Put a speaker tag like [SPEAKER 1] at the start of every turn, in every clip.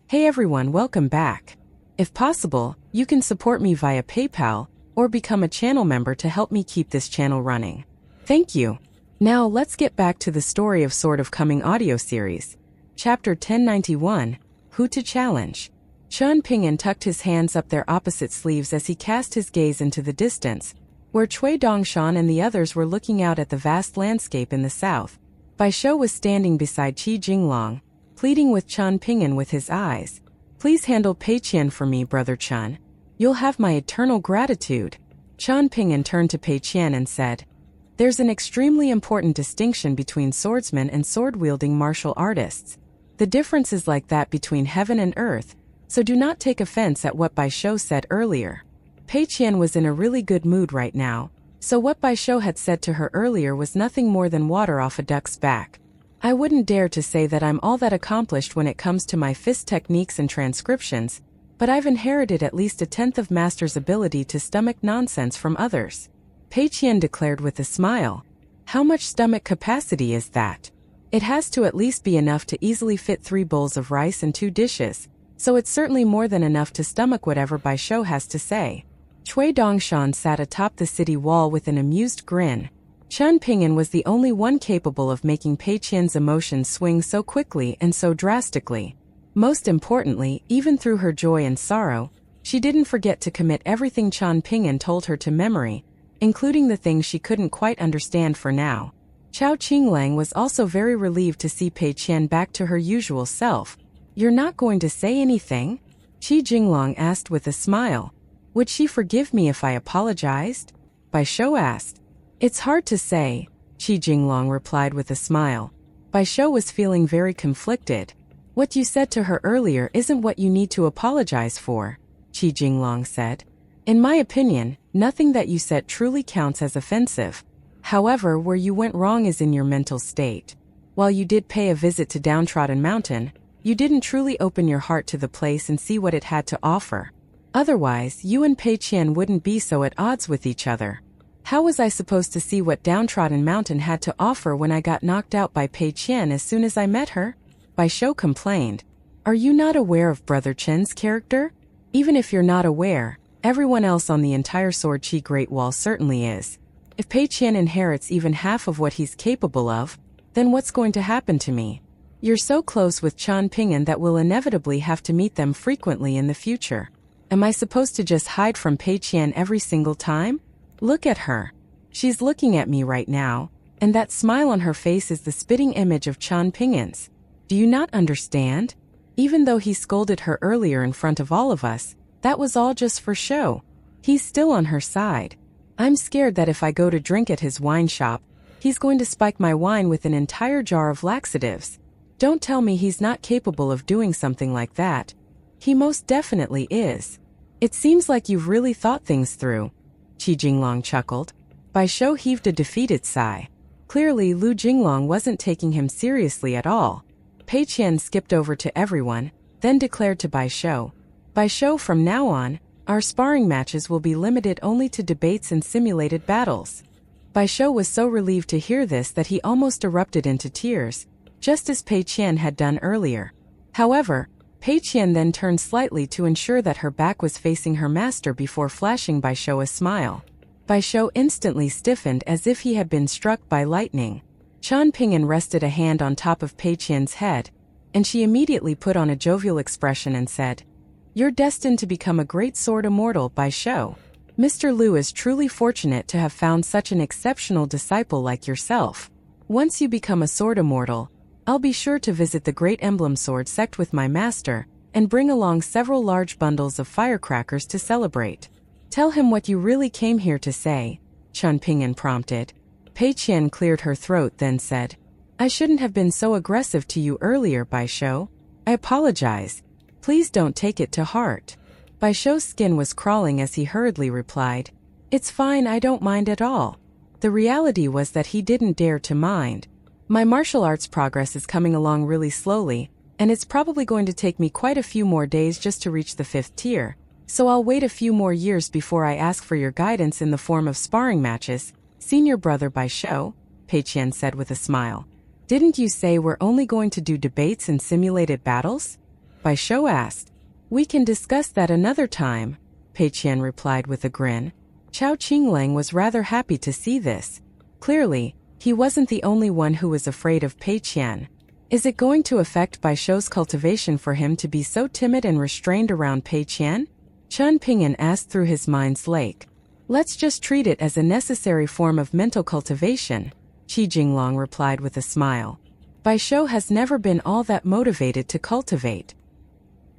[SPEAKER 1] Hey everyone, welcome back. If possible, you can support me via PayPal or become a channel member to help me keep this channel running. Thank you. Now let's get back to the story of Sword of Coming audio series. Chapter 1091, Who to Challenge. Chen Pingan tucked his hands up their opposite sleeves as he cast his gaze into the distance, where Cui Dongshan and the others were looking out at the vast landscape in the south. Bai Shou was standing beside Qi Jinglong, pleading with Chen Pingan with his eyes. Please handle Pei Qian for me, Brother Chen. You'll have my eternal gratitude. Chen Pingan turned to Pei Qian and said, There's an extremely important distinction between swordsmen and sword-wielding martial artists. The difference is like that between heaven and earth, so do not take offense at what Bai Shou said earlier. Pei Qian was in a really good mood right now, so what Bai Shou had said to her earlier was nothing more than water off a duck's back. I wouldn't dare to say that I'm all that accomplished when it comes to my fist techniques and transcriptions, but I've inherited at least a tenth of master's ability to stomach nonsense from others. Pei Qian declared with a smile. How much stomach capacity is that? It has to at least be enough to easily fit 3 bowls of rice and 2 dishes, so it's certainly more than enough to stomach whatever Bai Shou has to say. Cui Dongshan sat atop the city wall with an amused grin. Chen Pingan was the only one capable of making Pei Qian's emotions swing so quickly and so drastically. Most importantly, even through her joy and sorrow, she didn't forget to commit everything Chen Pingan told her to memory, including the things she couldn't quite understand for now. Chao Qinglang was also very relieved to see Pei Qian back to her usual self. You're not going to say anything? Qi Jinglong asked with a smile. Would she forgive me if I apologized? Bai Shou asked. It's hard to say, Qi Jinglong replied with a smile. Bai Shou was feeling very conflicted. What you said to her earlier isn't what you need to apologize for, Qi Jinglong said. In my opinion, nothing that you said truly counts as offensive. However, where you went wrong is in your mental state. While you did pay a visit to Downtrodden Mountain, you didn't truly open your heart to the place and see what it had to offer. Otherwise, you and Pei Qian wouldn't be so at odds with each other. How was I supposed to see what Downtrodden Mountain had to offer when I got knocked out by Pei Qian as soon as I met her? Bai Shou complained. Are you not aware of Brother Chen's character? Even if you're not aware, everyone else on the entire Sword Qi Great Wall certainly is. If Pei Qian inherits even half of what he's capable of, then what's going to happen to me? You're so close with Chen Pingan that we'll inevitably have to meet them frequently in the future. Am I supposed to just hide from Pei Qian every single time? Look at her. She's looking at me right now, and that smile on her face is the spitting image of Chen Pingan's. Do you not understand? Even though he scolded her earlier in front of all of us, that was all just for show. He's still on her side. I'm scared that if I go to drink at his wine shop, he's going to spike my wine with an entire jar of laxatives. Don't tell me he's not capable of doing something like that. He most definitely is. It seems like you've really thought things through. Qi Jinglong chuckled. Bai Shou heaved a defeated sigh. Clearly, Lu Jinglong wasn't taking him seriously at all. Pei Qian skipped over to everyone, then declared to Bai Shou, Bai Shou, from now on, our sparring matches will be limited only to debates and simulated battles. Bai Shou was so relieved to hear this that he almost erupted into tears, just as Pei Qian had done earlier. However, Pei Qian then turned slightly to ensure that her back was facing her master before flashing Bai Shou a smile. Bai Shou instantly stiffened as if he had been struck by lightning. Chen Pingan rested a hand on top of Pei Qian's head, and she immediately put on a jovial expression and said, You're destined to become a great sword immortal, Bai Shou. Mr. Lu is truly fortunate to have found such an exceptional disciple like yourself. Once you become a sword immortal, I'll be sure to visit the Great Emblem Sword sect with my master, and bring along several large bundles of firecrackers to celebrate. Tell him what you really came here to say, Chen Pingan prompted. Pei Qian cleared her throat then said, I shouldn't have been so aggressive to you earlier, Bai Shou. I apologize. Please don't take it to heart. Bai Shou's skin was crawling as he hurriedly replied, It's fine, I don't mind at all. The reality was that he didn't dare to mind. My martial arts progress is coming along really slowly, and it's probably going to take me quite a few more days just to reach the 5th tier, so I'll wait a few more years before I ask for your guidance in the form of sparring matches, Senior Brother Bai Shou, Pei Qian said with a smile. Didn't you say we're only going to do debates and simulated battles? Bai Shou asked. We can discuss that another time, Pei Qian replied with a grin. Chao Qinglang was rather happy to see this. Clearly, he wasn't the only one who was afraid of Pei Qian. Is it going to affect Bai Shou's cultivation for him to be so timid and restrained around Pei Qian? Chen Pingan asked through his mind's lake. Let's just treat it as a necessary form of mental cultivation, Qi Jinglong replied with a smile. Bai Shou has never been all that motivated to cultivate.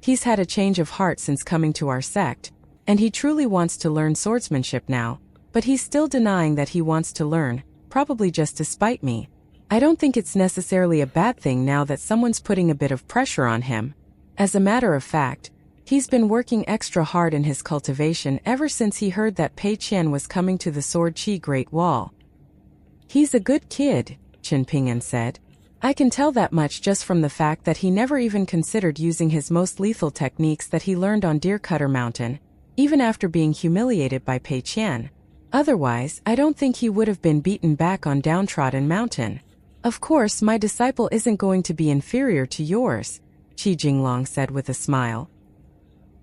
[SPEAKER 1] He's had a change of heart since coming to our sect, and he truly wants to learn swordsmanship now, but he's still denying that he wants to learn, probably just to spite me. I don't think it's necessarily a bad thing now that someone's putting a bit of pressure on him. As a matter of fact, he's been working extra hard in his cultivation ever since he heard that Pei Qian was coming to the Sword Qi Great Wall. He's a good kid, Chen Pingan said. I can tell that much just from the fact that he never even considered using his most lethal techniques that he learned on Deer Cutter Mountain, even after being humiliated by Pei Qian. Otherwise, I don't think he would have been beaten back on Downtrodden Mountain. Of course, my disciple isn't going to be inferior to yours, Qi Jinglong said with a smile.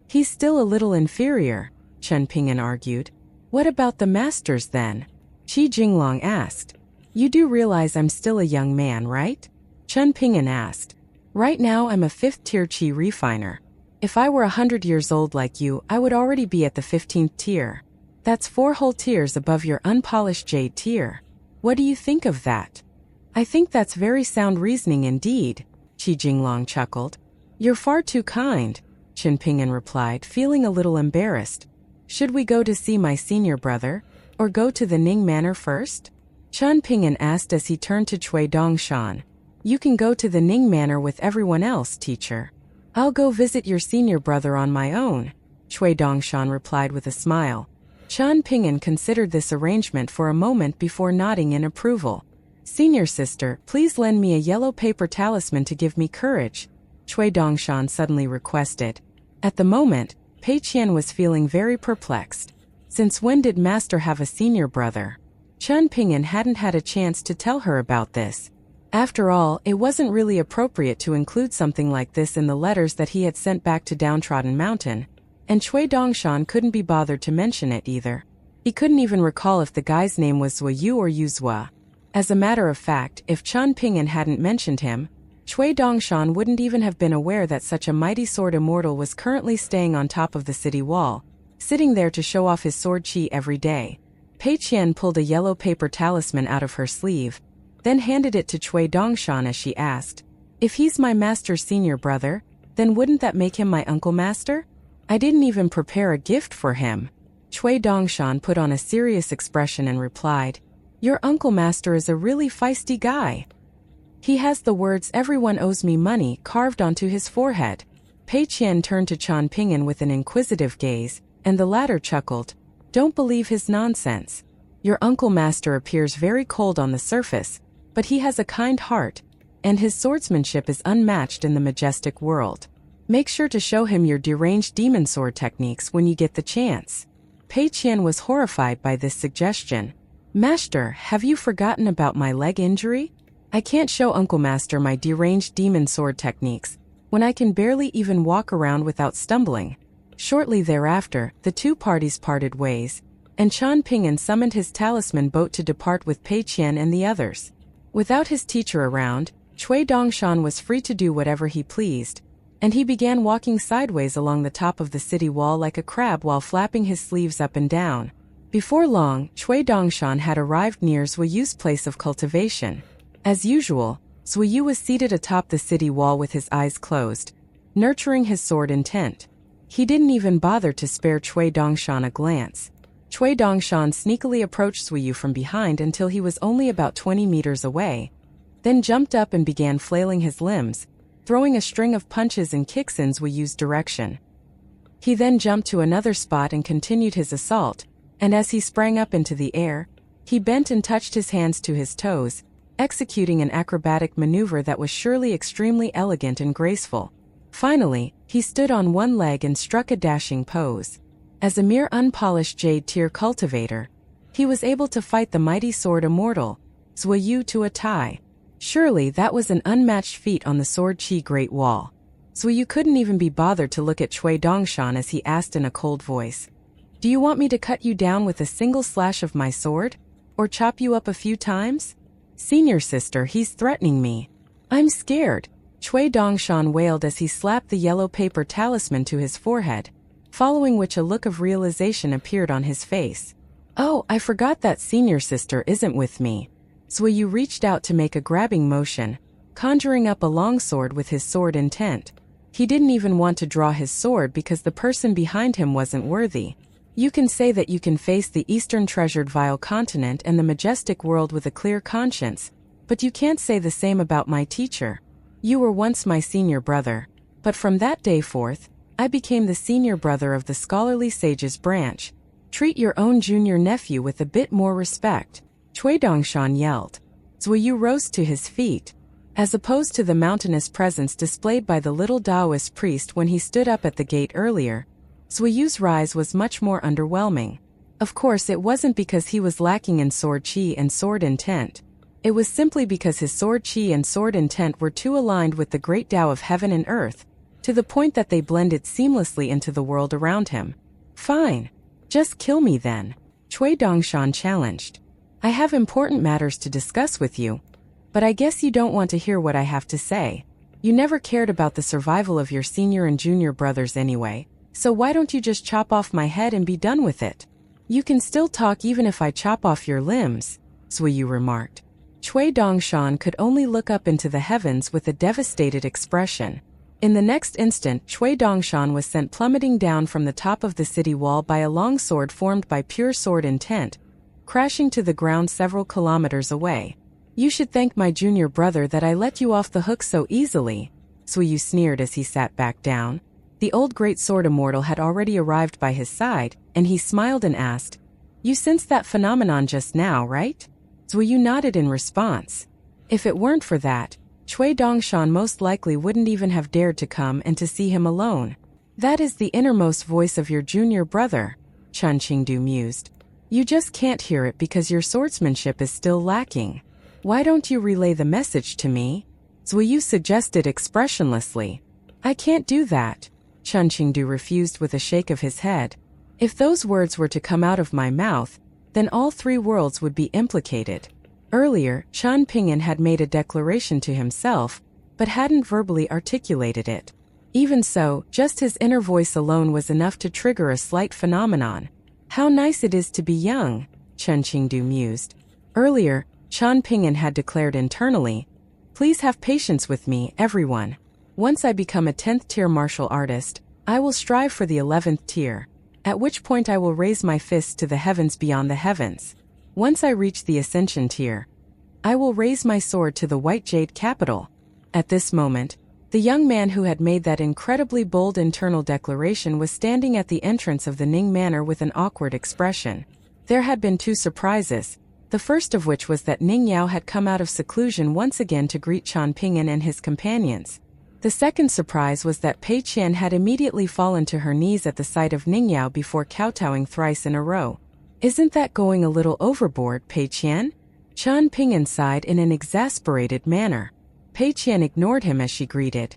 [SPEAKER 1] He's still a little inferior, Chen Pingan argued. What about the masters then? Qi Jinglong asked. You do realize I'm still a young man, right? Chen Pingan asked. Right now I'm a 5th-tier Qi refiner. If I were 100 years old like you, I would already be at the 15th tier. That's 4 whole tiers above your unpolished jade tier. What do you think of that? I think that's very sound reasoning indeed, Qi Jinglong chuckled. You're far too kind, Chen Pingan replied, feeling a little embarrassed. Should we go to see my senior brother, or go to the Ning Manor first? Chen Pingan asked as he turned to Cui Dongshan. You can go to the Ning Manor with everyone else, teacher. I'll go visit your senior brother on my own, Cui Dongshan replied with a smile. Chen Pingan considered this arrangement for a moment before nodding in approval. Senior sister, please lend me a yellow paper talisman to give me courage, Cui Dongshan suddenly requested. At the moment, Pei Qian was feeling very perplexed. Since when did Master have a senior brother? Chen Pingan hadn't had a chance to tell her about this. After all, it wasn't really appropriate to include something like this in the letters that he had sent back to Downtrodden Mountain, and Cui Dongshan couldn't be bothered to mention it either. He couldn't even recall if the guy's name was Zuoyu or Yuzhua. As a matter of fact, if Chen Pingan hadn't mentioned him, Cui Dongshan wouldn't even have been aware that such a mighty sword immortal was currently staying on top of the city wall, sitting there to show off his sword chi every day. Pei Qian pulled a yellow paper talisman out of her sleeve, then handed it to Cui Dongshan as she asked, If he's my master's senior brother, then wouldn't that make him my uncle master? I didn't even prepare a gift for him. Cui Dongshan put on a serious expression and replied, Your uncle master is a really feisty guy. He has the words everyone owes me money carved onto his forehead. Pei Qian turned to Chen Pingan with an inquisitive gaze, and the latter chuckled. Don't believe his nonsense. Your uncle master appears very cold on the surface, but he has a kind heart, and his swordsmanship is unmatched in the majestic world. Make sure to show him your deranged demon sword techniques when you get the chance. Pei Qian was horrified by this suggestion. Master, have you forgotten about my leg injury? I can't show Uncle Master my deranged demon sword techniques, when I can barely even walk around without stumbling. Shortly thereafter, the two parties parted ways, and Chen Pingan summoned his talisman boat to depart with Pei Qian and the others. Without his teacher around, Cui Dongshan was free to do whatever he pleased, and he began walking sideways along the top of the city wall like a crab while flapping his sleeves up and down. Before long, Cui Dongshan had arrived near Zuoyu's place of cultivation. As usual, Zuoyu was seated atop the city wall with his eyes closed, nurturing his sword intent. He didn't even bother to spare Cui Dongshan a glance. Cui Dongshan sneakily approached Zuoyu from behind until he was only about 20 meters away, then jumped up and began flailing his limbs, throwing a string of punches and kicks in Zuoyu's direction. He then jumped to another spot and continued his assault, and as he sprang up into the air, he bent and touched his hands to his toes, executing an acrobatic maneuver that was surely extremely elegant and graceful. Finally, he stood on one leg and struck a dashing pose. As a mere unpolished jade tier cultivator, he was able to fight the mighty sword immortal, Zuoyu, to a tie. Surely that was an unmatched feat on the Sword Qi Great Wall. Zhuyu couldn't even be bothered to look at Cui Dongshan as he asked in a cold voice. Do you want me to cut you down with a single slash of my sword? Or chop you up a few times? Senior sister, he's threatening me. I'm scared. Cui Dongshan wailed as he slapped the yellow paper talisman to his forehead, following which a look of realization appeared on his face. Oh, I forgot that senior sister isn't with me. Zhuyu reached out to make a grabbing motion, conjuring up a longsword with his sword intent. He didn't even want to draw his sword because the person behind him wasn't worthy. You can say that you can face the eastern treasured vile continent and the majestic world with a clear conscience, but you can't say the same about my teacher. You were once my senior brother, but from that day forth, I became the senior brother of the scholarly sages branch. Treat your own junior nephew with a bit more respect, Cui Dongshan yelled. Zhuyu rose to his feet. As opposed to the mountainous presence displayed by the little Taoist priest when he stood up at the gate earlier, Zhuyu's rise was much more underwhelming. Of course, it wasn't because he was lacking in sword chi and sword intent. It was simply because his sword chi and sword intent were too aligned with the great Tao of heaven and earth, to the point that they blended seamlessly into the world around him. Fine. Just kill me then, Cui Dongshan challenged. I have important matters to discuss with you, but I guess you don't want to hear what I have to say. You never cared about the survival of your senior and junior brothers anyway, so why don't you just chop off my head and be done with it? You can still talk even if I chop off your limbs, Zhuyu remarked. Cui Dongshan could only look up into the heavens with a devastated expression. In the next instant, Cui Dongshan was sent plummeting down from the top of the city wall by a long sword formed by pure sword intent, crashing to the ground several kilometers away. You should thank my junior brother that I let you off the hook so easily, Zhuyu sneered as he sat back down. The old great sword immortal had already arrived by his side, and he smiled and asked, You sensed that phenomenon just now, right? Zhuyu nodded in response. If it weren't for that, Cui Dongshan most likely wouldn't even have dared to come and to see him alone. That is the innermost voice of your junior brother, Chen Qingdu mused. You just can't hear it because your swordsmanship is still lacking. Why don't you relay the message to me? Zhuyu suggested expressionlessly. I can't do that, Chen Qingdu refused with a shake of his head. If those words were to come out of my mouth, then all three worlds would be implicated. Earlier, Chen Pingan had made a declaration to himself, but hadn't verbally articulated it. Even so, just his inner voice alone was enough to trigger a slight phenomenon. How nice it is to be young, Chen Qingdu mused. Earlier, Chen Pingan had declared internally, Please have patience with me, everyone. Once I become a 10th tier martial artist, I will strive for the 11th tier, at which point I will raise my fists to the heavens beyond the heavens. Once I reach the ascension tier, I will raise my sword to the white jade capital. At this moment, the young man who had made that incredibly bold internal declaration was standing at the entrance of the Ning Manor with an awkward expression. There had been two surprises, the first of which was that Ning Yao had come out of seclusion once again to greet Chen Pingan and his companions. The second surprise was that Pei Qian had immediately fallen to her knees at the sight of Ning Yao before kowtowing thrice in a row. Isn't that going a little overboard, Pei Qian? Chen Pingan sighed in an exasperated manner. Pei Qian ignored him as she greeted.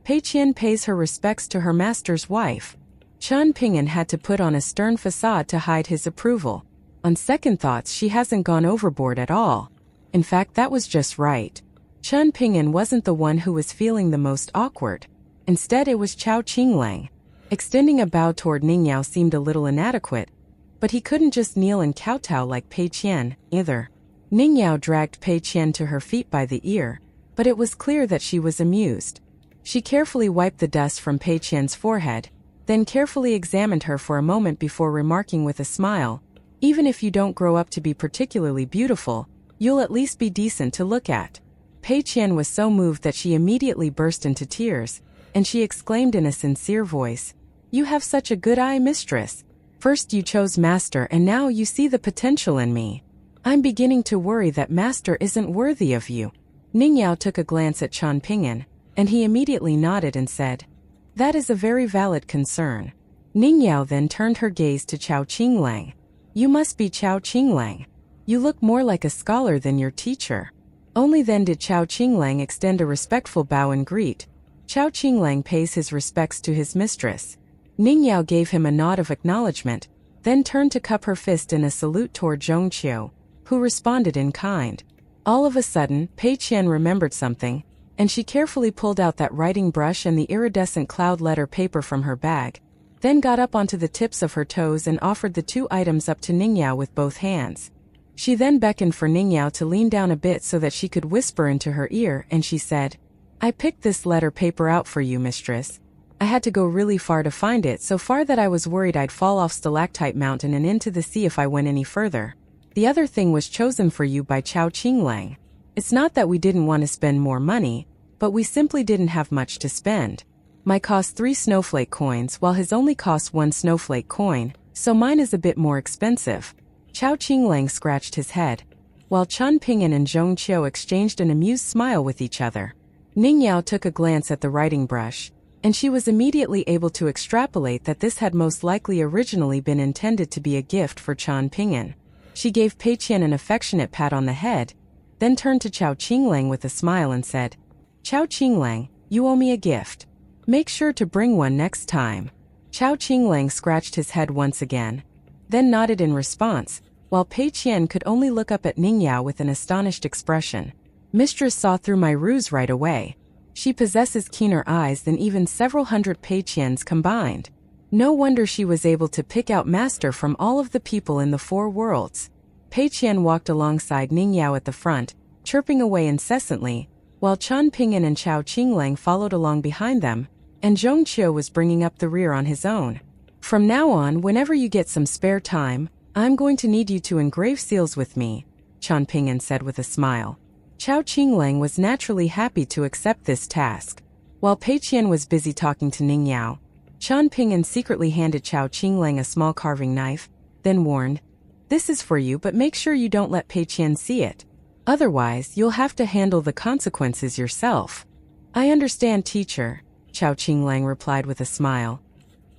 [SPEAKER 1] Pei Qian pays her respects to her master's wife. Chen Pingan had to put on a stern facade to hide his approval. On second thoughts, she hasn't gone overboard at all. In fact, that was just right. Chen Pingan wasn't the one who was feeling the most awkward. Instead, it was Chao Qinglang. Extending a bow toward Ning Yao seemed a little inadequate, but he couldn't just kneel and kowtow like Pei Qian, either. Ning Yao dragged Pei Qian to her feet by the ear, but it was clear that she was amused. She carefully wiped the dust from Pei Qian's forehead, then carefully examined her for a moment before remarking with a smile, Even if you don't grow up to be particularly beautiful, you'll at least be decent to look at. Pei Qian was so moved that she immediately burst into tears, and she exclaimed in a sincere voice, You have such a good eye, mistress. First you chose master and now you see the potential in me. I'm beginning to worry that master isn't worthy of you. Ning Yao took a glance at Chen Pingan, and he immediately nodded and said, That is a very valid concern. Ning Yao then turned her gaze to Chao Qinglang. You must be Chao Qinglang. You look more like a scholar than your teacher. Only then did Chao Qinglang extend a respectful bow and greet. Chao Qinglang pays his respects to his mistress. Ning Yao gave him a nod of acknowledgement, then turned to cup her fist in a salute toward Zhong Qiu, who responded in kind. All of a sudden, Pei Qian remembered something, and she carefully pulled out that writing brush and the iridescent cloud letter paper from her bag, then got up onto the tips of her toes and offered the two items up to Ning Yao with both hands. She then beckoned for Ning Yao to lean down a bit so that she could whisper into her ear, and she said, "I picked this letter paper out for you, mistress. I had to go really far to find it, so far that I was worried I'd fall off Stalactite Mountain and into the sea if I went any further. The other thing was chosen for you by Chao Qinglang. It's not that we didn't want to spend more money, but we simply didn't have much to spend. My cost 3 snowflake coins while his only costs 1 snowflake coin, so mine is a bit more expensive." Chao Qinglang scratched his head, while Chen Pingan and Zhong Qiu exchanged an amused smile with each other. Ning Yao took a glance at the writing brush, and she was immediately able to extrapolate that this had most likely originally been intended to be a gift for Chen Pingan. She gave Pei Qian an affectionate pat on the head, then turned to Chao Qinglang with a smile and said, "Chao Qinglang, you owe me a gift. Make sure to bring one next time." Chao Qinglang scratched his head once again, then nodded in response, while Pei Qian could only look up at Ning Yao with an astonished expression. Mistress saw through my ruse right away. She possesses keener eyes than even several hundred Pei Qians combined. No wonder she was able to pick out master from all of the people in the 4 worlds. Pei Qian walked alongside Ning Yao at the front, chirping away incessantly, while Chen Pingan and Chao Qinglang followed along behind them, and Zhong Qiu was bringing up the rear on his own. "From now on, whenever you get some spare time, I'm going to need you to engrave seals with me," Chen Pingan said with a smile. Chao Qinglang was naturally happy to accept this task. While Pei Qian was busy talking to Ning Yao, Chen Pingan secretly handed Chao Qinglang a small carving knife, then warned, "This is for you, but make sure you don't let Pei Qian see it. Otherwise, you'll have to handle the consequences yourself." "I understand, teacher," Chao Qinglang replied with a smile.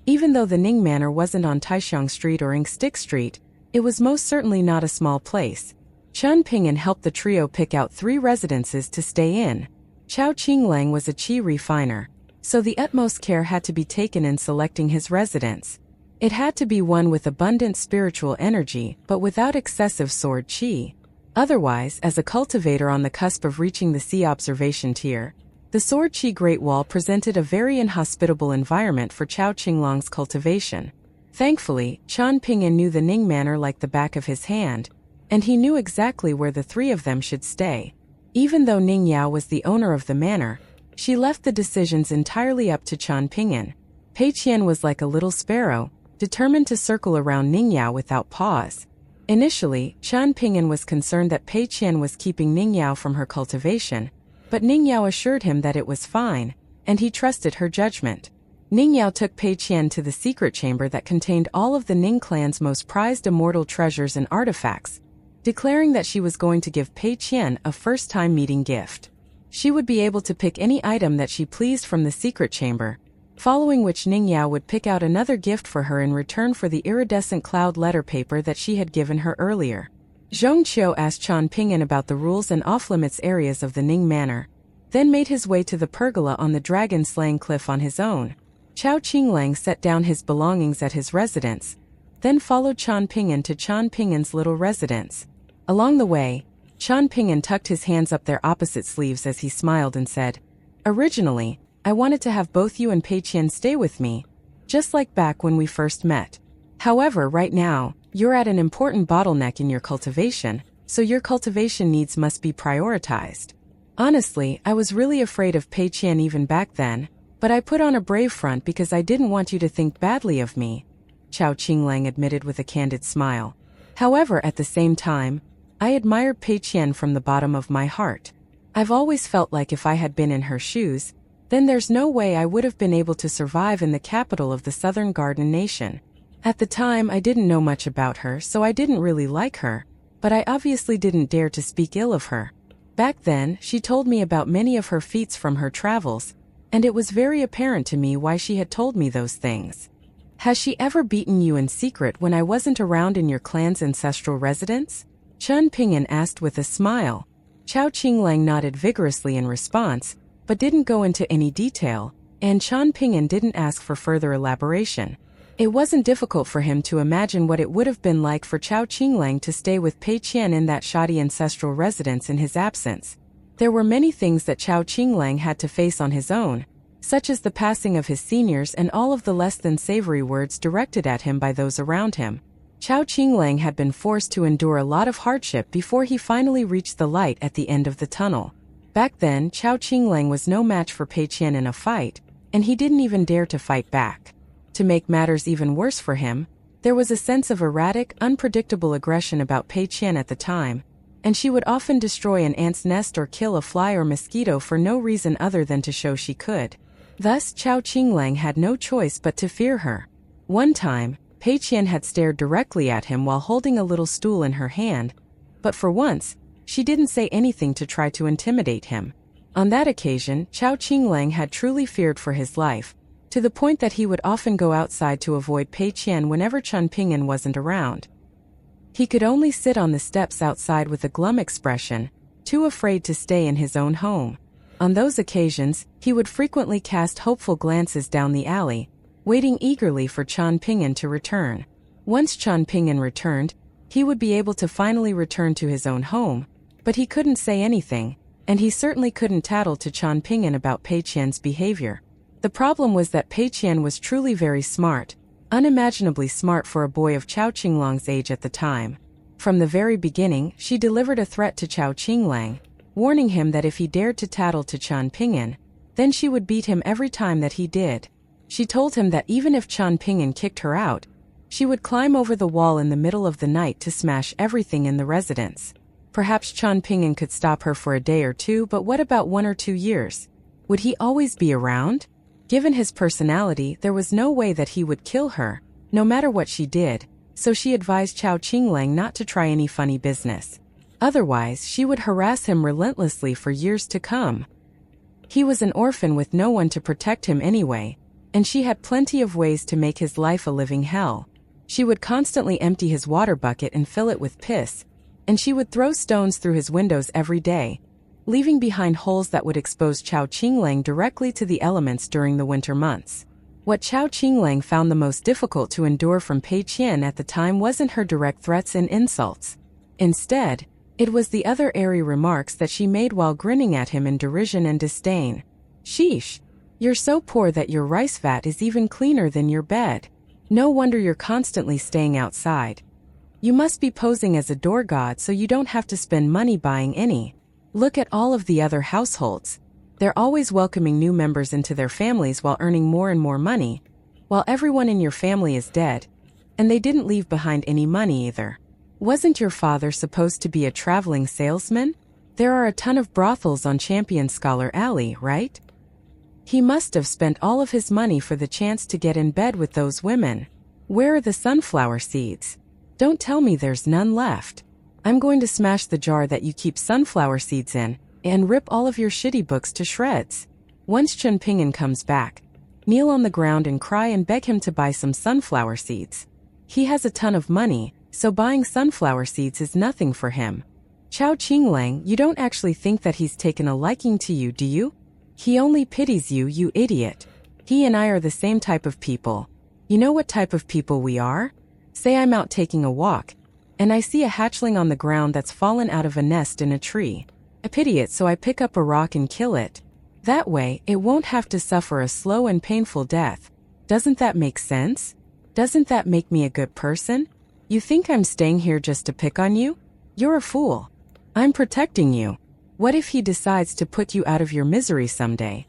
[SPEAKER 1] Even though the Ning Manor wasn't on Taixiang Street or Ink Stick Street, it was most certainly not a small place. Chen Pingan helped the trio pick out 3 residences to stay in. Chao Qinglang was a qi refiner, so the utmost care had to be taken in selecting his residence. It had to be one with abundant spiritual energy but without excessive sword qi. Otherwise, as a cultivator on the cusp of reaching the sea observation tier, the sword qi Great Wall presented a very inhospitable environment for Chao Qinglang's cultivation. Thankfully, Chen Pingan knew the Ning Manor like the back of his hand, and he knew exactly where the 3 of them should stay. Even though Ning Yao was the owner of the manor, she left the decisions entirely up to Chen Pingan. Pei Qian was like a little sparrow, determined to circle around Ning Yao without pause. Initially, Chen Pingan was concerned that Pei Qian was keeping Ning Yao from her cultivation, but Ning Yao assured him that it was fine, and he trusted her judgment. Ning Yao took Pei Qian to the secret chamber that contained all of the Ning clan's most prized immortal treasures and artifacts, declaring that she was going to give Pei Qian a first-time meeting gift. She would be able to pick any item that she pleased from the secret chamber, following which Ning Yao would pick out another gift for her in return for the iridescent cloud letter paper that she had given her earlier. Zhong Qiu asked Chen Pingan about the rules and off-limits areas of the Ning Manor, then made his way to the pergola on the dragon-slaying cliff on his own. Chao Qinglang set down his belongings at his residence, then followed Chen Pingan to Chen Pingan's little residence. Along the way, Chen Pingan tucked his hands up their opposite sleeves as he smiled and said, "Originally, I wanted to have both you and Pei Qian stay with me, just like back when we first met. However, right now, you're at an important bottleneck in your cultivation, so your cultivation needs must be prioritized. Honestly, I was really afraid of Pei Qian even back then, but I put on a brave front because I didn't want you to think badly of me," Chao Qinglang admitted with a candid smile. "However, at the same time, I admired Pei Qian from the bottom of my heart. I've always felt like if I had been in her shoes, then there's no way I would have been able to survive in the capital of the Southern Garden Nation. At the time, I didn't know much about her, so I didn't really like her, but I obviously didn't dare to speak ill of her. Back then, she told me about many of her feats from her travels, and it was very apparent to me why she had told me those things. Has she ever beaten you in secret when I wasn't around in your clan's ancestral residence?" Chen Pingan asked with a smile. Chao Qinglang nodded vigorously in response, but didn't go into any detail, and Chen Pingan didn't ask for further elaboration. It wasn't difficult for him to imagine what it would have been like for Chao Qinglang to stay with Pei Qian in that shoddy ancestral residence in his absence. There were many things that Chao Qinglang had to face on his own, such as the passing of his seniors and all of the less than savory words directed at him by those around him. Chao Qinglang had been forced to endure a lot of hardship before he finally reached the light at the end of the tunnel. Back then, Chao Qinglang was no match for Pei Qian in a fight, and he didn't even dare to fight back. To make matters even worse for him, there was a sense of erratic, unpredictable aggression about Pei Qian at the time, and she would often destroy an ant's nest or kill a fly or mosquito for no reason other than to show she could. Thus, Chao Qinglang had no choice but to fear her. One time, Pei Qian had stared directly at him while holding a little stool in her hand, but for once, she didn't say anything to try to intimidate him. On that occasion, Chao Qinglang had truly feared for his life, to the point that he would often go outside to avoid Pei Qian whenever Chen Pingan wasn't around. He could only sit on the steps outside with a glum expression, too afraid to stay in his own home. On those occasions, he would frequently cast hopeful glances down the alley, waiting eagerly for Chen Pingan to return. Once Chen Pingan returned, he would be able to finally return to his own home, but he couldn't say anything, and he certainly couldn't tattle to Chen Pingan about Pei Qian's behavior. The problem was that Pei Qian was truly very smart, unimaginably smart for a boy of Chao Qinglang's age at the time. From the very beginning, she delivered a threat to Chao Qinglang, warning him that if he dared to tattle to Chen Pingan, then she would beat him every time that he did. She told him that even if Chen Pingan kicked her out, she would climb over the wall in the middle of the night to smash everything in the residence. Perhaps Chen Pingan could stop her for a day or two, but what about 1 or 2 years? Would he always be around? Given his personality, there was no way that he would kill her, no matter what she did, so she advised Chao Qinglang not to try any funny business. Otherwise, she would harass him relentlessly for years to come. He was an orphan with no one to protect him anyway, and she had plenty of ways to make his life a living hell. She would constantly empty his water bucket and fill it with piss, and she would throw stones through his windows every day, leaving behind holes that would expose Chao Qinglang directly to the elements during the winter months. What Chao Qinglang found the most difficult to endure from Pei Qian at the time wasn't her direct threats and insults. Instead, it was the other airy remarks that she made while grinning at him in derision and disdain. Sheesh, you're so poor that your rice vat is even cleaner than your bed. No wonder you're constantly staying outside. You must be posing as a door god so you don't have to spend money buying any. Look at all of the other households. They're always welcoming new members into their families while earning more and more money, while everyone in your family is dead, and they didn't leave behind any money either. Wasn't your father supposed to be a traveling salesman? There are a ton of brothels on Champion Scholar Alley, right? He must have spent all of his money for the chance to get in bed with those women. Where are the sunflower seeds? Don't tell me there's none left. I'm going to smash the jar that you keep sunflower seeds in, and rip all of your shitty books to shreds. Once Chen Pingan comes back, kneel on the ground and cry and beg him to buy some sunflower seeds. He has a ton of money, so buying sunflower seeds is nothing for him. Chao Qinglang, you don't actually think that he's taken a liking to you, do you? He only pities you, you idiot. He and I are the same type of people. You know what type of people we are? Say I'm out taking a walk, and I see a hatchling on the ground that's fallen out of a nest in a tree. I pity it, so I pick up a rock and kill it. That way, it won't have to suffer a slow and painful death. Doesn't that make sense? Doesn't that make me a good person? You think I'm staying here just to pick on you? You're a fool. I'm protecting you. What if he decides to put you out of your misery someday?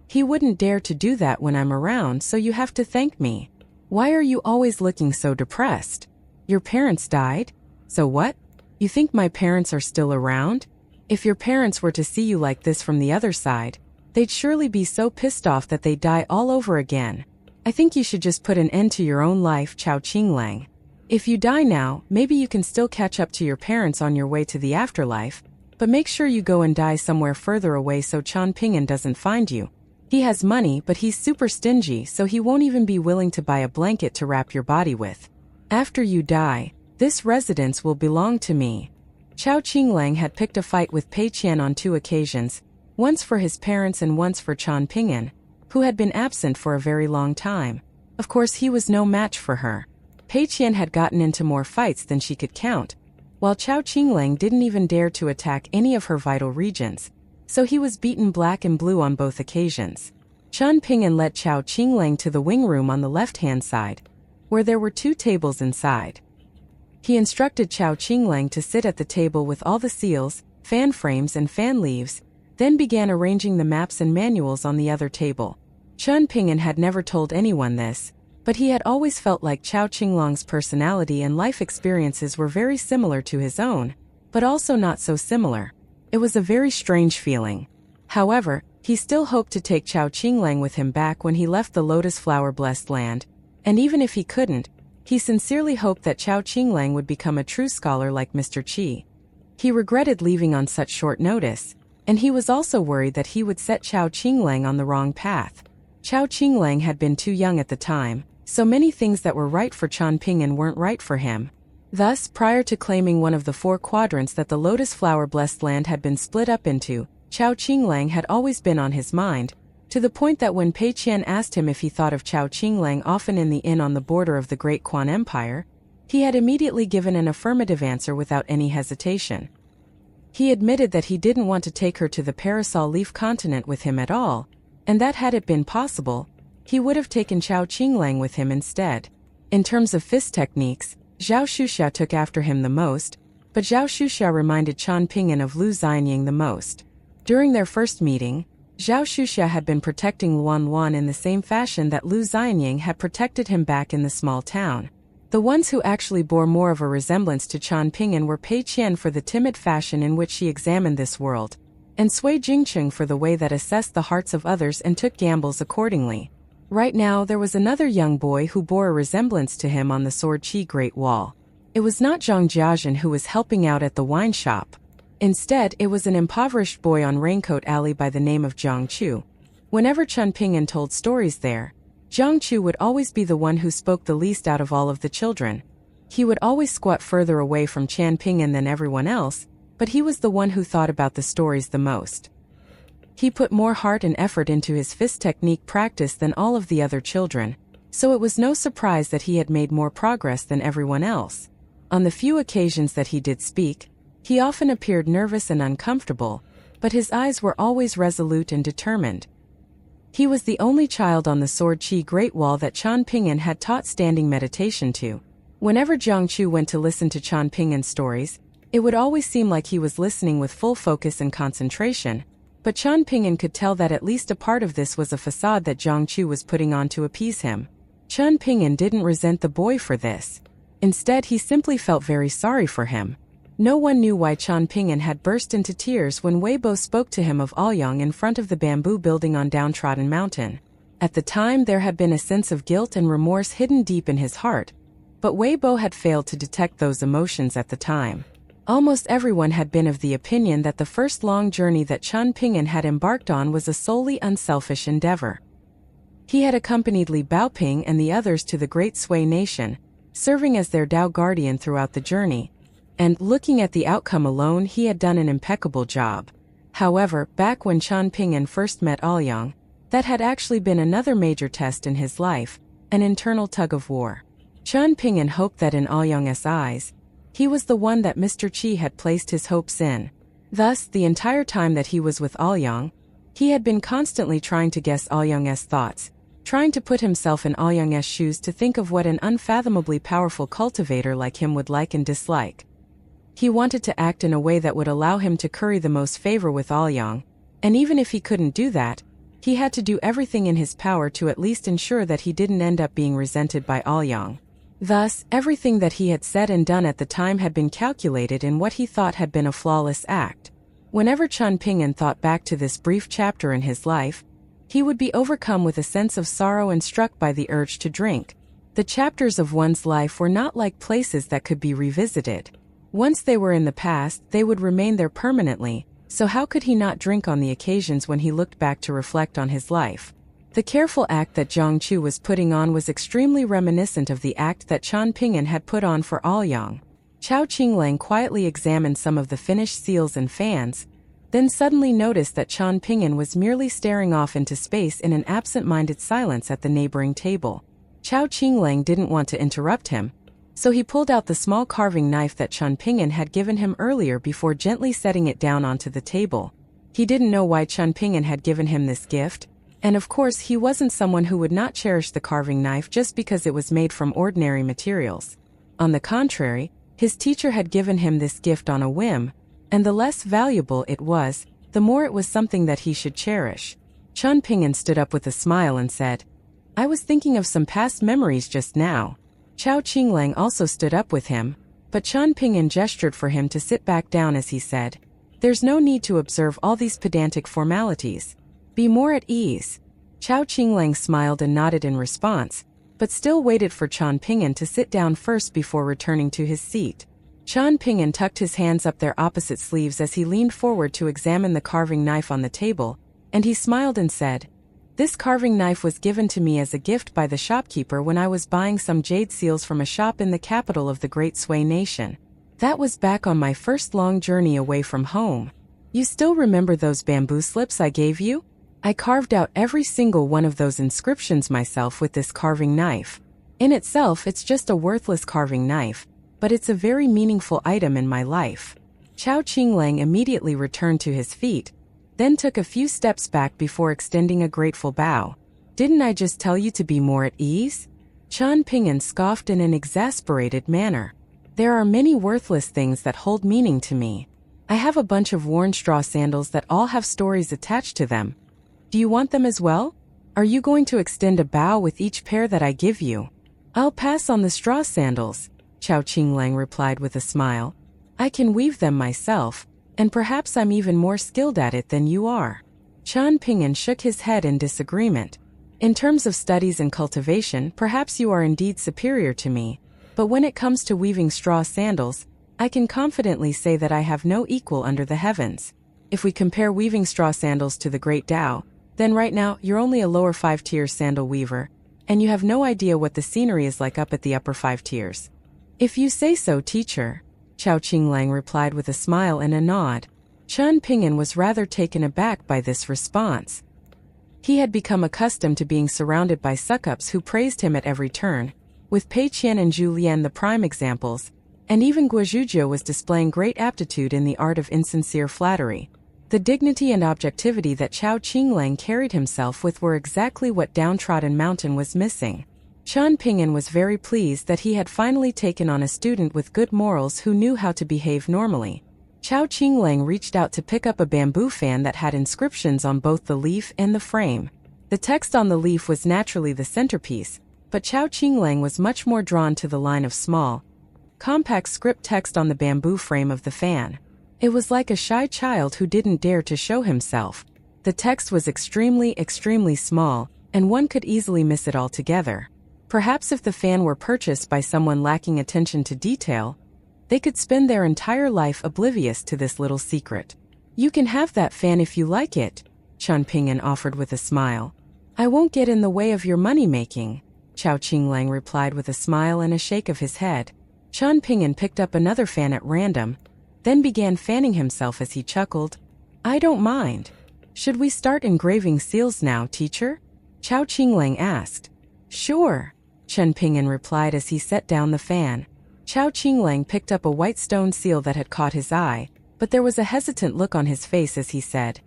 [SPEAKER 1] He wouldn't dare to do that when I'm around, so you have to thank me. Why are you always looking so depressed? Your parents died? So what? You think my parents are still around? If your parents were to see you like this from the other side, they'd surely be so pissed off that they'd die all over again. I think you should just put an end to your own life, Chao Qinglang. If you die now, maybe you can still catch up to your parents on your way to the afterlife, but make sure you go and die somewhere further away so Chen Pingan doesn't find you. He has money, but he's super stingy, so he won't even be willing to buy a blanket to wrap your body with. After you die, this residence will belong to me. Chao Qinglang had picked a fight with Pei Qian on 2 occasions, once for his parents and once for Chen Pingan, who had been absent for a very long time. Of course, he was no match for her. Pei Qian had gotten into more fights than she could count, while Chao Qinglang didn't even dare to attack any of her vital regions, so he was beaten black and blue on both occasions. Chen Pingan led Chao Qinglang to the wing room on the left-hand side, where there were 2 tables inside. He instructed Chao Qinglang to sit at the table with all the seals, fan frames and fan leaves, then began arranging the maps and manuals on the other table. Chen Pingan had never told anyone this, but he had always felt like Chao Qinglang's personality and life experiences were very similar to his own, but also not so similar. It was a very strange feeling. However, he still hoped to take Chao Qinglang with him back when he left the lotus flower-blessed land, and even if he couldn't, he sincerely hoped that Chao Qinglang would become a true scholar like Mr. Qi. He regretted leaving on such short notice, and he was also worried that he would set Chao Qinglang on the wrong path. Chao Qinglang had been too young at the time, so many things that were right for Chen Pingan weren't right for him. Thus, prior to claiming one of the 4 quadrants that the lotus flower-blessed land had been split up into, Chao Qinglang had always been on his mind, to the point that when Pei Qian asked him if he thought of Chao Qinglang often in the inn on the border of the Great Quan Empire, he had immediately given an affirmative answer without any hesitation. He admitted that he didn't want to take her to the parasol leaf continent with him at all, and that had it been possible, he would have taken Chao Qinglang with him instead. In terms of fist techniques, Zhao Xuxia took after him the most, but Zhao Xuxia reminded Chen Pingan of Lu Xianying the most. During their first meeting, Zhao Xuxia had been protecting Luan Luan in the same fashion that Lu Xianying had protected him back in the small town. The ones who actually bore more of a resemblance to Chen Pingan were Pei Qian for the timid fashion in which she examined this world, and Sui Jingcheng for the way that assessed the hearts of others and took gambles accordingly. Right now there was another young boy who bore a resemblance to him on the Sword Qi Great Wall. It was not Zhang Jiazhen who was helping out at the wine shop. Instead, it was an impoverished boy on Raincoat Alley by the name of Zhang Chu. Whenever Chen Pingan told stories there, Zhang Chu would always be the one who spoke the least out of all of the children. He would always squat further away from Chen Pingan than everyone else, but he was the one who thought about the stories the most. He put more heart and effort into his fist technique practice than all of the other children, so it was no surprise that he had made more progress than everyone else. On the few occasions that he did speak, he often appeared nervous and uncomfortable, but his eyes were always resolute and determined. He was the only child on the Sword Qi Great Wall that Chen Pingan had taught standing meditation to. Whenever Zhang Chu went to listen to Chen Pingan's stories, it would always seem like he was listening with full focus and concentration, but Chen Pingan could tell that at least a part of this was a facade that Zhang Chu was putting on to appease him. Chen Pingan didn't resent the boy for this. Instead, he simply felt very sorry for him. No one knew why Chen Pingan had burst into tears when Weibo spoke to him of Aoyang in front of the bamboo building on Downtrodden Mountain. At the time, there had been a sense of guilt and remorse hidden deep in his heart, but Weibo had failed to detect those emotions at the time. Almost everyone had been of the opinion that the first long journey that Chen Pingan had embarked on was a solely unselfish endeavor. He had accompanied Li Baoping and the others to the Great Sui Nation, serving as their Dao guardian throughout the journey, and, looking at the outcome alone, he had done an impeccable job. However, back when Chen Pingan first met Aoyang, that had actually been another major test in his life, an internal tug-of-war. Chen Pingan hoped that in Aoyang's eyes, he was the one that Mr. Qi had placed his hopes in. Thus, the entire time that he was with Aoyang, he had been constantly trying to guess Aoyang's thoughts, trying to put himself in Aoyang's shoes to think of what an unfathomably powerful cultivator like him would like and dislike. He wanted to act in a way that would allow him to curry the most favor with Aoyang, and even if he couldn't do that, he had to do everything in his power to at least ensure that he didn't end up being resented by Aoyang. Thus, everything that he had said and done at the time had been calculated in what he thought had been a flawless act. Whenever Chen Pingan thought back to this brief chapter in his life, he would be overcome with a sense of sorrow and struck by the urge to drink. The chapters of one's life were not like places that could be revisited. Once they were in the past, they would remain there permanently, so how could he not drink on the occasions when he looked back to reflect on his life? The careful act that Zhang Chu was putting on was extremely reminiscent of the act that Chen Pingan had put on for Aoyang. Chao Qinglang quietly examined some of the finished seals and fans, then suddenly noticed that Chen Pingan was merely staring off into space in an absent-minded silence at the neighboring table. Chao Qinglang didn't want to interrupt him, so he pulled out the small carving knife that Chen Pingan had given him earlier before gently setting it down onto the table. He didn't know why Chen Pingan had given him this gift, and of course he wasn't someone who would not cherish the carving knife just because it was made from ordinary materials. On the contrary, his teacher had given him this gift on a whim, and the less valuable it was, the more it was something that he should cherish. Chen Pingan stood up with a smile and said, "I was thinking of some past memories just now." Chao Qinglang also stood up with him, but Chen Pingan gestured for him to sit back down as he said, "There's no need to observe all these pedantic formalities. Be more at ease." Chao Qinglang smiled and nodded in response, but still waited for Chen Pingan to sit down first before returning to his seat. Chen Pingan tucked his hands up their opposite sleeves as he leaned forward to examine the carving knife on the table, and he smiled and said, "This carving knife was given to me as a gift by the shopkeeper when I was buying some jade seals from a shop in the capital of the Great Sui nation. That was back on my first long journey away from home. You still remember those bamboo slips I gave you? I carved out every single one of those inscriptions myself with this carving knife. In itself, it's just a worthless carving knife, but it's a very meaningful item in my life." Chao Qinglang immediately returned to his feet, then took a few steps back before extending a grateful bow. "Didn't I just tell you to be more at ease?" Chen Pingan scoffed in an exasperated manner. "There are many worthless things that hold meaning to me. I have a bunch of worn straw sandals that all have stories attached to them. Do you want them as well? Are you going to extend a bow with each pair that I give you?" "I'll pass on the straw sandals," Chao Qinglang replied with a smile. "I can weave them myself, and perhaps I'm even more skilled at it than you are." Chen Pingan shook his head in disagreement. "In terms of studies and cultivation, perhaps you are indeed superior to me, but when it comes to weaving straw sandals, I can confidently say that I have no equal under the heavens. If we compare weaving straw sandals to the Great Tao, then right now you're only a lower 5-tier sandal weaver, and you have no idea what the scenery is like up at the upper 5 tiers." "If you say so, teacher," Chao Qinglang replied with a smile and a nod. Chen Pingan was rather taken aback by this response. He had become accustomed to being surrounded by suck-ups who praised him at every turn, with Pei Qian and Zhu Lian the prime examples, and even Guo Zhuzhou was displaying great aptitude in the art of insincere flattery. The dignity and objectivity that Chao Qinglang carried himself with were exactly what Downtrodden Mountain was missing. Chen Pingan was very pleased that he had finally taken on a student with good morals who knew how to behave normally. Chao Qinglang reached out to pick up a bamboo fan that had inscriptions on both the leaf and the frame. The text on the leaf was naturally the centerpiece, but Chao Qinglang was much more drawn to the line of small, compact script text on the bamboo frame of the fan. It was like a shy child who didn't dare to show himself. The text was extremely small, and one could easily miss it altogether. Perhaps if the fan were purchased by someone lacking attention to detail, they could spend their entire life oblivious to this little secret. "You can have that fan if you like it," Chen Pingan offered with a smile. "I won't get in the way of your money-making," Chao Qinglang replied with a smile and a shake of his head. Chen Pingan picked up another fan at random, then began fanning himself as he chuckled. "I don't mind. Should we start engraving seals now, teacher?" Chao Qinglang asked. "Sure," Chen Pingan replied as he set down the fan. Chao Qinglang picked up a white stone seal that had caught his eye, but there was a hesitant look on his face as he said,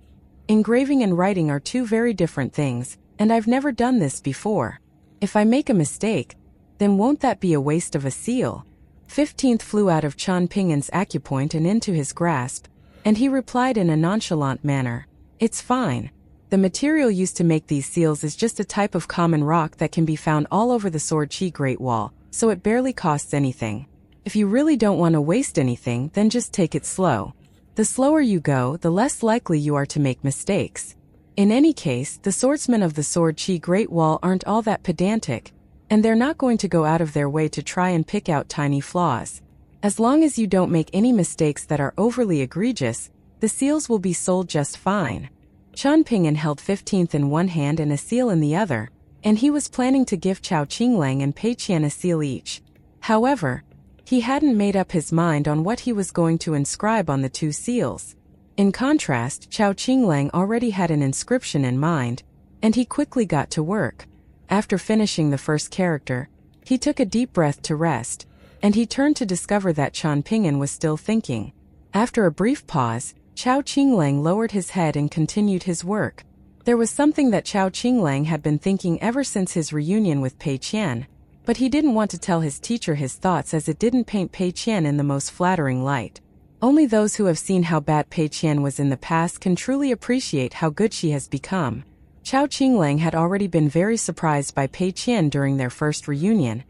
[SPEAKER 1] "Engraving and writing are two very different things, and I've never done this before. If I make a mistake, then won't that be a waste of a seal?" 15th flew out of Chen Pingan's acupoint and into his grasp, and he replied in a nonchalant manner, "It's fine. The material used to make these seals is just a type of common rock that can be found all over the Sword Chi Great Wall, so it barely costs anything. If you really don't want to waste anything, then just take it slow. The slower you go, the less likely you are to make mistakes. In any case, the swordsmen of the Sword Chi Great Wall aren't all that pedantic, and they're not going to go out of their way to try and pick out tiny flaws. As long as you don't make any mistakes that are overly egregious, the seals will be sold just fine." Chen Pingan held 15th in one hand and a seal in the other, and he was planning to give Chao Qinglang and Pei Qian a seal each. However, he hadn't made up his mind on what he was going to inscribe on the two seals. In contrast, Chao Qinglang already had an inscription in mind, and he quickly got to work. After finishing the first character, he took a deep breath to rest, and he turned to discover that Chen Pingan was still thinking. After a brief pause, Chao Qinglang lowered his head and continued his work. There was something that Chao Qinglang had been thinking ever since his reunion with Pei Qian, but he didn't want to tell his teacher his thoughts as it didn't paint Pei Qian in the most flattering light. Only those who have seen how bad Pei Qian was in the past can truly appreciate how good she has become. Chao Qinglang had already been very surprised by Pei Qian during their first reunion,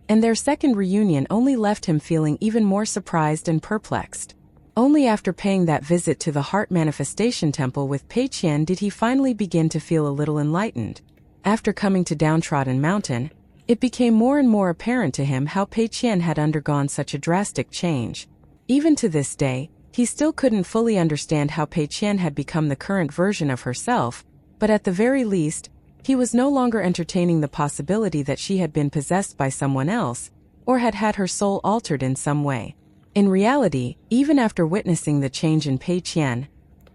[SPEAKER 1] and their second reunion only left him feeling even more surprised and perplexed. Only after paying that visit to the Heart Manifestation Temple with Pei Qian did he finally begin to feel a little enlightened. After coming to Downtrodden Mountain, it became more and more apparent to him how Pei Qian had undergone such a drastic change. Even to this day, he still couldn't fully understand how Pei Qian had become the current version of herself, but at the very least, he was no longer entertaining the possibility that she had been possessed by someone else, or had had her soul altered in some way. In reality, even after witnessing the change in Pei Qian,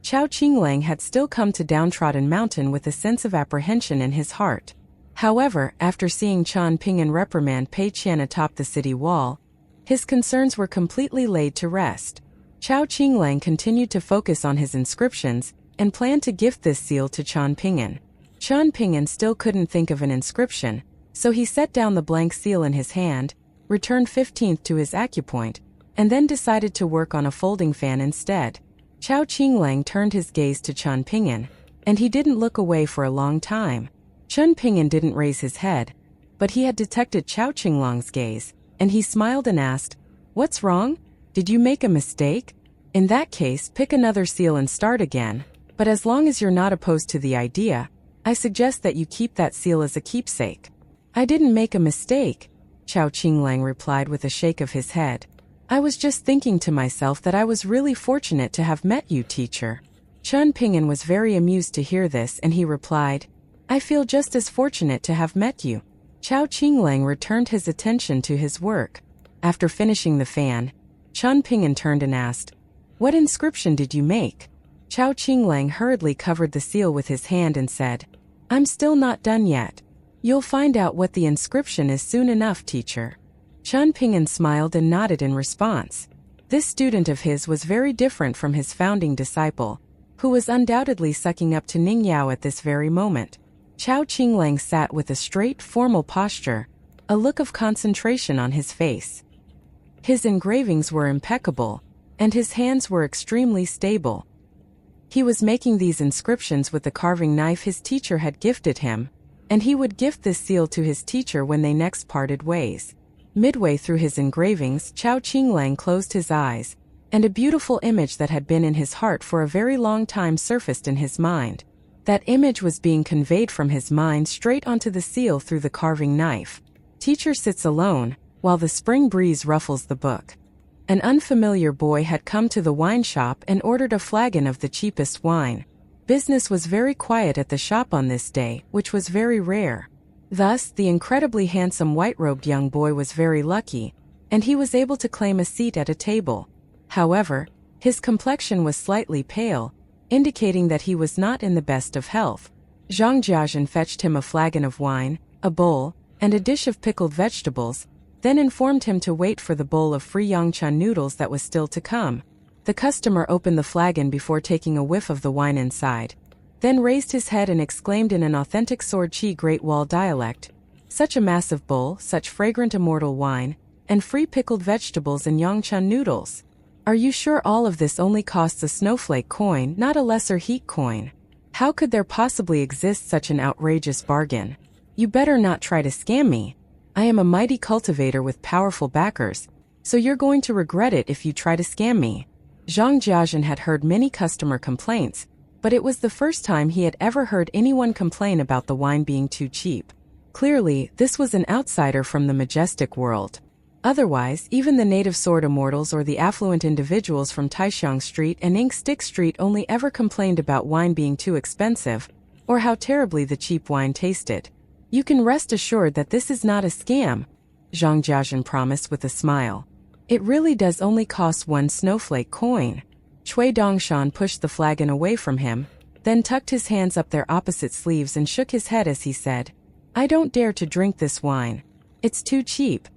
[SPEAKER 1] Chao Qinglang had still come to Downtrodden Mountain with a sense of apprehension in his heart. However, after seeing Chen Pingan reprimand Pei Qian atop the city wall, his concerns were completely laid to rest. Chao Qinglang continued to focus on his inscriptions and planned to gift this seal to Chen Pingan. Chen Pingan still couldn't think of an inscription, so he set down the blank seal in his hand, returned 15th to his acupoint, and then decided to work on a folding fan instead. Chao Qinglang turned his gaze to Chen Pingan, and he didn't look away for a long time. Chen Pingan didn't raise his head, but he had detected Chao Qinglang's gaze, and he smiled and asked, "What's wrong? Did you make a mistake? In that case, pick another seal and start again, but as long as you're not opposed to the idea, I suggest that you keep that seal as a keepsake." "I didn't make a mistake," Chao Qinglang replied with a shake of his head. "I was just thinking to myself that I was really fortunate to have met you, teacher." Chen Pingan was very amused to hear this, and he replied, "I feel just as fortunate to have met you." Chao Qinglang returned his attention to his work. After finishing the fan, Chen Pingan turned and asked, "What inscription did you make?" Chao Qinglang hurriedly covered the seal with his hand and said, "I'm still not done yet. You'll find out what the inscription is soon enough, teacher." Chen Pingan smiled and nodded in response. This student of his was very different from his founding disciple, who was undoubtedly sucking up to Ning Yao at this very moment. Chao Qinglang sat with a straight, formal posture, a look of concentration on his face. His engravings were impeccable, and his hands were extremely stable. He was making these inscriptions with the carving knife his teacher had gifted him, and he would gift this seal to his teacher when they next parted ways. Midway through his engravings, Chao Qinglang closed his eyes, and a beautiful image that had been in his heart for a very long time surfaced in his mind. That image was being conveyed from his mind straight onto the seal through the carving knife. Teacher sits alone, while the spring breeze ruffles the book. An unfamiliar boy had come to the wine shop and ordered a flagon of the cheapest wine. Business was very quiet at the shop on this day, which was very rare. Thus, the incredibly handsome white-robed young boy was very lucky, and he was able to claim a seat at a table. However, his complexion was slightly pale, indicating that he was not in the best of health. Zhang Jiazhen fetched him a flagon of wine, a bowl, and a dish of pickled vegetables, then informed him to wait for the bowl of free Yangchan noodles that was still to come. The customer opened the flagon before taking a whiff of the wine inside, then raised his head and exclaimed in an authentic Sword Qi Great Wall dialect, "Such a massive bowl, such fragrant immortal wine, and free pickled vegetables and Yangchan noodles. Are you sure all of this only costs a snowflake coin, not a lesser heat coin? How could there possibly exist such an outrageous bargain? You better not try to scam me. I am a mighty cultivator with powerful backers, so you're going to regret it if you try to scam me." Zhang Jiazhen had heard many customer complaints, but it was the first time he had ever heard anyone complain about the wine being too cheap. Clearly, this was an outsider from the majestic world. Otherwise, even the native sword immortals or the affluent individuals from Taixiang Street and Ink Stick Street only ever complained about wine being too expensive, or how terribly the cheap wine tasted. "You can rest assured that this is not a scam," Zhang Jiazhen promised with a smile. "It really does only cost one snowflake coin." Cui Dongshan pushed the flagon away from him, then tucked his hands up their opposite sleeves and shook his head as he said, "I don't dare to drink this wine. It's too cheap.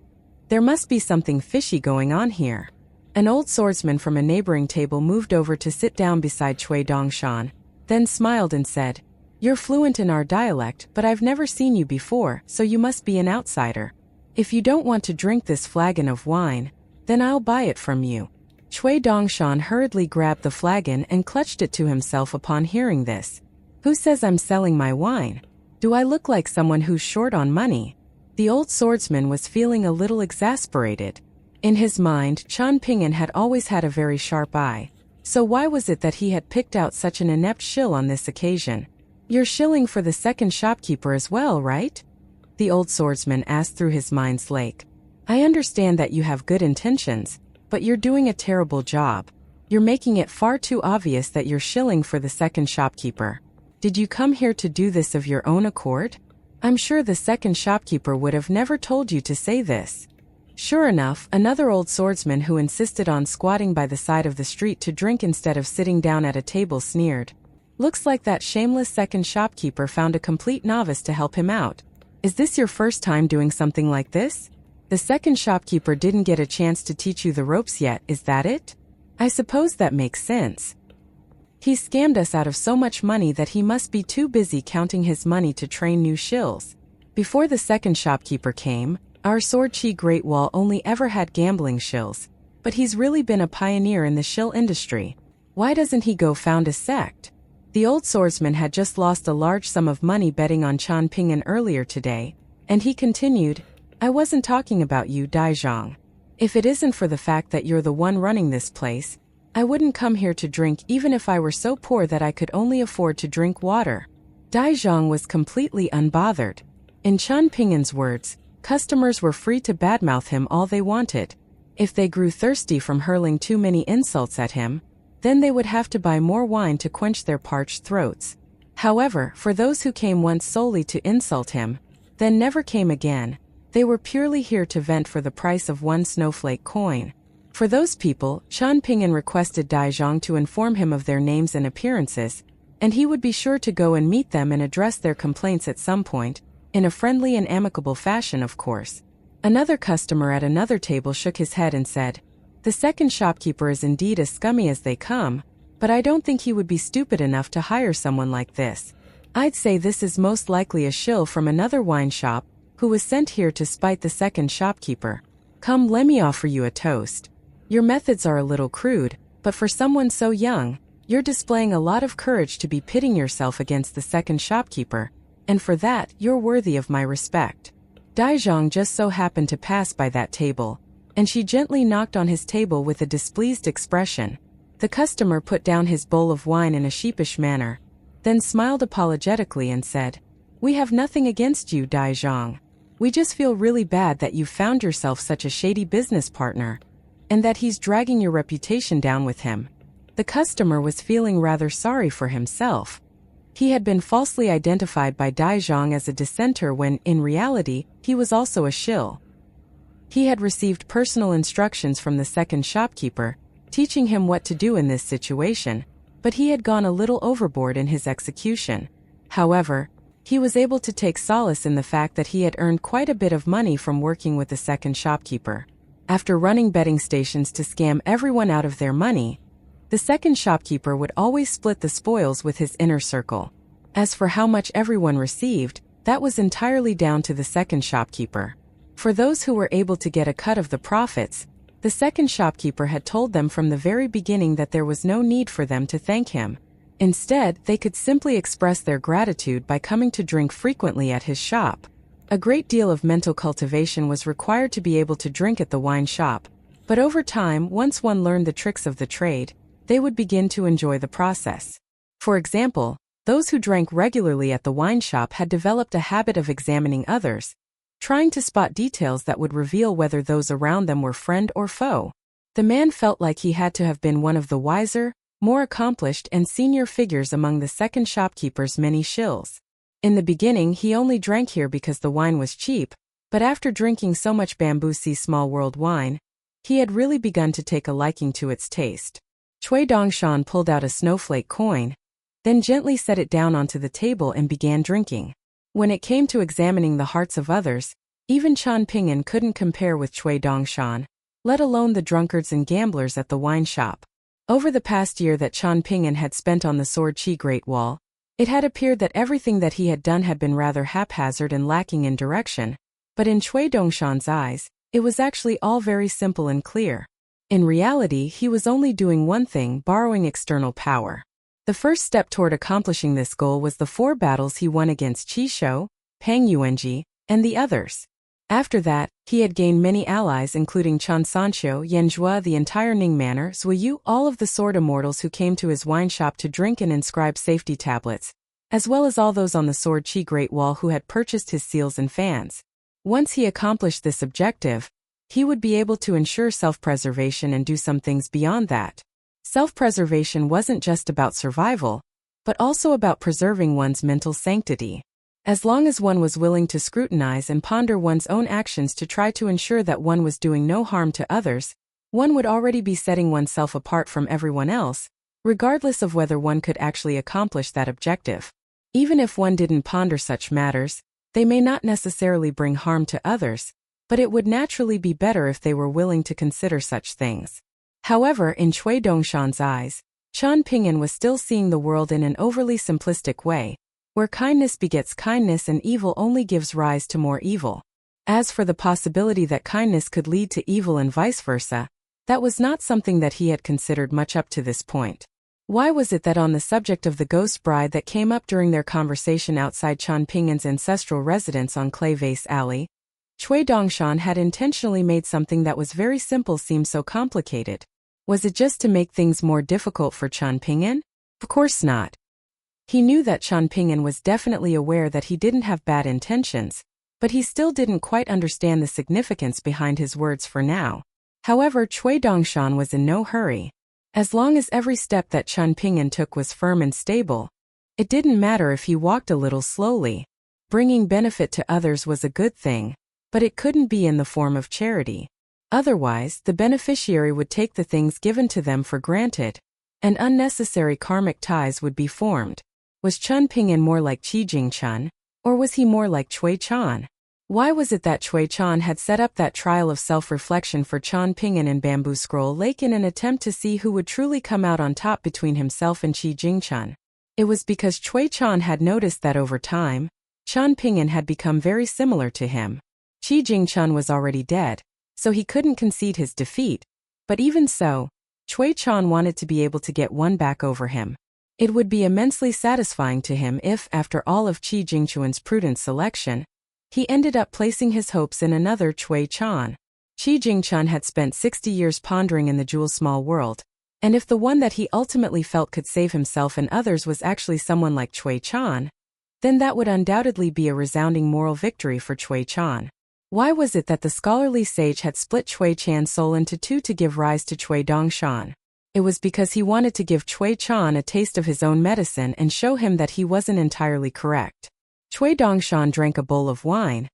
[SPEAKER 1] There must be something fishy going on here." An old swordsman from a neighboring table moved over to sit down beside Cui Dongshan, then smiled and said, "You're fluent in our dialect, but I've never seen you before, so you must be an outsider. If you don't want to drink this flagon of wine, then I'll buy it from you." Cui Dongshan hurriedly grabbed the flagon and clutched it to himself upon hearing this. "Who says I'm selling my wine? Do I look like someone who's short on money?" The old swordsman was feeling a little exasperated. In his mind, Chen Pingan had always had a very sharp eye. So why was it that he had picked out such an inept shill on this occasion? "You're shilling for the second shopkeeper as well, right?" the old swordsman asked through his mind's lake. "I understand that you have good intentions, but you're doing a terrible job. You're making it far too obvious that you're shilling for the second shopkeeper. Did you come here to do this of your own accord? I'm sure the second shopkeeper would have never told you to say this." Sure enough, another old swordsman who insisted on squatting by the side of the street to drink instead of sitting down at a table sneered, "Looks like that shameless second shopkeeper found a complete novice to help him out. Is this your first time doing something like this? The second shopkeeper didn't get a chance to teach you the ropes yet, is that it? I suppose that makes sense. He scammed us out of so much money that he must be too busy counting his money to train new shills. Before the second shopkeeper came, our Sword Chi Great Wall only ever had gambling shills, but he's really been a pioneer in the shill industry. Why doesn't he go found a sect?" The old swordsman had just lost a large sum of money betting on Chen Pingan earlier today, and he continued, "I wasn't talking about you, Daizhong. If it isn't for the fact that you're the one running this place, I wouldn't come here to drink even if I were so poor that I could only afford to drink water." Daizhong was completely unbothered. In Chen Pingan's words, customers were free to badmouth him all they wanted. If they grew thirsty from hurling too many insults at him, then they would have to buy more wine to quench their parched throats. However, for those who came once solely to insult him, then never came again, they were purely here to vent for the price of one snowflake coin. For those people, Chen Pingan requested Daizhong to inform him of their names and appearances, and he would be sure to go and meet them and address their complaints at some point, in a friendly and amicable fashion, of course. Another customer at another table shook his head and said, "The second shopkeeper is indeed as scummy as they come, but I don't think he would be stupid enough to hire someone like this. I'd say this is most likely a shill from another wine shop, who was sent here to spite the second shopkeeper. Come, let me offer you a toast. Your methods are a little crude, but for someone so young, you're displaying a lot of courage to be pitting yourself against the second shopkeeper, and for that, you're worthy of my respect." Daizhong just so happened to pass by that table, and she gently knocked on his table with a displeased expression. The customer put down his bowl of wine in a sheepish manner, then smiled apologetically and said, "We have nothing against you, Daizhong. We just feel really bad that you've found yourself such a shady business partner, and that he's dragging your reputation down with him." The customer was feeling rather sorry for himself. He had been falsely identified by Daizhong as a dissenter when, in reality, he was also a shill. He had received personal instructions from the second shopkeeper, teaching him what to do in this situation, but he had gone a little overboard in his execution. However, he was able to take solace in the fact that he had earned quite a bit of money from working with the second shopkeeper. After running betting stations to scam everyone out of their money, the second shopkeeper would always split the spoils with his inner circle. As for how much everyone received, that was entirely down to the second shopkeeper. For those who were able to get a cut of the profits, the second shopkeeper had told them from the very beginning that there was no need for them to thank him. Instead, they could simply express their gratitude by coming to drink frequently at his shop. A great deal of mental cultivation was required to be able to drink at the wine shop, but over time, once one learned the tricks of the trade, they would begin to enjoy the process. For example, those who drank regularly at the wine shop had developed a habit of examining others, trying to spot details that would reveal whether those around them were friend or foe. The man felt like he had to have been one of the wiser, more accomplished and senior figures among the second shopkeeper's many shills. In the beginning he only drank here because the wine was cheap, but after drinking so much Bamboo Sea Small World wine, he had really begun to take a liking to its taste. Cui Dongshan pulled out a snowflake coin, then gently set it down onto the table and began drinking. When it came to examining the hearts of others, even Chen Pingan couldn't compare with Cui Dongshan, let alone the drunkards and gamblers at the wine shop. Over the past year that Chen Pingan had spent on the Sword Chi Great Wall, it had appeared that everything that he had done had been rather haphazard and lacking in direction, but in Cui Dongshan's eyes, it was actually all very simple and clear. In reality, he was only doing one thing: borrowing external power. The first step toward accomplishing this goal was the 4 battles he won against Qi Shou, Peng Yuanji, and the others. After that, he had gained many allies including Chen Sanxiu, Yan Zhua, the entire Ning Manor, Zui Yu, all of the sword immortals who came to his wine shop to drink and inscribe safety tablets, as well as all those on the Sword Chi Great Wall who had purchased his seals and fans. Once he accomplished this objective, he would be able to ensure self-preservation and do some things beyond that. Self-preservation wasn't just about survival, but also about preserving one's mental sanctity. As long as one was willing to scrutinize and ponder one's own actions to try to ensure that one was doing no harm to others, one would already be setting oneself apart from everyone else, regardless of whether one could actually accomplish that objective. Even if one didn't ponder such matters, they may not necessarily bring harm to others, but it would naturally be better if they were willing to consider such things. However, in Cui Dongshan's eyes, Chen Pingan was still seeing the world in an overly simplistic way, where kindness begets kindness and evil only gives rise to more evil. As for the possibility that kindness could lead to evil and vice versa, that was not something that he had considered much up to this point. Why was it that on the subject of the ghost bride that came up during their conversation outside Chen Pingan's ancestral residence on Clay Vase Alley, Cui Dongshan had intentionally made something that was very simple seem so complicated? Was it just to make things more difficult for Chen Pingan? Of course not. He knew that Chen Pingan was definitely aware that he didn't have bad intentions, but he still didn't quite understand the significance behind his words for now. However, Cui Dongshan was in no hurry. As long as every step that Chen Pingan took was firm and stable, it didn't matter if he walked a little slowly. Bringing benefit to others was a good thing, but it couldn't be in the form of charity. Otherwise, the beneficiary would take the things given to them for granted, and unnecessary karmic ties would be formed. Was Chen Pingan more like Qi Jingchen, or was he more like Cui Chan? Why was it that Cui Chan had set up that trial of self-reflection for Chen Pingan in Bamboo Scroll Lake in an attempt to see who would truly come out on top between himself and Qi Jingchen? It was because Cui Chan had noticed that over time, Chen Pingan had become very similar to him. Qi Jingchen was already dead, so he couldn't concede his defeat, but even so, Cui Chan wanted to be able to get one back over him. It would be immensely satisfying to him if, after all of Qi Jingchuan's prudent selection, he ended up placing his hopes in another Cui Chan. Qi Jingchen had spent 60 years pondering in the jewel's small world, and if the one that he ultimately felt could save himself and others was actually someone like Cui Chan, then that would undoubtedly be a resounding moral victory for Cui Chan. Why was it that the scholarly sage had split Cui Chan's soul into 2 to give rise to Cui Dongshan? It was because he wanted to give Cui Chan a taste of his own medicine and show him that he wasn't entirely correct. Cui Dongshan drank a bowl of wine,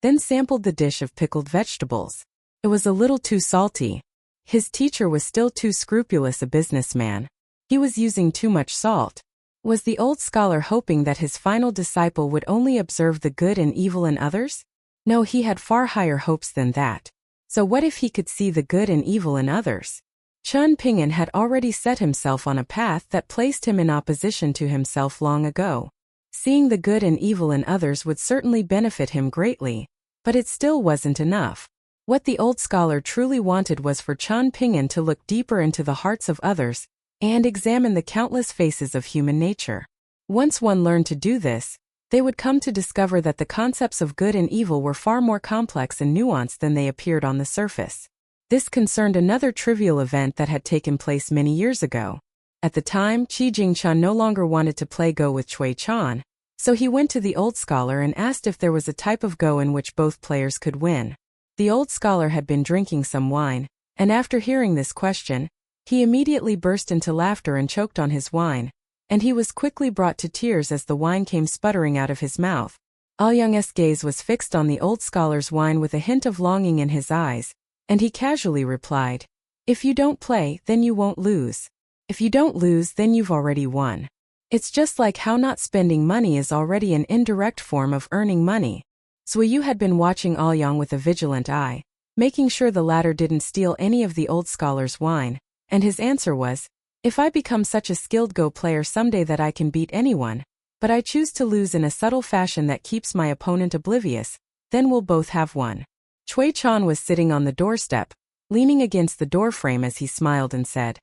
[SPEAKER 1] then sampled the dish of pickled vegetables. It was a little too salty. His teacher was still too scrupulous a businessman. He was using too much salt. Was the old scholar hoping that his final disciple would only observe the good and evil in others? No, he had far higher hopes than that. So what if he could see the good and evil in others? Chen Pingan had already set himself on a path that placed him in opposition to himself long ago. Seeing the good and evil in others would certainly benefit him greatly, but it still wasn't enough. What the old scholar truly wanted was for Chen Pingan to look deeper into the hearts of others and examine the countless faces of human nature. Once one learned to do this, they would come to discover that the concepts of good and evil were far more complex and nuanced than they appeared on the surface. This concerned another trivial event that had taken place many years ago. At the time, Qi Jingchen no longer wanted to play Go with Cui Chan, so he went to the old scholar and asked if there was a type of Go in which both players could win. The old scholar had been drinking some wine, and after hearing this question, he immediately burst into laughter and choked on his wine, and he was quickly brought to tears as the wine came sputtering out of his mouth. Young's gaze was fixed on the old scholar's wine with a hint of longing in his eyes, and he casually replied, "If you don't play, then you won't lose." If you don't lose, then you've already won. It's just like how not spending money is already an indirect form of earning money. Suiyu had been watching Aoyang with a vigilant eye, making sure the latter didn't steal any of the old scholar's wine, and his answer was, if I become such a skilled Go player someday that I can beat anyone, but I choose to lose in a subtle fashion that keeps my opponent oblivious, then we'll both have won. Cui Chan was sitting on the doorstep, leaning against the doorframe as he smiled and said,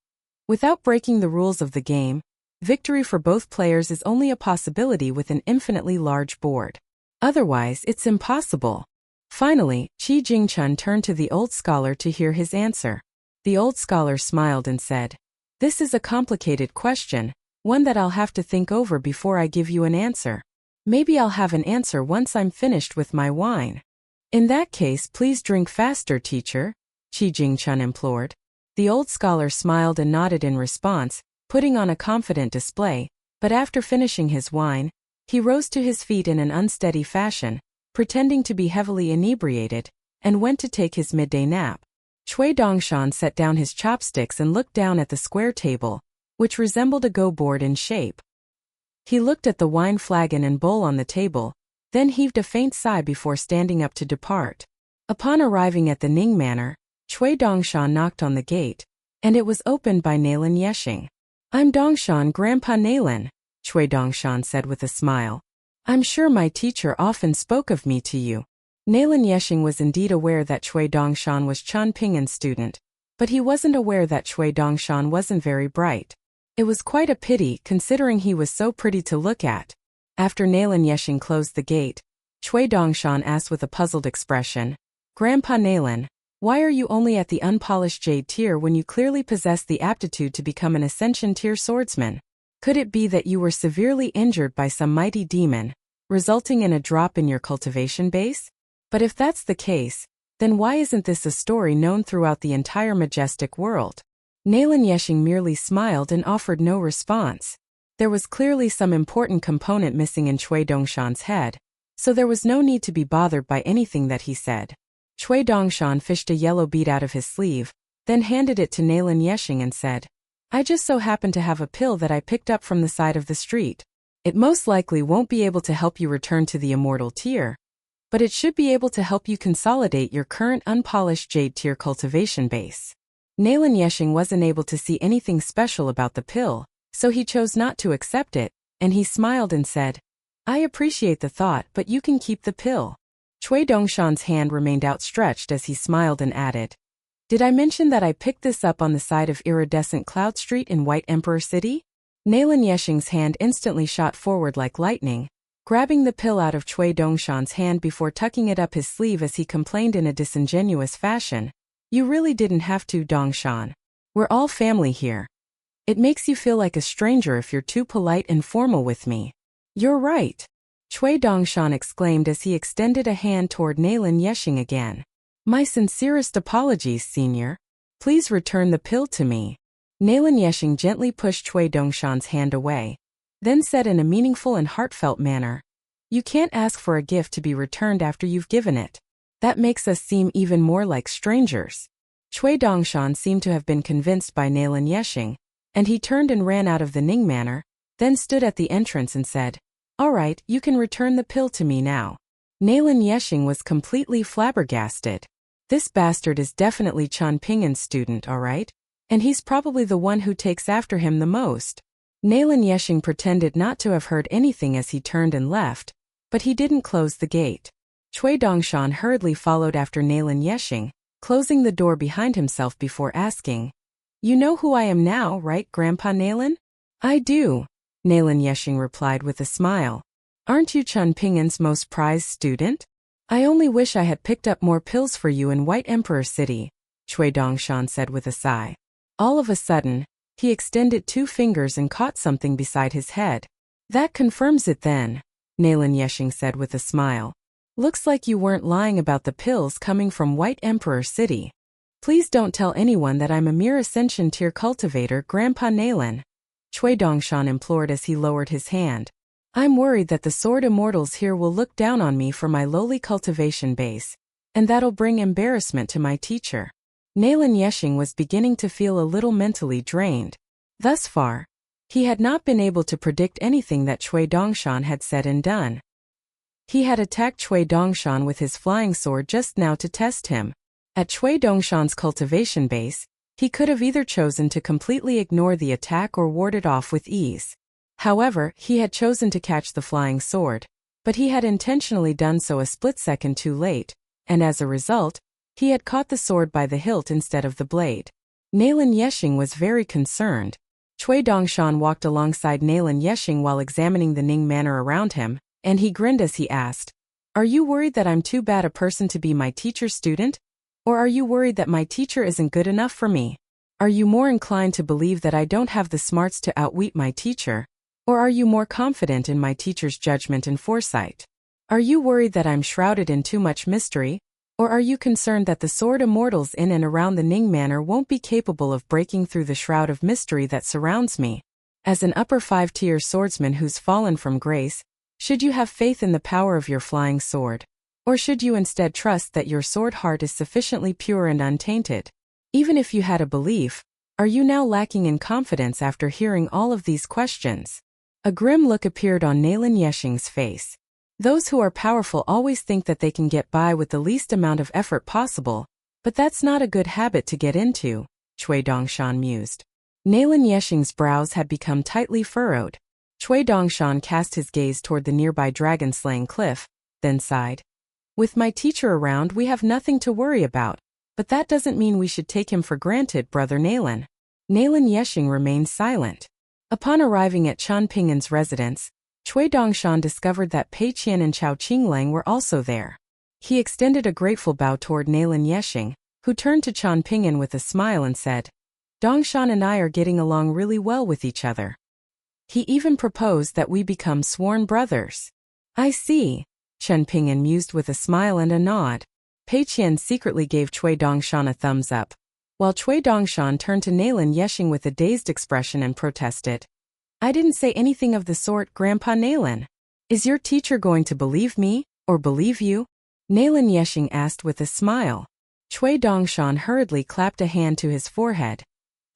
[SPEAKER 1] without breaking the rules of the game, victory for both players is only a possibility with an infinitely large board. Otherwise, it's impossible. Finally, Qi Jingchun turned to the old scholar to hear his answer. The old scholar smiled and said, this is a complicated question, one that I'll have to think over before I give you an answer. Maybe I'll have an answer once I'm finished with my wine. In that case, please drink faster, teacher, Qi Jingchun implored. The old scholar smiled and nodded in response, putting on a confident display, but after finishing his wine, he rose to his feet in an unsteady fashion, pretending to be heavily inebriated, and went to take his midday nap. Cui Dongshan set down his chopsticks and looked down at the square table, which resembled a go board in shape. He looked at the wine flagon and bowl on the table, then heaved a faint sigh before standing up to depart. Upon arriving at the Ning Manor, Cui Dongshan knocked on the gate, and it was opened by Nailan Yeshing. I'm Dongshan, Grandpa Nailan, Cui Dongshan said with a smile. I'm sure my teacher often spoke of me to you. Nailan Yeshing was indeed aware that Cui Dongshan was Chen Pingan's student, but he wasn't aware that Cui Dongshan wasn't very bright. It was quite a pity considering he was so pretty to look at. After Nailan Yeshing closed the gate, Cui Dongshan asked with a puzzled expression, Grandpa Nailan, why are you only at the unpolished jade tier when you clearly possess the aptitude to become an ascension tier swordsman? Could it be that you were severely injured by some mighty demon, resulting in a drop in your cultivation base? But if that's the case, then why isn't this a story known throughout the entire majestic world? Nailan Yeshing merely smiled and offered no response. There was clearly some important component missing in Cui Dongshan's head, so there was no need to be bothered by anything that he said. Cui Dongshan fished a yellow bead out of his sleeve, then handed it to Nailan Yeshing and said, I just so happen to have a pill that I picked up from the side of the street. It most likely won't be able to help you return to the immortal tier, but it should be able to help you consolidate your current unpolished jade tier cultivation base. Nailan Yeshing wasn't able to see anything special about the pill, so he chose not to accept it, and he smiled and said, I appreciate the thought, but you can keep the pill. Cui Dongshan's hand remained outstretched as he smiled and added, Did I mention that I picked this up on the side of iridescent Cloud Street in White Emperor City? Nailan Yeshing's hand instantly shot forward like lightning, grabbing the pill out of Cui Dongshan's hand before tucking it up his sleeve as he complained in a disingenuous fashion. You really didn't have to, Dongshan. We're all family here. It makes you feel like a stranger if you're too polite and formal with me. You're right, Cui Dongshan exclaimed as he extended a hand toward Nailan Yeshing again. My sincerest apologies, senior. Please return the pill to me. Nailan Yeshing gently pushed Cui Dongshan's hand away, then said in a meaningful and heartfelt manner, You can't ask for a gift to be returned after you've given it. That makes us seem even more like strangers. Cui Dongshan seemed to have been convinced by Nailan Yeshing, and he turned and ran out of the Ning Manor, then stood at the entrance and said, All right, you can return the pill to me now. Nailan Yeshing was completely flabbergasted. This bastard is definitely Chen Pingan's student, all right? And he's probably the one who takes after him the most. Nailan Yeshing pretended not to have heard anything as he turned and left, but he didn't close the gate. Cui Dongshan hurriedly followed after Nailan Yeshing, closing the door behind himself before asking, You know who I am now, right, Grandpa Nailan? I do, Nailan Yeshing replied with a smile. Aren't you Chen Pingan's most prized student? I only wish I had picked up more pills for you in White Emperor City, Cui Dongshan said with a sigh. All of a sudden, he extended 2 fingers and caught something beside his head. That confirms it then, Nailan Yeshing said with a smile. Looks like you weren't lying about the pills coming from White Emperor City. Please don't tell anyone that I'm a mere ascension tier cultivator, Grandpa Nailan, Cui Dongshan implored as he lowered his hand. I'm worried that the sword immortals here will look down on me for my lowly cultivation base, and that'll bring embarrassment to my teacher. Nailan Yeshing was beginning to feel a little mentally drained. Thus far, he had not been able to predict anything that Cui Dongshan had said and done. He had attacked Cui Dongshan with his flying sword just now to test him. At Cui Dongshan's cultivation base, he could have either chosen to completely ignore the attack or ward it off with ease. However, he had chosen to catch the flying sword, but he had intentionally done so a split second too late, and as a result, he had caught the sword by the hilt instead of the blade. Nailan Yexing was very concerned. Cui Dongshan walked alongside Nailan Yexing while examining the Ning manor around him, and he grinned as he asked, "Are you worried that I'm too bad a person to be my teacher's student? Or are you worried that my teacher isn't good enough for me? Are you more inclined to believe that I don't have the smarts to outwit my teacher? Or are you more confident in my teacher's judgment and foresight? Are you worried that I'm shrouded in too much mystery? Or are you concerned that the sword immortals in and around the Ning Manor won't be capable of breaking through the shroud of mystery that surrounds me? As an upper 5-tier swordsman who's fallen from grace, should you have faith in the power of your flying sword? Or should you instead trust that your sword heart is sufficiently pure and untainted? Even if you had a belief, are you now lacking in confidence after hearing all of these questions?" A grim look appeared on Nailan Yexing's face. Those who are powerful always think that they can get by with the least amount of effort possible, but that's not a good habit to get into, Cui Dongshan mused. Nailan Yexing's brows had become tightly furrowed. Cui Dongshan cast his gaze toward the nearby dragon-slaying cliff, then sighed. "With my teacher around, we have nothing to worry about, but that doesn't mean we should take him for granted, Brother Nailan." Nailan Yexing remained silent. Upon arriving at Chen Pingan's residence, Cui Dongshan discovered that Pei Qian and Chao Qinglang were also there. He extended a grateful bow toward Nailan Yexing, who turned to Chen Pingan with a smile and said, "Dongshan and I are getting along really well with each other. He even proposed that we become sworn brothers." "I see," Chen Pingan mused with a smile and a nod. Pei Qian secretly gave Cui Dongshan a thumbs up, while Cui Dongshan turned to Nailan Yexing with a dazed expression and protested. "I didn't say anything of the sort, Grandpa Nailan. Is your teacher going to believe me, or believe you?" Nailan Yexing asked with a smile. Cui Dongshan hurriedly clapped a hand to his forehead,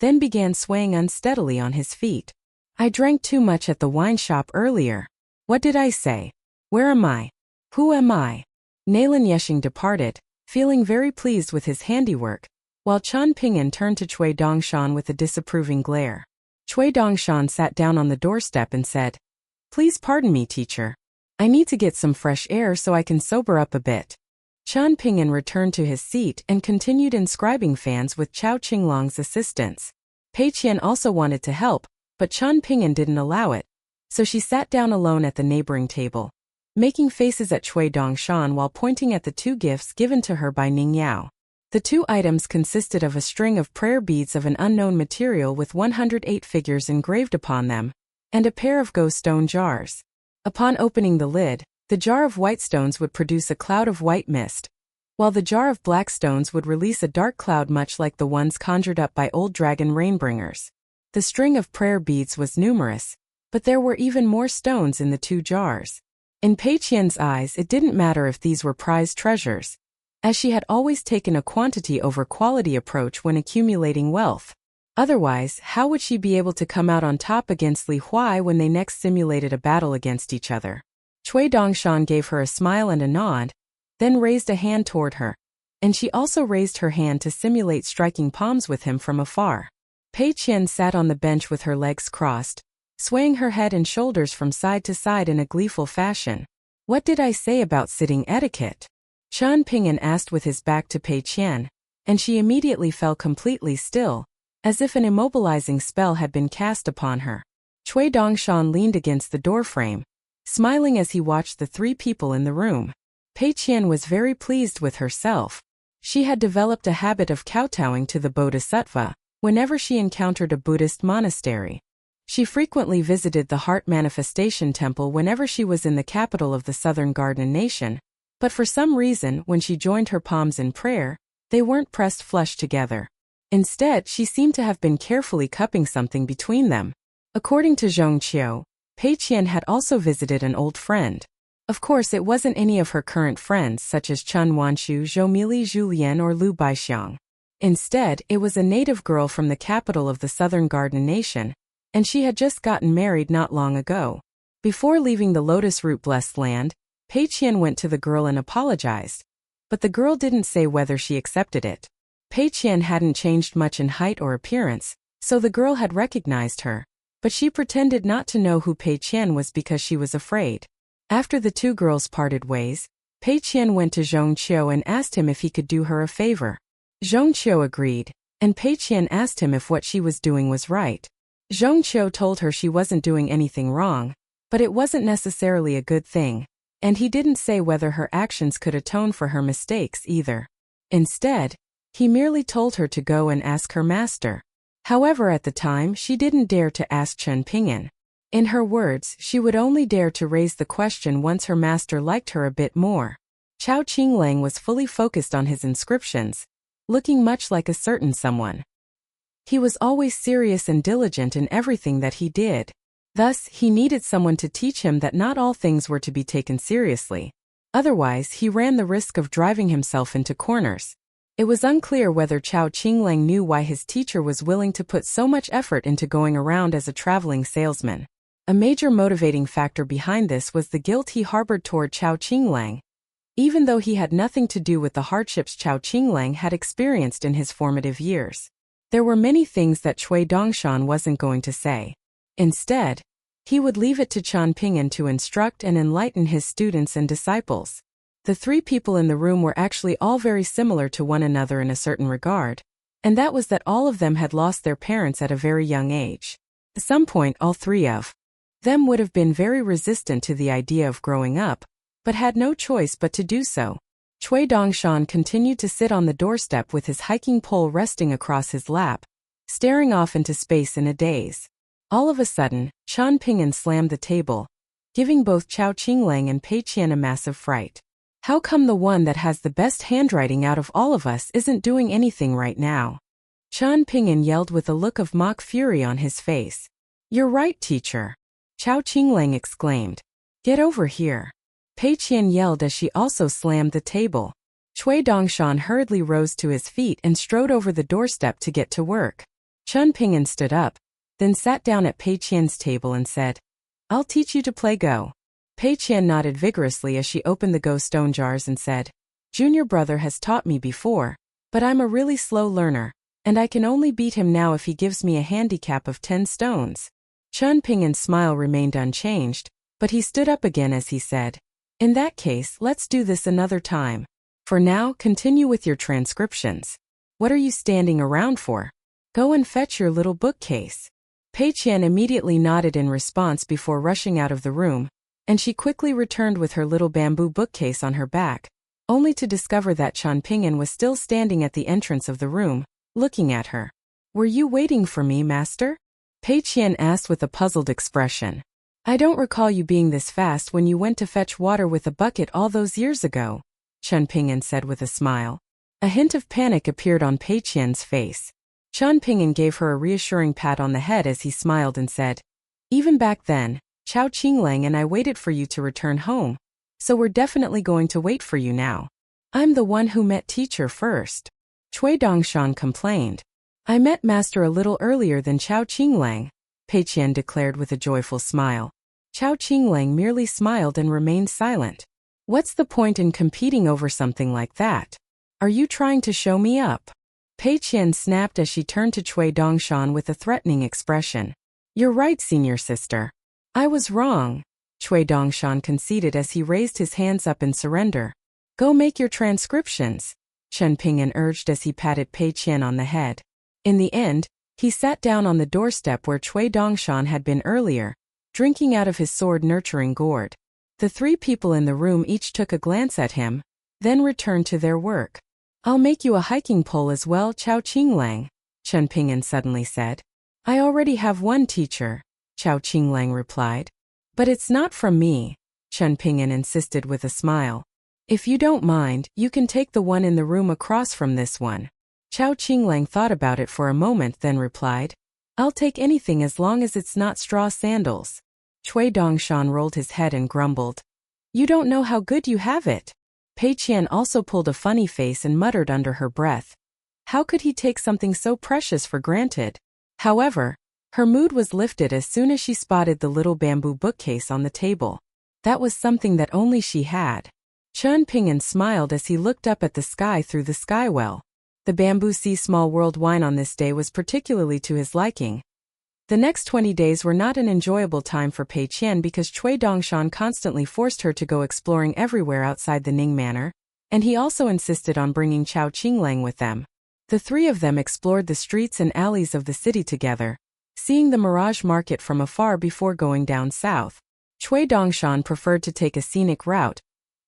[SPEAKER 1] then began swaying unsteadily on his feet. "I drank too much at the wine shop earlier. What did I say? Where am I? Who am I?" Nailan Yexing departed, feeling very pleased with his handiwork, while Chen Pingan turned to Cui Dongshan with a disapproving glare. Cui Dongshan sat down on the doorstep and said, "Please pardon me, teacher. I need to get some fresh air so I can sober up a bit." Chen Pingan returned to his seat and continued inscribing fans with Chao Qinglang's assistance. Pei Qian also wanted to help, but Chen Pingan didn't allow it, so she sat down alone at the neighboring table, making faces at Cui Dongshan while pointing at the 2 gifts given to her by Ning Yao. The 2 items consisted of a string of prayer beads of an unknown material with 108 figures engraved upon them, and a pair of ghost stone jars. Upon opening the lid, the jar of white stones would produce a cloud of white mist, while the jar of black stones would release a dark cloud much like the ones conjured up by old dragon rainbringers. The string of prayer beads was numerous, but there were even more stones in the 2 jars. In Pei Qian's eyes, it didn't matter if these were prized treasures, as she had always taken a quantity over quality approach when accumulating wealth. Otherwise, how would she be able to come out on top against Li Huai when they next simulated a battle against each other? Cui Dongshan gave her a smile and a nod, then raised a hand toward her, and she also raised her hand to simulate striking palms with him from afar. Pei Qian sat on the bench with her legs crossed, swaying her head and shoulders from side to side in a gleeful fashion. "What did I say about sitting etiquette?" Chen Pingan asked with his back to Pei Qian, and she immediately fell completely still, as if an immobilizing spell had been cast upon her. Cui Dongshan leaned against the doorframe, smiling as he watched the 3 people in the room. Pei Qian was very pleased with herself. She had developed a habit of kowtowing to the Bodhisattva whenever she encountered a Buddhist monastery. She frequently visited the Heart Manifestation Temple whenever she was in the capital of the Southern Garden Nation, but for some reason when she joined her palms in prayer, they weren't pressed flush together. Instead, she seemed to have been carefully cupping something between them. According to Zhong Qiu, Pei Qian had also visited an old friend. Of course, it wasn't any of her current friends such as Chen Wanshu, Zhou Mili Julien or Lu Baixiang. Instead, it was a native girl from the capital of the Southern Garden Nation, and she had just gotten married not long ago. Before leaving the lotus root-blessed land, Pei Qian went to the girl and apologized. But the girl didn't say whether she accepted it. Pei Qian hadn't changed much in height or appearance, so the girl had recognized her. But she pretended not to know who Pei Qian was because she was afraid. After the two girls parted ways, Pei Qian went to Zhong Qiu and asked him if he could do her a favor. Zhong Qiu agreed, and Pei Qian asked him if what she was doing was right. Zhong Qiu told her she wasn't doing anything wrong, but it wasn't necessarily a good thing, and he didn't say whether her actions could atone for her mistakes either. Instead, he merely told her to go and ask her master. However, at the time, she didn't dare to ask Chen Pingan. In her words, she would only dare to raise the question once her master liked her a bit more. Chao Qinglang was fully focused on his inscriptions, looking much like a certain someone. He was always serious and diligent in everything that he did. Thus, he needed someone to teach him that not all things were to be taken seriously. Otherwise, he ran the risk of driving himself into corners. It was unclear whether Chao Qinglang knew why his teacher was willing to put so much effort into going around as a traveling salesman. A major motivating factor behind this was the guilt he harbored toward Chao Qinglang, even though he had nothing to do with the hardships Chao Qinglang had experienced in his formative years. There were many things that Cui Dongshan wasn't going to say. Instead, he would leave it to Chen Pingan to instruct and enlighten his students and disciples. The three people in the room were actually all very similar to one another in a certain regard, and that was that all of them had lost their parents at a very young age. At some point, all three of them would have been very resistant to the idea of growing up, but had no choice but to do so. Cui Dongshan continued to sit on the doorstep with his hiking pole resting across his lap, staring off into space in a daze. All of a sudden, Chen Pingan slammed the table, giving both Chao Qinglang and Pei Qian a massive fright. How come the one that has the best handwriting out of all of us isn't doing anything right now? Chen Pingan yelled with a look of mock fury on his face. You're right, teacher. Chao Qinglang exclaimed. Get over here. Pei Qian yelled as she also slammed the table. Cui Dongshan hurriedly rose to his feet and strode over the doorstep to get to work. Chen Pingan stood up, then sat down at Pei Qian's table and said, I'll teach you to play Go. Pei Qian nodded vigorously as she opened the Go stone jars and said, Junior brother has taught me before, but I'm a really slow learner, and I can only beat him now if he gives me a handicap of 10 stones. Chen Pingan's smile remained unchanged, but he stood up again as he said, In that case, let's do this another time. For now, continue with your transcriptions. What are you standing around for? Go and fetch your little bookcase. Pei Qian immediately nodded in response before rushing out of the room, and she quickly returned with her little bamboo bookcase on her back, only to discover that Chen Pingan was still standing at the entrance of the room, looking at her. Were you waiting for me, master? Pei Qian asked with a puzzled expression. I don't recall you being this fast when you went to fetch water with a bucket all those years ago, Chen Pingan said with a smile. A hint of panic appeared on Pei Qian's face. Chen Pingan gave her a reassuring pat on the head as he smiled and said, Even back then, Chao Qinglang and I waited for you to return home, so we're definitely going to wait for you now. I'm the one who met teacher first. Cui Dongshan complained. I met master a little earlier than Chao Qinglang, Pei Qian declared with a joyful smile. Chao Qinglang merely smiled and remained silent. What's the point in competing over something like that? Are you trying to show me up? Pei Qian snapped as she turned to Cui Dongshan with a threatening expression. You're right, senior sister. I was wrong, Cui Dongshan conceded as he raised his hands up in surrender. Go make your transcriptions, Chen Pingan urged as he patted Pei Qian on the head. In the end, he sat down on the doorstep where Cui Dongshan had been earlier, drinking out of his sword-nurturing gourd. The three people in the room each took a glance at him, then returned to their work. I'll make you a hiking pole as well, Chao Qinglang, Chen Pingan suddenly said. I already have one teacher, Chao Qinglang replied. But it's not from me, Chen Pingan insisted with a smile. If you don't mind, you can take the one in the room across from this one. Chao Qinglang thought about it for a moment then replied, I'll take anything as long as it's not straw sandals. Cui Dongshan rolled his head and grumbled. You don't know how good you have it. Pei Qian also pulled a funny face and muttered under her breath. How could he take something so precious for granted? However, her mood was lifted as soon as she spotted the little bamboo bookcase on the table. That was something that only she had. Chen Pingan smiled as he looked up at the sky through the skywell. The bamboo sea small world wine on this day was particularly to his liking. The next 20 days were not an enjoyable time for Pei Qian because Cui Dongshan constantly forced her to go exploring everywhere outside the Ning Manor, and he also insisted on bringing Chao Qinglang with them. The three of them explored the streets and alleys of the city together, seeing the Mirage Market from afar before going down south. Cui Dongshan preferred to take a scenic route,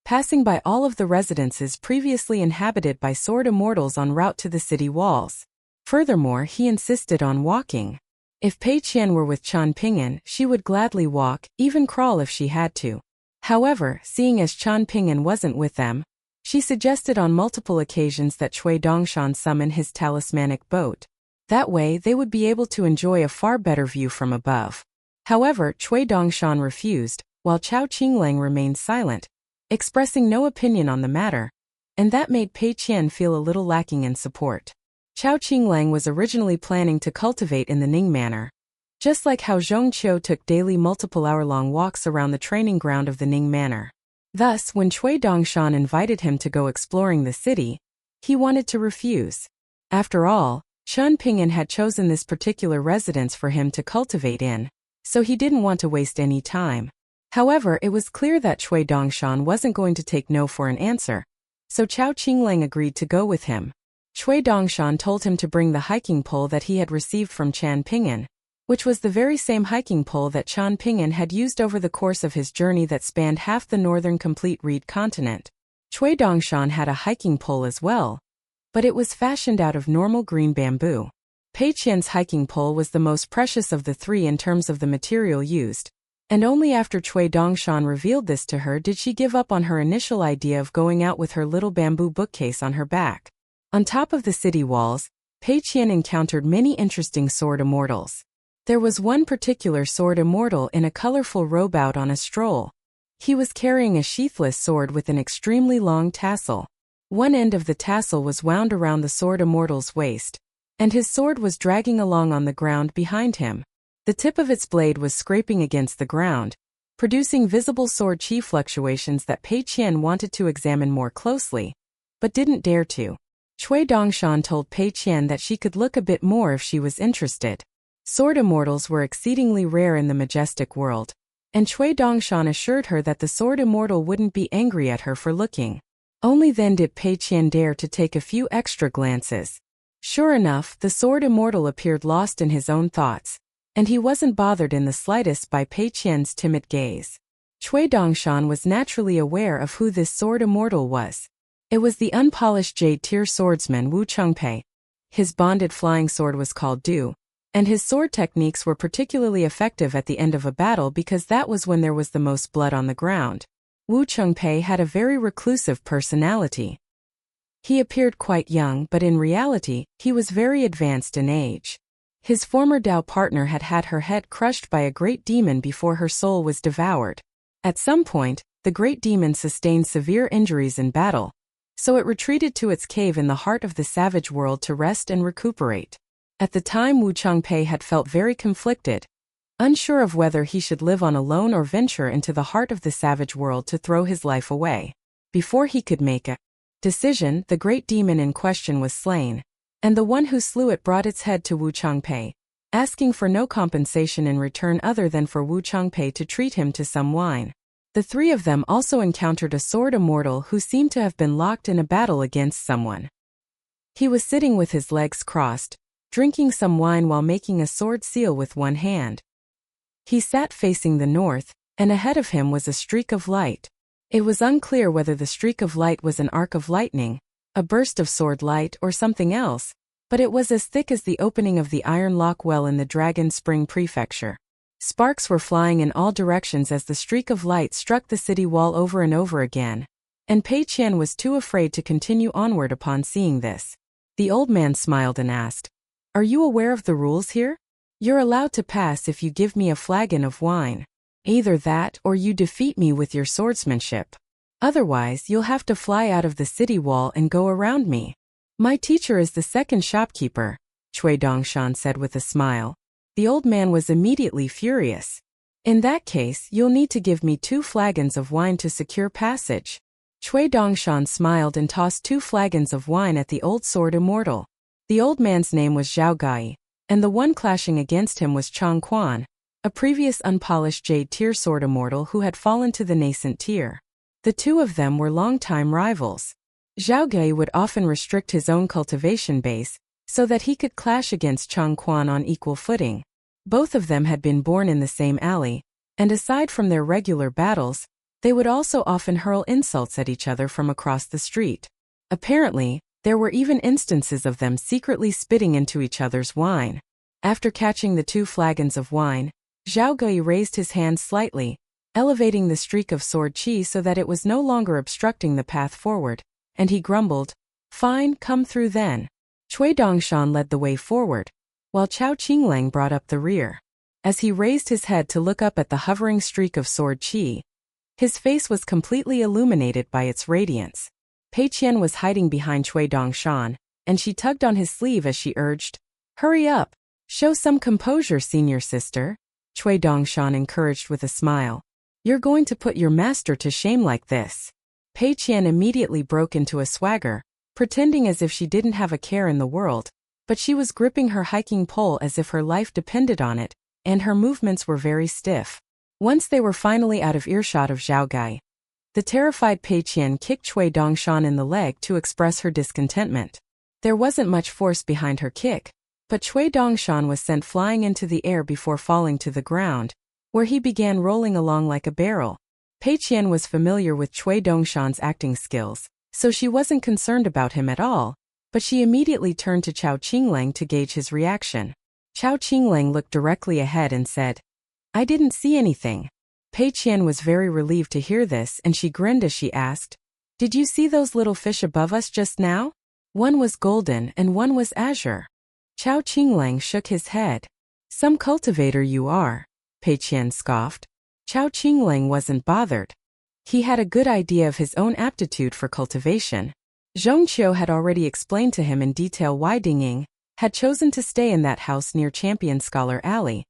[SPEAKER 1] passing by all of the residences previously inhabited by sword immortals en route to the city walls. Furthermore, he insisted on walking. If Pei Qian were with Chen Pingan, she would gladly walk, even crawl if she had to. However, seeing as Chen Pingan wasn't with them, she suggested on multiple occasions that Cui Dongshan summon his talismanic boat. That way they would be able to enjoy a far better view from above. However, Cui Dongshan refused, while Chao Qinglang remained silent, expressing no opinion on the matter, and that made Pei Qian feel a little lacking in support. Chao Qinglang was originally planning to cultivate in the Ning Manor, just like how Zhongqiu took daily multiple-hour-long walks around the training ground of the Ning Manor. Thus, when Cui Dongshan invited him to go exploring the city, he wanted to refuse. After all, Chen Pingan had chosen this particular residence for him to cultivate in, so he didn't want to waste any time. However, it was clear that Cui Dongshan wasn't going to take no for an answer, so Chao Qinglang agreed to go with him. Cui Dongshan told him to bring the hiking pole that he had received from Chen Pingan, which was the very same hiking pole that Chen Pingan had used over the course of his journey that spanned half the northern complete reed continent. Cui Dongshan had a hiking pole as well, but it was fashioned out of normal green bamboo. Pei Qian's hiking pole was the most precious of the three in terms of the material used, and only after Cui Dongshan revealed this to her did she give up on her initial idea of going out with her little bamboo bookcase on her back. On top of the city walls, Pei Qian encountered many interesting sword immortals. There was one particular sword immortal in a colorful robe out on a stroll. He was carrying a sheathless sword with an extremely long tassel. One end of the tassel was wound around the sword immortal's waist, and his sword was dragging along on the ground behind him. The tip of its blade was scraping against the ground, producing visible sword chi fluctuations that Pei Qian wanted to examine more closely, but didn't dare to. Cui Dongshan told Pei Qian that she could look a bit more if she was interested. Sword immortals were exceedingly rare in the majestic world, and Cui Dongshan assured her that the sword immortal wouldn't be angry at her for looking. Only then did Pei Qian dare to take a few extra glances. Sure enough, the sword immortal appeared lost in his own thoughts, and he wasn't bothered in the slightest by Pei Qian's timid gaze. Cui Dongshan was naturally aware of who this sword immortal was. It was the unpolished jade-tier swordsman Wu Chengpei. His bonded flying sword was called Du, and his sword techniques were particularly effective at the end of a battle because that was when there was the most blood on the ground. Wu Chengpei had a very reclusive personality. He appeared quite young, but in reality, he was very advanced in age. His former Dao partner had had her head crushed by a great demon before her soul was devoured. At some point, the great demon sustained severe injuries in battle, so it retreated to its cave in the heart of the savage world to rest and recuperate. At the time, Wu Chengpei had felt very conflicted, unsure of whether he should live on alone or venture into the heart of the savage world to throw his life away. Before he could make a decision, the great demon in question was slain, and the one who slew it brought its head to Wu Chengpei, asking for no compensation in return other than for Wu Chengpei to treat him to some wine. The three of them also encountered a sword immortal who seemed to have been locked in a battle against someone. He was sitting with his legs crossed, drinking some wine while making a sword seal with one hand. He sat facing the north, and ahead of him was a streak of light. It was unclear whether the streak of light was an arc of lightning, a burst of sword light, or something else, but it was as thick as the opening of the iron lock well in the Dragon Spring Prefecture. Sparks were flying in all directions as the streak of light struck the city wall over and over again, and Pei Qian was too afraid to continue onward upon seeing this. The old man smiled and asked, "Are you aware of the rules here? You're allowed to pass if you give me a flagon of wine. Either that or you defeat me with your swordsmanship. Otherwise, you'll have to fly out of the city wall and go around me." My teacher is the second shopkeeper, Cui Dongshan said with a smile. The old man was immediately furious. In that case, you'll need to give me 2 flagons of wine to secure passage. Cui Dongshan smiled and tossed 2 flagons of wine at the old sword immortal. The old man's name was Zhao Gai, and the one clashing against him was Chang Quan, a previous unpolished jade tier sword immortal who had fallen to the nascent tier. The two of them were longtime rivals. Zhao Gai would often restrict his own cultivation base, so that he could clash against Chang Quan on equal footing. Both of them had been born in the same alley, and aside from their regular battles, they would also often hurl insults at each other from across the street. Apparently, there were even instances of them secretly spitting into each other's wine. After catching the 2 flagons of wine, Zhao Gai raised his hand slightly, elevating the streak of sword qi so that it was no longer obstructing the path forward, and he grumbled, "Fine, come through then." Cui Dongshan led the way forward, while Chao Qinglang brought up the rear. As he raised his head to look up at the hovering streak of sword qi, his face was completely illuminated by its radiance. Pei Qian was hiding behind Cui Dongshan, and she tugged on his sleeve as she urged, "Hurry up! Show some composure, senior sister." Cui Dongshan encouraged with a smile. "You're going to put your master to shame like this." Pei Qian immediately broke into a swagger, pretending as if she didn't have a care in the world, but she was gripping her hiking pole as if her life depended on it, and her movements were very stiff. Once they were finally out of earshot of Zhao Gai, the terrified Pei Qian kicked Cui Dongshan in the leg to express her discontentment. There wasn't much force behind her kick, but Cui Dongshan was sent flying into the air before falling to the ground, where he began rolling along like a barrel. Pei Qian was familiar with Cui Dongshan's acting skills, so she wasn't concerned about him at all, but she immediately turned to Chao Qinglang to gauge his reaction. Chao Qinglang looked directly ahead and said, "I didn't see anything." Pei Qian was very relieved to hear this, and she grinned as she asked, "Did you see those little fish above us just now? One was golden and one was azure." Chao Qinglang shook his head. "Some cultivator you are," Pei Qian scoffed. Chao Qinglang wasn't bothered. He had a good idea of his own aptitude for cultivation. Zhongqiu had already explained to him in detail why Ding Ying had chosen to stay in that house near Champion Scholar Alley,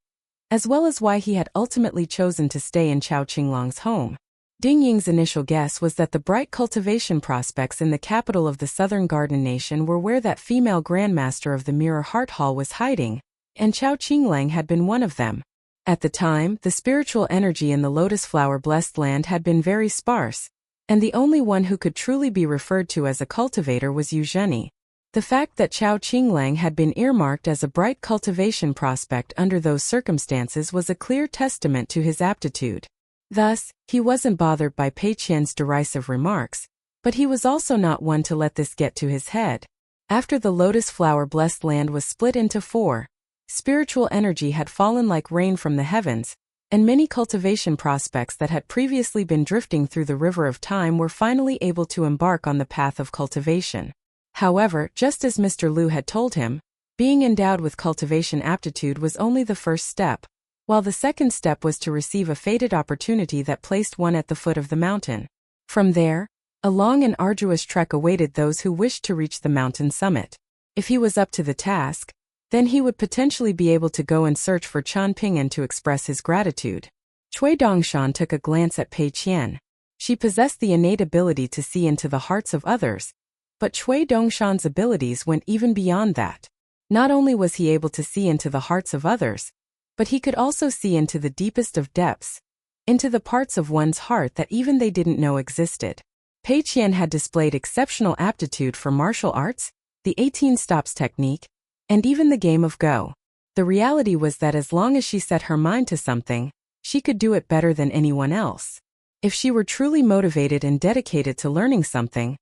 [SPEAKER 1] as well as why he had ultimately chosen to stay in Chao Qinglang's home. Ding Ying's initial guess was that the bright cultivation prospects in the capital of the Southern Garden Nation were where that female grandmaster of the Mirror Heart Hall was hiding, and Chao Qinglang had been one of them. At the time, the spiritual energy in the lotus flower-blessed land had been very sparse, and the only one who could truly be referred to as a cultivator was Yu Zheni. The fact that Chao Qinglang had been earmarked as a bright cultivation prospect under those circumstances was a clear testament to his aptitude. Thus, he wasn't bothered by Pei Qian's derisive remarks, but he was also not one to let this get to his head. After the lotus flower-blessed land was split into 4, spiritual energy had fallen like rain from the heavens, and many cultivation prospects that had previously been drifting through the river of time were finally able to embark on the path of cultivation. However, just as Mr. Liu had told him, being endowed with cultivation aptitude was only the first step, while the second step was to receive a fated opportunity that placed one at the foot of the mountain. From there, a long and arduous trek awaited those who wished to reach the mountain summit. If he was up to the task, then he would potentially be able to go and search for Chen Pingan to express his gratitude. Cui Dongshan took a glance at Pei Qian. She possessed the innate ability to see into the hearts of others, but Cui Dongshan's abilities went even beyond that. Not only was he able to see into the hearts of others, but he could also see into the deepest of depths, into the parts of one's heart that even they didn't know existed. Pei Qian had displayed exceptional aptitude for martial arts, the 18 stops technique, and even the game of Go. The reality was that as long as she set her mind to something, she could do it better than anyone else. If she were truly motivated and dedicated to learning something,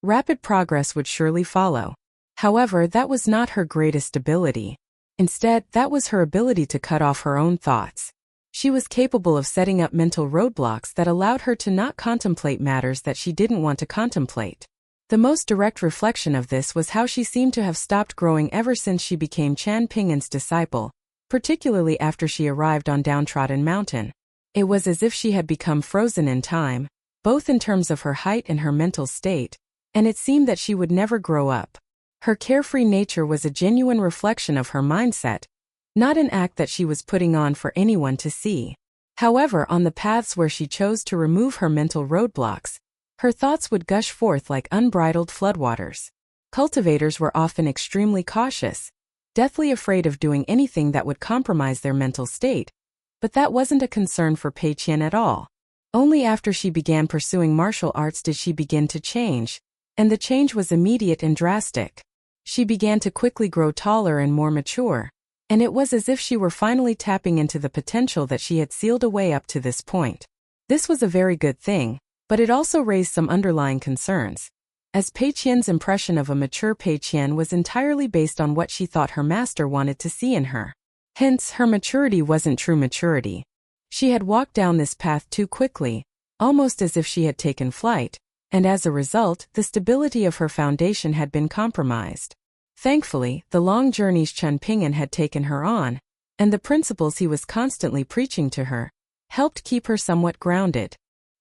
[SPEAKER 1] rapid progress would surely follow. However, that was not her greatest ability. Instead, that was her ability to cut off her own thoughts. She was capable of setting up mental roadblocks that allowed her to not contemplate matters that she didn't want to contemplate. The most direct reflection of this was how she seemed to have stopped growing ever since she became Chen Pingan's disciple, particularly after she arrived on Downtrodden Mountain. It was as if she had become frozen in time, both in terms of her height and her mental state, and it seemed that she would never grow up. Her carefree nature was a genuine reflection of her mindset, not an act that she was putting on for anyone to see. However, on the paths where she chose to remove her mental roadblocks, her thoughts would gush forth like unbridled floodwaters. Cultivators were often extremely cautious, deathly afraid of doing anything that would compromise their mental state, but that wasn't a concern for Pei Qian at all. Only after she began pursuing martial arts did she begin to change, and the change was immediate and drastic. She began to quickly grow taller and more mature, and it was as if she were finally tapping into the potential that she had sealed away up to this point. This was a very good thing, but it also raised some underlying concerns, as Pei Qian's impression of a mature Pei Qian was entirely based on what she thought her master wanted to see in her. Hence, her maturity wasn't true maturity. She had walked down this path too quickly, almost as if she had taken flight, and as a result, the stability of her foundation had been compromised. Thankfully, the long journeys Chen Pingan had taken her on, and the principles he was constantly preaching to her, helped keep her somewhat grounded.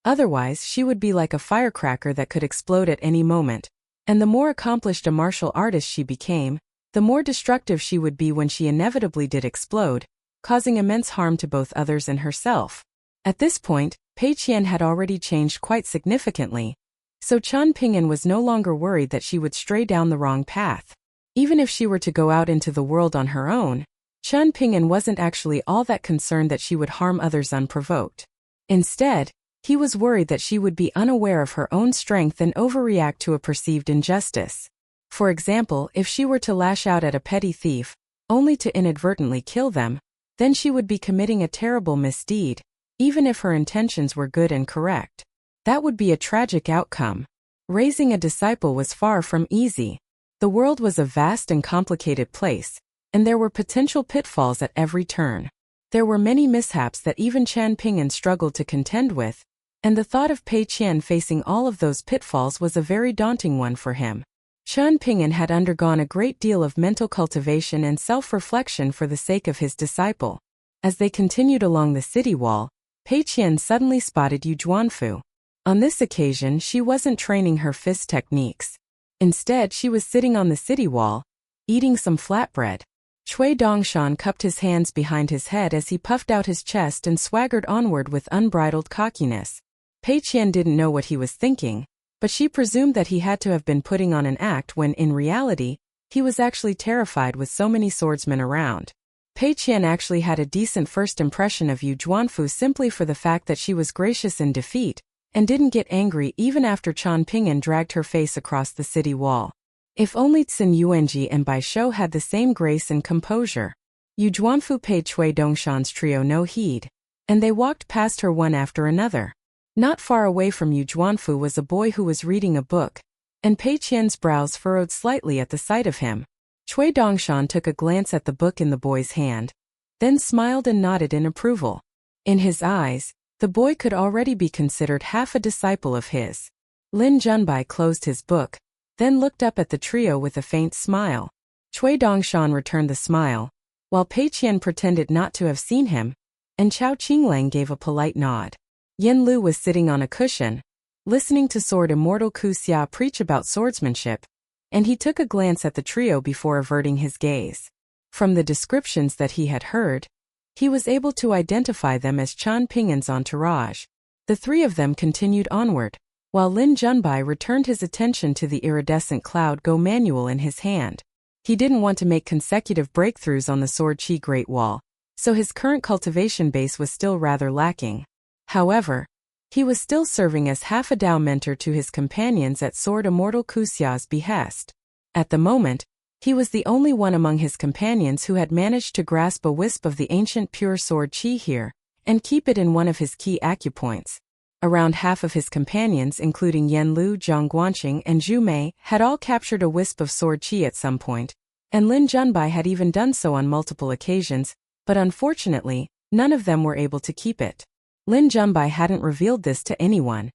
[SPEAKER 1] Otherwise, she would be like a firecracker that could explode at any moment, and the more accomplished a martial artist she became, the more destructive she would be when she inevitably did explode, causing immense harm to both others and herself. At this point, Pei Qian had already changed quite significantly, so Chen Pingan was no longer worried that she would stray down the wrong path. Even if she were to go out into the world on her own, Chen Pingan wasn't actually all that concerned that she would harm others unprovoked. Instead, he was worried that she would be unaware of her own strength and overreact to a perceived injustice. For example, if she were to lash out at a petty thief, only to inadvertently kill them, then she would be committing a terrible misdeed, even if her intentions were good and correct. That would be a tragic outcome. Raising a disciple was far from easy. The world was a vast and complicated place, and there were potential pitfalls at every turn. There were many mishaps that even Chen Pingan struggled to contend with, and the thought of Pei Qian facing all of those pitfalls was a very daunting one for him. Chen Pingan had undergone a great deal of mental cultivation and self-reflection for the sake of his disciple. As they continued along the city wall, Pei Qian suddenly spotted Yu Juanfu. On this occasion, she wasn't training her fist techniques. Instead, she was sitting on the city wall, eating some flatbread. Cui Dongshan cupped his hands behind his head as he puffed out his chest and swaggered onward with unbridled cockiness. Pei Qian didn't know what he was thinking, but she presumed that he had to have been putting on an act when, in reality, he was actually terrified with so many swordsmen around. Pei Qian actually had a decent first impression of Yu Juanfu simply for the fact that she was gracious in defeat, and didn't get angry even after Chen Pingan dragged her face across the city wall. If only Tsin Yuanji and Bai Shou had the same grace and composure. Yu Juanfu paid Cui Dongshan's trio no heed, and they walked past her one after another. Not far away from Yu Juanfu was a boy who was reading a book, and Pei Qian's brows furrowed slightly at the sight of him. Cui Dongshan took a glance at the book in the boy's hand, then smiled and nodded in approval. In his eyes, the boy could already be considered half a disciple of his. Lin Junbai closed his book, then looked up at the trio with a faint smile. Cui Dongshan returned the smile, while Pei Qian pretended not to have seen him, and Chao Qinglang gave a polite nod. Yin Lu was sitting on a cushion, listening to Sword Immortal Ku Xia preach about swordsmanship, and he took a glance at the trio before averting his gaze. From the descriptions that he had heard, he was able to identify them as Chen Pingan's entourage. The three of them continued onward, while Lin Junbai returned his attention to the iridescent cloud go manual in his hand. He didn't want to make consecutive breakthroughs on the Sword Qi Great Wall, so his current cultivation base was still rather lacking. However, he was still serving as half a Dao mentor to his companions at Sword Immortal Ku Xia's behest. At the moment, he was the only one among his companions who had managed to grasp a wisp of the ancient pure sword qi here, and keep it in one of his key acupoints. Around half of his companions, including Yan Lu, Zhang Guanqing, and Zhu Mei, had all captured a wisp of sword qi at some point, and Lin Junbai had even done so on multiple occasions, but unfortunately, none of them were able to keep it. Lin Junbai hadn't revealed this to anyone,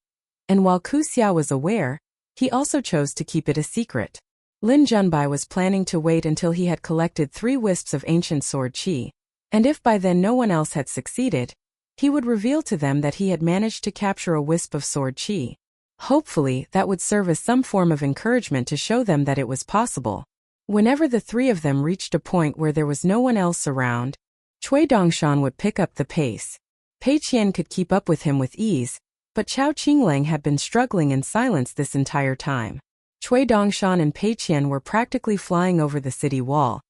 [SPEAKER 1] and while Ku Xia was aware, he also chose to keep it a secret. Lin Junbai was planning to wait until he had collected 3 wisps of ancient sword qi, and if by then no one else had succeeded, he would reveal to them that he had managed to capture a wisp of sword qi. Hopefully, that would serve as some form of encouragement to show them that it was possible. Whenever the three of them reached a point where there was no one else around, Cui Dongshan would pick up the pace. Pei Qian could keep up with him with ease, but Chao Qinglang had been struggling in silence this entire time. Cui Dongshan and Pei Qian were practically flying over the city wall,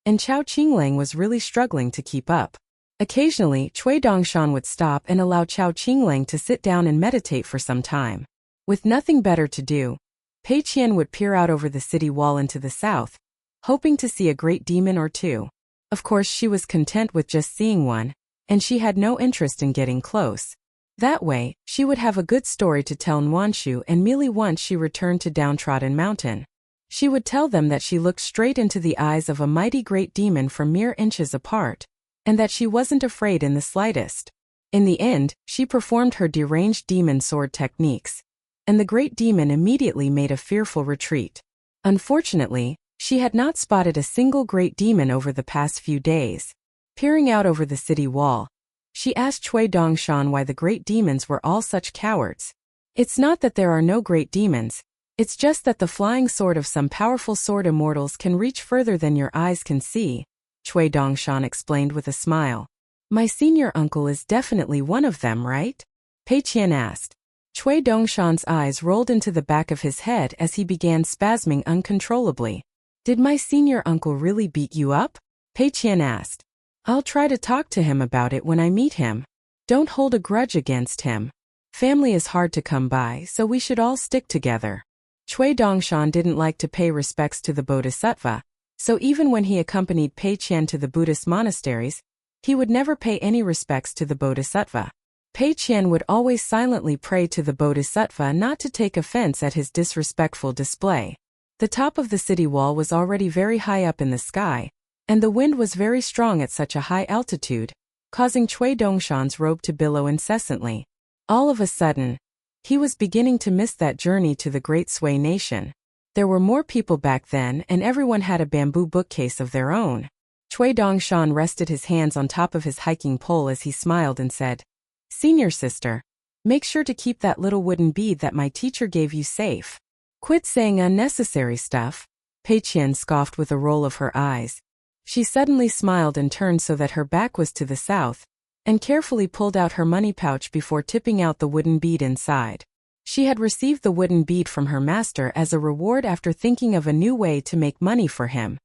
[SPEAKER 1] and Chao Qinglang was really struggling to keep up. Occasionally, Cui Dongshan would stop and allow Chao Qinglang to sit down and meditate for some time. With nothing better to do, Pei Qian would peer out over the city wall into the south, hoping to see a great demon or two. Of course, she was content with just seeing one, and she had no interest in getting close. That way, she would have a good story to tell Nuanshu and Meili once she returned to Downtrodden Mountain. She would tell them that she looked straight into the eyes of a mighty great demon from mere inches apart, and that she wasn't afraid in the slightest. In the end, she performed her deranged demon sword techniques, and the great demon immediately made a fearful retreat. Unfortunately, she had not spotted a single great demon over the past few days. Peering out over the city wall, she asked Cui Dongshan why the great demons were all such cowards. It's not that there are no great demons, it's just that the flying sword of some powerful sword immortals can reach further than your eyes can see, Cui Dongshan explained with a smile. My senior uncle is definitely one of them, right? Pei Qian asked. Cui Dongshan's eyes rolled into the back of his head as he began spasming uncontrollably. Did my senior uncle really beat you up? Pei Qian asked. I'll try to talk to him about it when I meet him. Don't hold a grudge against him. Family is hard to come by, so we should all stick together. Cui Dongshan didn't like to pay respects to the Bodhisattva, so even when he accompanied Pei Qian to the Buddhist monasteries, he would never pay any respects to the Bodhisattva. Pei Qian would always silently pray to the Bodhisattva not to take offense at his disrespectful display. The top of the city wall was already very high up in the sky, and the wind was very strong at such a high altitude, causing Cui Dongshan's robe to billow incessantly. All of a sudden, he was beginning to miss that journey to the Great Sui Nation. There were more people back then, and everyone had a bamboo bookcase of their own. Cui Dongshan rested his hands on top of his hiking pole as he smiled and said, Senior sister, make sure to keep that little wooden bead that my teacher gave you safe. Quit saying unnecessary stuff, Pei Qian scoffed with a roll of her eyes. She suddenly smiled and turned so that her back was to the south, and carefully pulled out her money pouch before tipping out the wooden bead inside. She had received the wooden bead from her master as a reward after thinking of a new way to make money for him.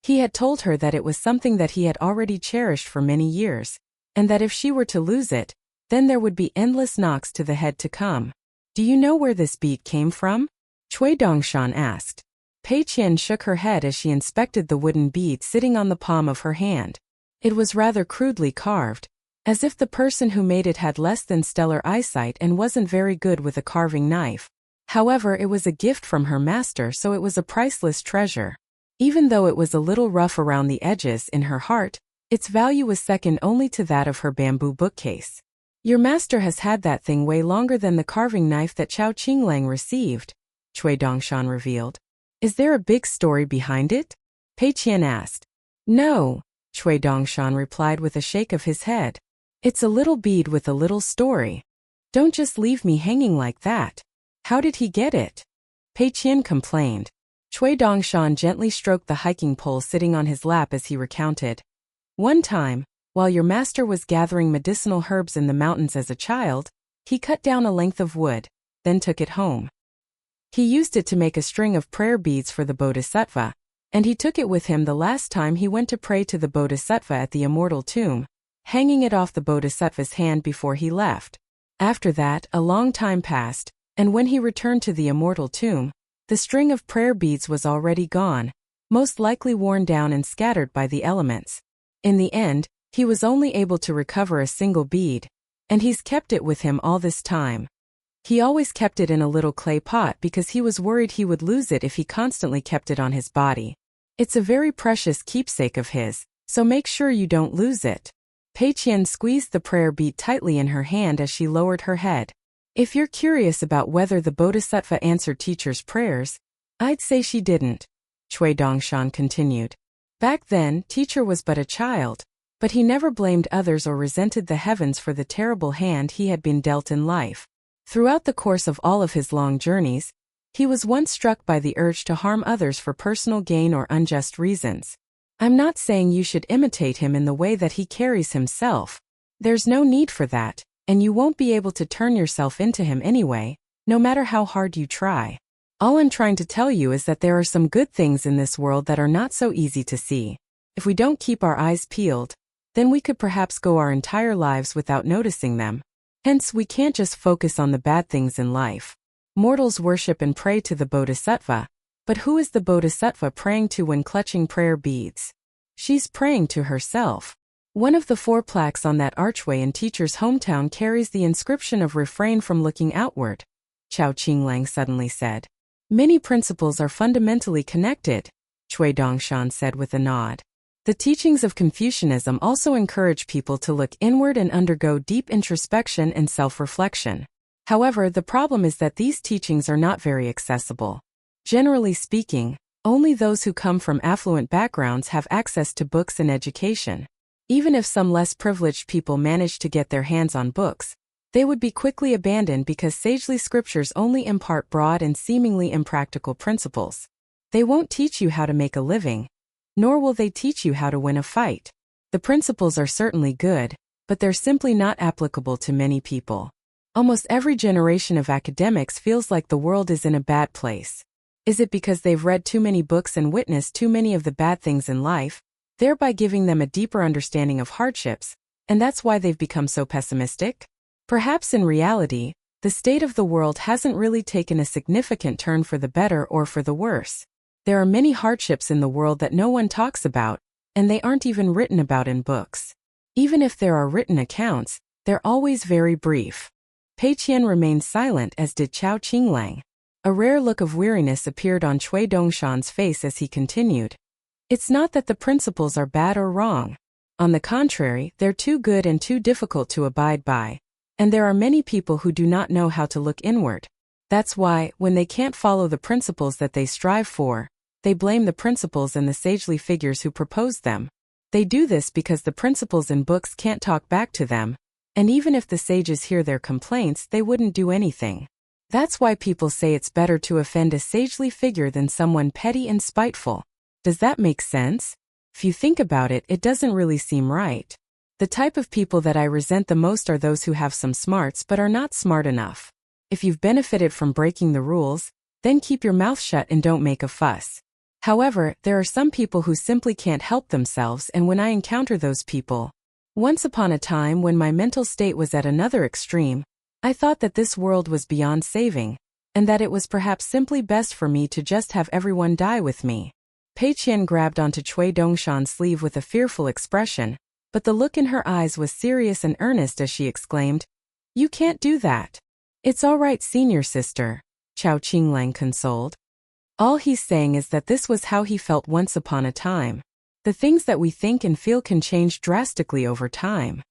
[SPEAKER 1] He had told her that it was something that he had already cherished for many years, and that if she were to lose it, then there would be endless knocks to the head to come. Do you know where this bead came from? Cui Dongshan asked. Pei Qian shook her head as she inspected the wooden bead sitting on the palm of her hand. It was rather crudely carved, as if the person who made it had less than stellar eyesight and wasn't very good with a carving knife. However, it was a gift from her master, so it was a priceless treasure. Even though it was a little rough around the edges in her heart, its value was second only to that of her bamboo bookcase. Your master has had that thing way longer than the carving knife that Chao Qinglang received, Cui Dongshan revealed. Is there a big story behind it? Pei Qian asked. No, Cui Dongshan replied with a shake of his head. It's a little bead with a little story. Don't just leave me hanging like that. How did he get it? Pei Qian complained. Cui Dongshan gently stroked the hiking pole sitting on his lap as he recounted. One time, while your master was gathering medicinal herbs in the mountains as a child, he cut down a length of wood, then took it home. He used it to make a string of prayer beads for the Bodhisattva, and he took it with him the last time he went to pray to the Bodhisattva at the immortal tomb, hanging it off the Bodhisattva's hand before he left. After that, a long time passed, and when he returned to the immortal tomb, the string of prayer beads was already gone, most likely worn down and scattered by the elements. In the end, he was only able to recover a single bead, and he's kept it with him all this time. He always kept it in a little clay pot because he was worried he would lose it if he constantly kept it on his body. It's a very precious keepsake of his, so make sure you don't lose it. Pei Qian squeezed the prayer bead tightly in her hand as she lowered her head. If you're curious about whether the Bodhisattva answered teacher's prayers, I'd say she didn't, Cui Dongshan continued. Back then, teacher was but a child, but he never blamed others or resented the heavens for the terrible hand he had been dealt in life. Throughout the course of all of his long journeys, He was once struck by the urge to harm others for personal gain or unjust reasons. I'm not saying you should imitate him in the way that he carries himself. There's no need for that, and you won't be able to turn yourself into him anyway, no matter how hard you try. All I'm trying to tell you is that there are some good things in this world that are not so easy to see. If we don't keep our eyes peeled, then we could perhaps go our entire lives without noticing them. Hence, we can't just focus on the bad things in life. Mortals worship and pray to the Bodhisattva. But who is the Bodhisattva praying to when clutching prayer beads? She's praying to herself. One of the 4 plaques on that archway in teacher's hometown carries the inscription of refrain from looking outward. Chen Pingan suddenly said. Many principles are fundamentally connected, Cui Dongshan said with a nod. The teachings of Confucianism also encourage people to look inward and undergo deep introspection and self-reflection. However, the problem is that these teachings are not very accessible. Generally speaking, only those who come from affluent backgrounds have access to books and education. Even if some less privileged people manage to get their hands on books, they would be quickly abandoned because sagely scriptures only impart broad and seemingly impractical principles. They won't teach you how to make a living, nor will they teach you how to win a fight. The principles are certainly good, but they're simply not applicable to many people. Almost every generation of academics feels like the world is in a bad place. Is it because they've read too many books and witnessed too many of the bad things in life, thereby giving them a deeper understanding of hardships, and that's why they've become so pessimistic? Perhaps in reality, the state of the world hasn't really taken a significant turn for the better or for the worse. There are many hardships in the world that no one talks about, and they aren't even written about in books. Even if there are written accounts, they're always very brief. Pei Qian remained silent, as did Chen Pingan. A rare look of weariness appeared on Cui Dongshan's face as he continued. It's not that the principles are bad or wrong. On the contrary, they're too good and too difficult to abide by. And there are many people who do not know how to look inward. That's why, when they can't follow the principles that they strive for, they blame the principles and the sagely figures who proposed them. They do this because the principles in books can't talk back to them, and even if the sages hear their complaints, they wouldn't do anything. That's why people say it's better to offend a sagely figure than someone petty and spiteful. Does that make sense? If you think about it, it doesn't really seem right. The type of people that I resent the most are those who have some smarts but are not smart enough. If you've benefited from breaking the rules, then keep your mouth shut and don't make a fuss. However, there are some people who simply can't help themselves, and when I encounter those people, once upon a time when my mental state was at another extreme, I thought that this world was beyond saving, and that it was perhaps simply best for me to just have everyone die with me. Pei Qian grabbed onto Cui Dongshan's sleeve with a fearful expression, but the look in her eyes was serious and earnest as she exclaimed, "You can't do that." "It's all right, senior sister," Chen Pingan consoled. "All he's saying is that this was how he felt once upon a time. The things that we think and feel can change drastically over time.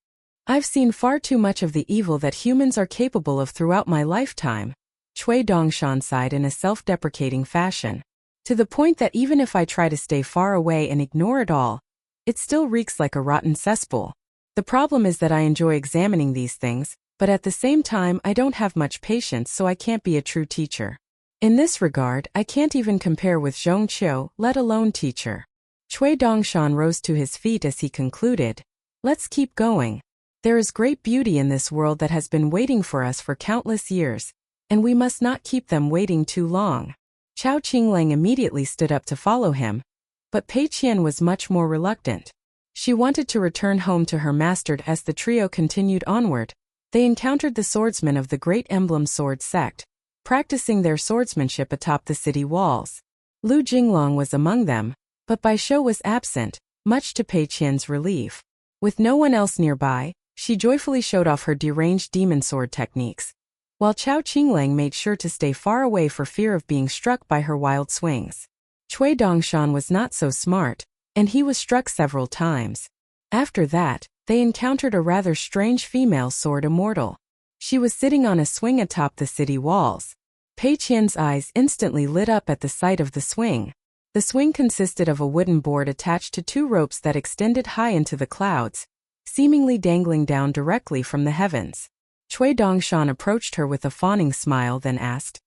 [SPEAKER 1] I've seen far too much of the evil that humans are capable of throughout my lifetime." Cui Dongshan sighed in a self-deprecating fashion. "To the point that even if I try to stay far away and ignore it all, it still reeks like a rotten cesspool. The problem is that I enjoy examining these things, but at the same time I don't have much patience, so I can't be a true teacher. In this regard, I can't even compare with Zhong Qiu, let alone teacher." Cui Dongshan rose to his feet as he concluded, "Let's keep going. There is great beauty in this world that has been waiting for us for countless years, and we must not keep them waiting too long." Chen Pingan immediately stood up to follow him, but Pei Qian was much more reluctant. She wanted to return home to her master. As the trio continued onward, they encountered the swordsmen of the Great Emblem Sword sect, practicing their swordsmanship atop the city walls. Lu Jinglong was among them, but Bai Shou was absent, much to Pei Qian's relief. With no one else nearby, she joyfully showed off her deranged demon sword techniques, while Chen Pingan made sure to stay far away for fear of being struck by her wild swings. Cui Dongshan was not so smart, and he was struck several times. After that, they encountered a rather strange female sword immortal. She was sitting on a swing atop the city walls. Pei Qian's eyes instantly lit up at the sight of the swing. The swing consisted of a wooden board attached to 2 ropes that extended high into the clouds, seemingly dangling down directly from the heavens. Cui Dongshan approached her with a fawning smile, then asked,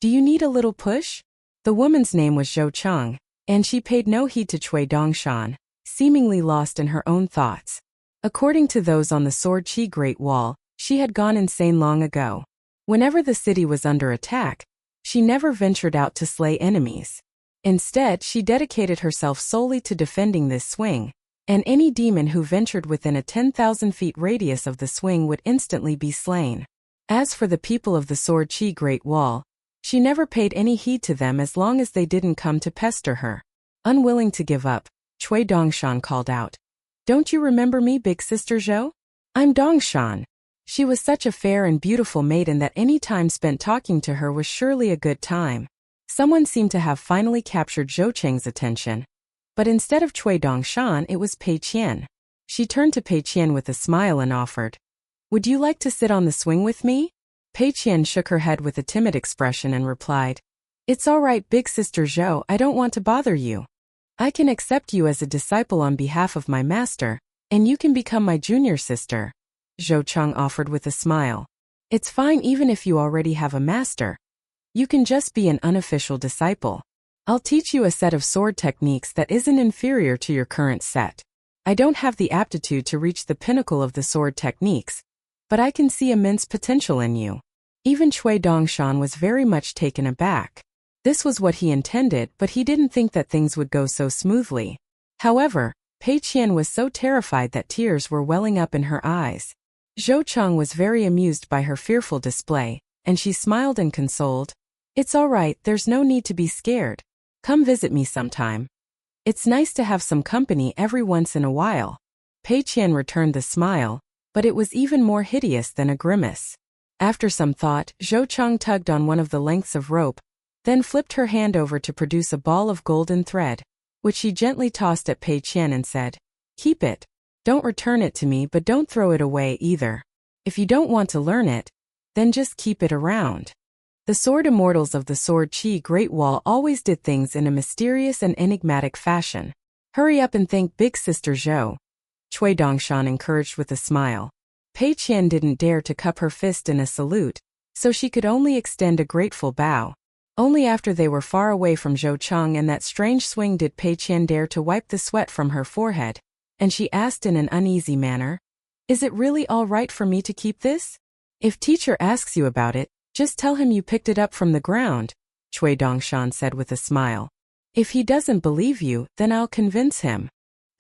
[SPEAKER 1] Do you need a little push? The woman's name was Zhou Cheng, and she paid no heed to Cui Dongshan, seemingly lost in her own thoughts. According to those on the Sword Qi Great Wall, she had gone insane long ago. Whenever the city was under attack, she never ventured out to slay enemies. Instead, she dedicated herself solely to defending this swing, and any demon who ventured within a 10,000 feet radius of the swing would instantly be slain. As for the people of the Sword Qi Great Wall, she never paid any heed to them as long as they didn't come to pester her. Unwilling to give up, Cui Dongshan called out, "Don't you remember me, big sister Zhou? I'm Dongshan." She was such a fair and beautiful maiden that any time spent talking to her was surely a good time. Someone seemed to have finally captured Zhou Cheng's attention. But instead of Cui Dongshan, it was Pei Qian. She turned to Pei Qian with a smile and offered, "Would you like to sit on the swing with me?" Pei Qian shook her head with a timid expression and replied, "It's all right, big sister Zhou, I don't want to bother you. I can accept you as a disciple on behalf of my master, and you can become my junior sister," Zhou Cheng offered with a smile. "It's fine even if you already have a master. You can just be an unofficial disciple. I'll teach you a set of sword techniques that isn't inferior to your current set. I don't have the aptitude to reach the pinnacle of the sword techniques, but I can see immense potential in you." Even Cui Dongshan was very much taken aback. This was what he intended, but he didn't think that things would go so smoothly. However, Pei Qian was so terrified that tears were welling up in her eyes. Zhou Cheng was very amused by her fearful display, and she smiled and consoled, "It's all right, there's no need to be scared. Come visit me sometime. It's nice to have some company every once in a while." Pei Qian returned the smile, but it was even more hideous than a grimace. After some thought, Zhou Cheng tugged on one of the lengths of rope, then flipped her hand over to produce a ball of golden thread, which she gently tossed at Pei Qian and said, "Keep it. Don't return it to me, but don't throw it away either. If you don't want to learn it, then just keep it around." The sword immortals of the Sword Qi Great Wall always did things in a mysterious and enigmatic fashion. "Hurry up and thank big sister Zhou," Cui Dongshan encouraged with a smile. Pei Qian didn't dare to cup her fist in a salute, so she could only extend a grateful bow. Only after they were far away from Zhou Cheng and that strange swing did Pei Qian dare to wipe the sweat from her forehead, and she asked in an uneasy manner, "Is it really all right for me to keep this? If teacher asks you about it, just tell him you picked it up from the ground," Cui Dongshan said with a smile. "If he doesn't believe you, then I'll convince him."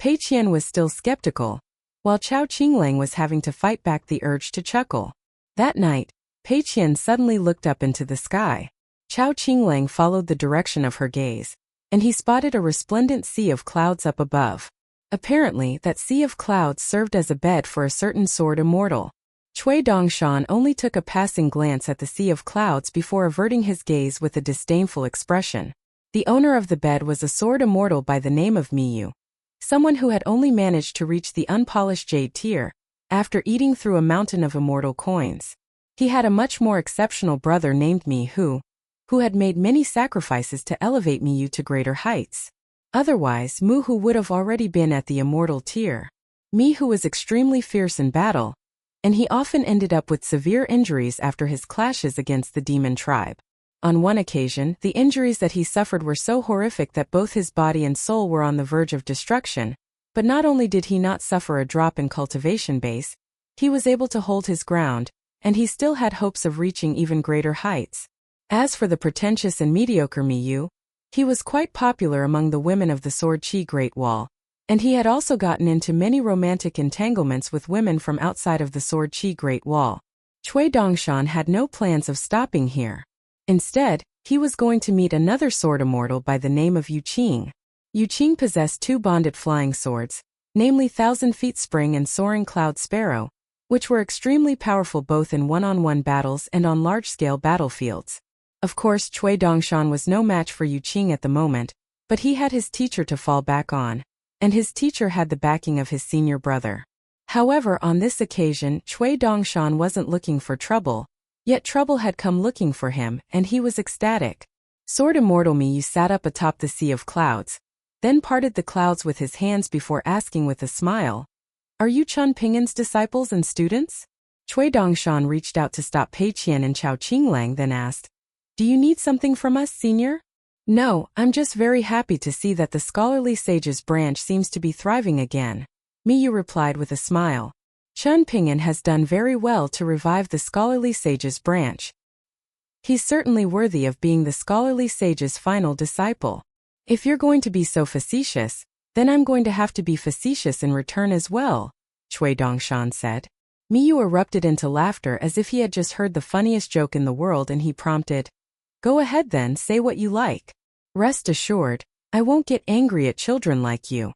[SPEAKER 1] Pei Qian was still skeptical, while Chao Qinglang was having to fight back the urge to chuckle. That night, Pei Qian suddenly looked up into the sky. Chao Qinglang followed the direction of her gaze, and he spotted a resplendent sea of clouds up above. Apparently, that sea of clouds served as a bed for a certain sword immortal. Cui Dongshan only took a passing glance at the sea of clouds before averting his gaze with a disdainful expression. The owner of the bed was a sword immortal by the name of Miyu, someone who had only managed to reach the unpolished jade tier, after eating through a mountain of immortal coins. He had a much more exceptional brother named Mi who had made many sacrifices to elevate Miyu to greater heights. Otherwise, Mu-Hu would have already been at the immortal tier. Mi-Hu was extremely fierce in battle, and he often ended up with severe injuries after his clashes against the demon tribe. On one occasion, the injuries that he suffered were so horrific that both his body and soul were on the verge of destruction, but not only did he not suffer a drop in cultivation base, he was able to hold his ground, and he still had hopes of reaching even greater heights. As for the pretentious and mediocre Miyu, he was quite popular among the women of the Sword Qi Great Wall, and he had also gotten into many romantic entanglements with women from outside of the Sword Qi Great Wall. Cui Dongshan had no plans of stopping here. Instead, he was going to meet another sword immortal by the name of Yu Qing. Yu Qing possessed two bonded flying swords, namely Thousand Feet Spring and Soaring Cloud Sparrow, which were extremely powerful both in one-on-one battles and on large-scale battlefields. Of course, Cui Dongshan was no match for Yu Qing at the moment, but he had his teacher to fall back on, and his teacher had the backing of his senior brother. However, on this occasion, Cui Dongshan wasn't looking for trouble, yet trouble had come looking for him, and he was ecstatic. Sword Immortal Miyu sat up atop the sea of clouds, then parted the clouds with his hands before asking with a smile, "Are you Chen Pingan's disciples and students?" Cui Dongshan reached out to stop Pei Qian and Chao Qinglang, then asked, Do you need something from us, senior? No, I'm just very happy to see that the scholarly sage's branch seems to be thriving again, Miyu replied with a smile. Chen Pingan has done very well to revive the scholarly sage's branch. He's certainly worthy of being the scholarly sage's final disciple. If you're going to be so facetious, then I'm going to have to be facetious in return as well, Cui Dongshan said. Miyu erupted into laughter as if he had just heard the funniest joke in the world, and he prompted, Go ahead then, say what you like. Rest assured, I won't get angry at children like you.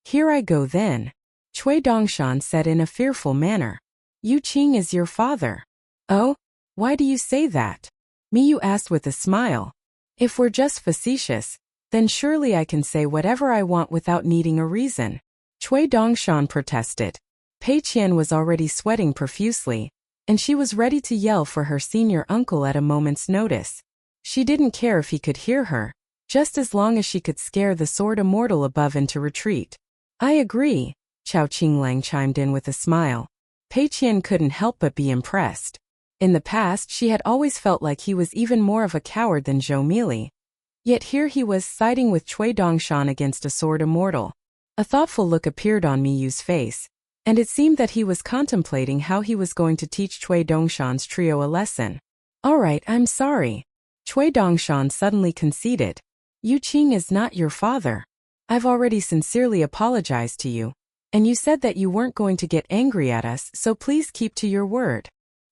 [SPEAKER 1] Here I go then, Cui Dongshan said in a fearful manner. Yu Qing is your father. Oh? Why do you say that? Miyu asked with a smile. If we're just facetious, then surely I can say whatever I want without needing a reason, Cui Dongshan protested. Pei Qian was already sweating profusely, and she was ready to yell for her senior uncle at a moment's notice. She didn't care if he could hear her, just as long as she could scare the sword immortal above into retreat. I agree, Chao Qinglang chimed in with a smile. Pei Qian couldn't help but be impressed. In the past she had always felt like he was even more of a coward than Zhou Mili. Yet here he was siding with Cui Dongshan against a sword immortal. A thoughtful look appeared on Miyu's face, and it seemed that he was contemplating how he was going to teach Cui Dongshan's trio a lesson. Alright, I'm sorry. Cui Dongshan suddenly conceded. Yu Qing is not your father. I've already sincerely apologized to you, and you said that you weren't going to get angry at us, so please keep to your word.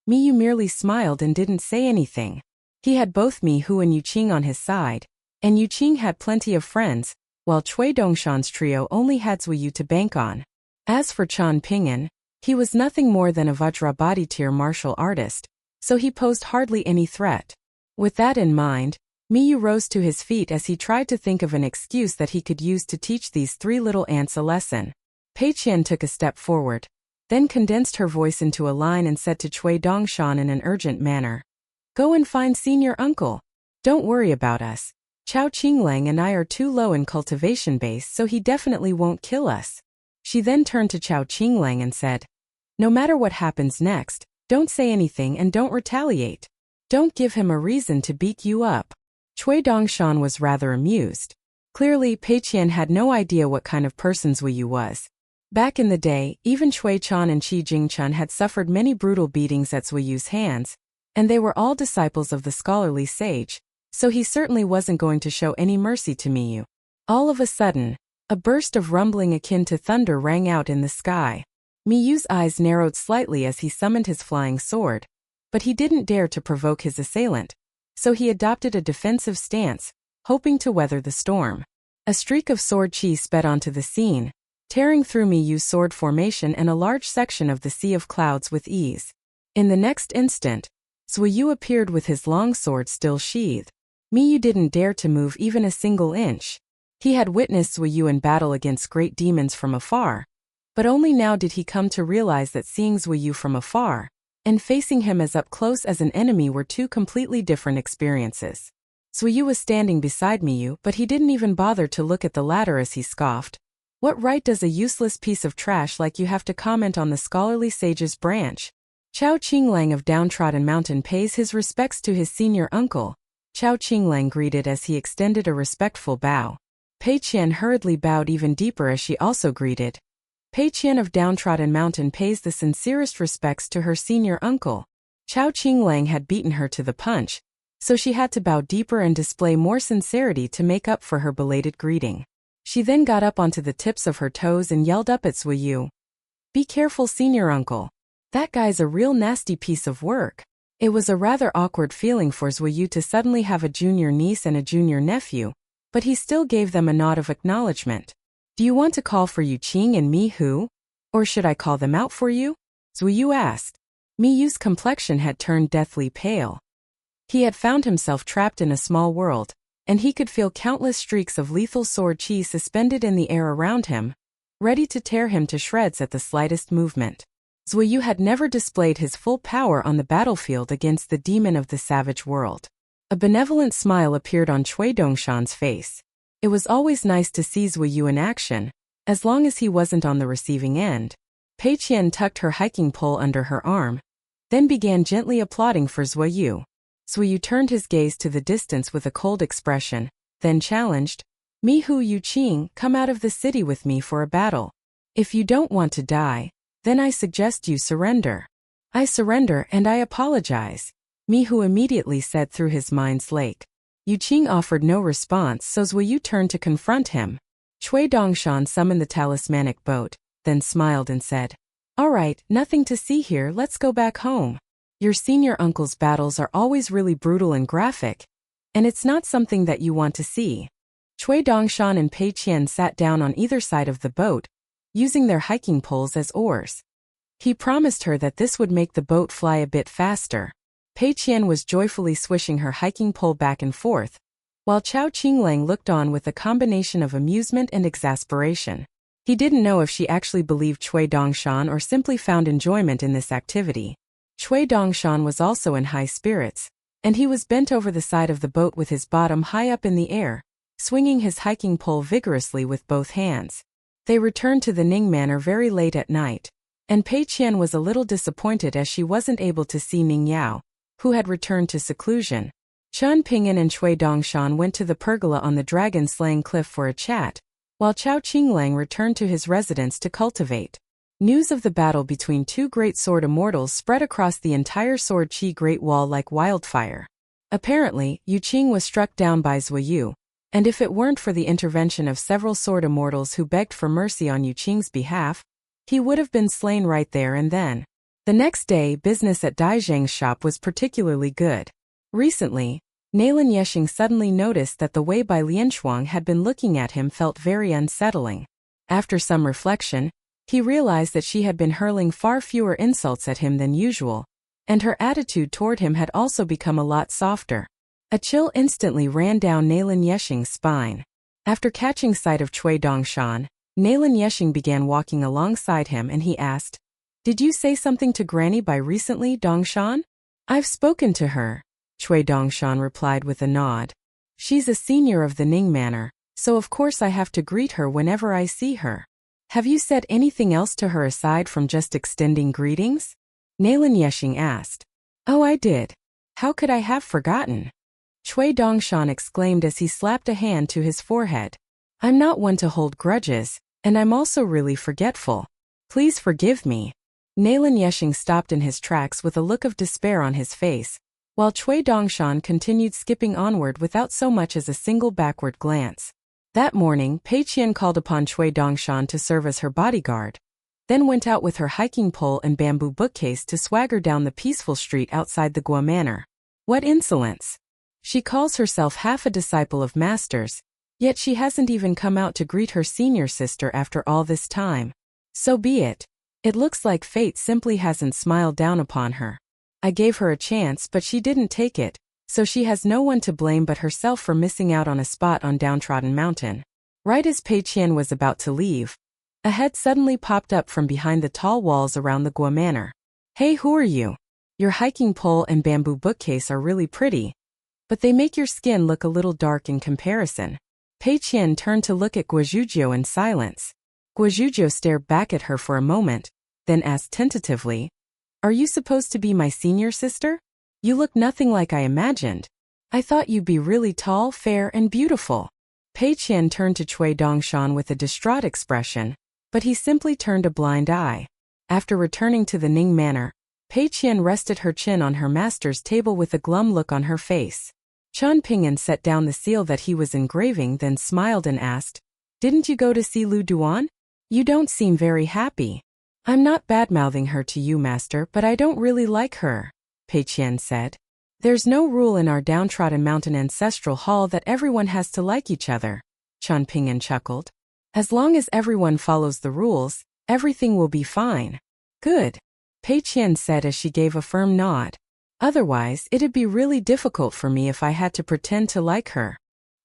[SPEAKER 1] Miyu merely smiled and didn't say anything. He had both Mi Hu and Yu Qing on his side, and Yu Qing had plenty of friends, while Cui Dongshan's trio only had Zuyu to bank on. As for Chen Pingan, he was nothing more than a Vajrabhati tier martial artist, so he posed hardly any threat. With that in mind, Miyu rose to his feet as he tried to think of an excuse that he could use to teach these three little ants a lesson. Pei Qian took a step forward, then condensed her voice into a line and said to Cui Dongshan in an urgent manner, Go and find senior uncle. Don't worry about us. Chao Qinglang and I are too low in cultivation base, so he definitely won't kill us. She then turned to Chao Qinglang and said, No matter what happens next, don't say anything and don't retaliate. Don't give him a reason to beat you up. Cui Dongshan was rather amused. Clearly, Pei Qian had no idea what kind of person Zuyu was. Back in the day, even Cui Chan and Qi Jingchun had suffered many brutal beatings at Zuyu's hands, and they were all disciples of the scholarly sage, so he certainly wasn't going to show any mercy to Miyu. All of a sudden, a burst of rumbling akin to thunder rang out in the sky. Miyu's eyes narrowed slightly as he summoned his flying sword, but he didn't dare to provoke his assailant, so he adopted a defensive stance, hoping to weather the storm. A streak of sword chi sped onto the scene, tearing through Miyu's sword formation and a large section of the sea of clouds with ease. In the next instant, Zuyu appeared with his long sword still sheathed. Miyu didn't dare to move even a single inch. He had witnessed Zuyu in battle against great demons from afar, but only now did he come to realize that seeing Zuyu from afar and facing him as up close as an enemy were two completely different experiences. Zuyu was standing beside Miyu, but he didn't even bother to look at the latter as he scoffed. What right does a useless piece of trash like you have to comment on the scholarly sage's branch? Chao Qinglang of Downtrodden Mountain pays his respects to his senior uncle. Chao Qinglang greeted as he extended a respectful bow. Pei Qian hurriedly bowed even deeper as she also greeted. Pei Qian of Downtrodden Mountain pays the sincerest respects to her senior uncle. Chao Qinglang had beaten her to the punch, so she had to bow deeper and display more sincerity to make up for her belated greeting. She then got up onto the tips of her toes and yelled up at Zuyu. Be careful, senior uncle. That guy's a real nasty piece of work. It was a rather awkward feeling for Zuyu to suddenly have a junior niece and a junior nephew, but he still gave them a nod of acknowledgement. Do you want to call for Yu Qing and Mi Hu? Or should I call them out for you? Zuyu asked. Miyu's complexion had turned deathly pale. He had found himself trapped in a small world, and he could feel countless streaks of lethal sword chi suspended in the air around him, ready to tear him to shreds at the slightest movement. Zuyu had never displayed his full power on the battlefield against the demon of the savage world. A benevolent smile appeared on Cui Dongshan's face. It was always nice to see Zuyu in action, as long as he wasn't on the receiving end. Pei Qian tucked her hiking pole under her arm, then began gently applauding for Zuyu. Zuoyu turned his gaze to the distance with a cold expression, then challenged, "Me Hu Yuqing, come out of the city with me for a battle. If you don't want to die, then I suggest you surrender." "I surrender and I apologize," Mihu immediately said through his mind's lake. Yuqing offered no response, so Zuoyu turned to confront him. Cui Dongshan summoned the talismanic boat, then smiled and said, "All right, nothing to see here, let's go back home. Your senior uncle's battles are always really brutal and graphic, and it's not something that you want to see." Cui Dongshan and Pei Qian sat down on either side of the boat, using their hiking poles as oars. He promised her that this would make the boat fly a bit faster. Pei Qian was joyfully swishing her hiking pole back and forth, while Chao Qinglang looked on with a combination of amusement and exasperation. He didn't know if she actually believed Cui Dongshan or simply found enjoyment in this activity. Cui Dongshan was also in high spirits, and he was bent over the side of the boat with his bottom high up in the air, swinging his hiking pole vigorously with both hands. They returned to the Ning Manor very late at night, and Pei Qian was a little disappointed as she wasn't able to see Ning Yao, who had returned to seclusion. Chen Pingan and Cui Dongshan went to the pergola on the dragon-slaying cliff for a chat, while Chao Qinglang returned to his residence to cultivate. News of the battle between two great sword immortals spread across the entire Sword Qi Great Wall like wildfire. Apparently, Yuqing was struck down by Zuoyu, and if it weren't for the intervention of several sword immortals who begged for mercy on Yuqing's behalf, he would have been slain right there and then. The next day, business at Dai Zhang's shop was particularly good. Recently, Nalin Yeshing suddenly noticed that the way Bai Lianshuang had been looking at him felt very unsettling. After some reflection, he realized that she had been hurling far fewer insults at him than usual, and her attitude toward him had also become a lot softer. A chill instantly ran down Nalin Yeshing's spine. After catching sight of Cui Dongshan, Nalin Yeshing began walking alongside him and he asked, "Did you say something to Granny Bai recently, Dongshan?" "I've spoken to her," Cui Dongshan replied with a nod. "She's a senior of the Ning Manor, so of course I have to greet her whenever I see her." "Have you said anything else to her aside from just extending greetings?" Nalin Yeshing asked. "Oh, I did. How could I have forgotten?" Cui Dongshan exclaimed as he slapped a hand to his forehead. "I'm not one to hold grudges, and I'm also really forgetful. Please forgive me." Nalin Yeshing stopped in his tracks with a look of despair on his face, while Cui Dongshan continued skipping onward without so much as a single backward glance. That morning, Pei Qian called upon Cui Dongshan to serve as her bodyguard, then went out with her hiking pole and bamboo bookcase to swagger down the peaceful street outside the Guo Manor. What insolence! She calls herself half a disciple of masters, yet she hasn't even come out to greet her senior sister after all this time. So be it. It looks like fate simply hasn't smiled down upon her. I gave her a chance but she didn't take it, so she has no one to blame but herself for missing out on a spot on Downtrodden Mountain. Right as Pei Qian was about to leave, a head suddenly popped up from behind the tall walls around the Guo Manor. "Hey, who are you? Your hiking pole and bamboo bookcase are really pretty, but they make your skin look a little dark in comparison." Pei Qian turned to look at Guozhuzhou in silence. Guozhuzhou stared back at her for a moment, then asked tentatively, "Are you supposed to be my senior sister? You look nothing like I imagined. I thought you'd be really tall, fair, and beautiful." Pei Qian turned to Cui Dongshan with a distraught expression, but he simply turned a blind eye. After returning to the Ning Manor, Pei Qian rested her chin on her master's table with a glum look on her face. Chen Pingan set down the seal that he was engraving, then smiled and asked, "Didn't you go to see Lu Duan? You don't seem very happy." "I'm not bad-mouthing her to you, master, but I don't really like her," Pei Qian said. "There's no rule in our Downtrodden Mountain ancestral hall that everyone has to like each other," Chen Pingan chuckled. "As long as everyone follows the rules, everything will be fine." "Good," Pei Qian said as she gave a firm nod. "Otherwise, it'd be really difficult for me if I had to pretend to like her."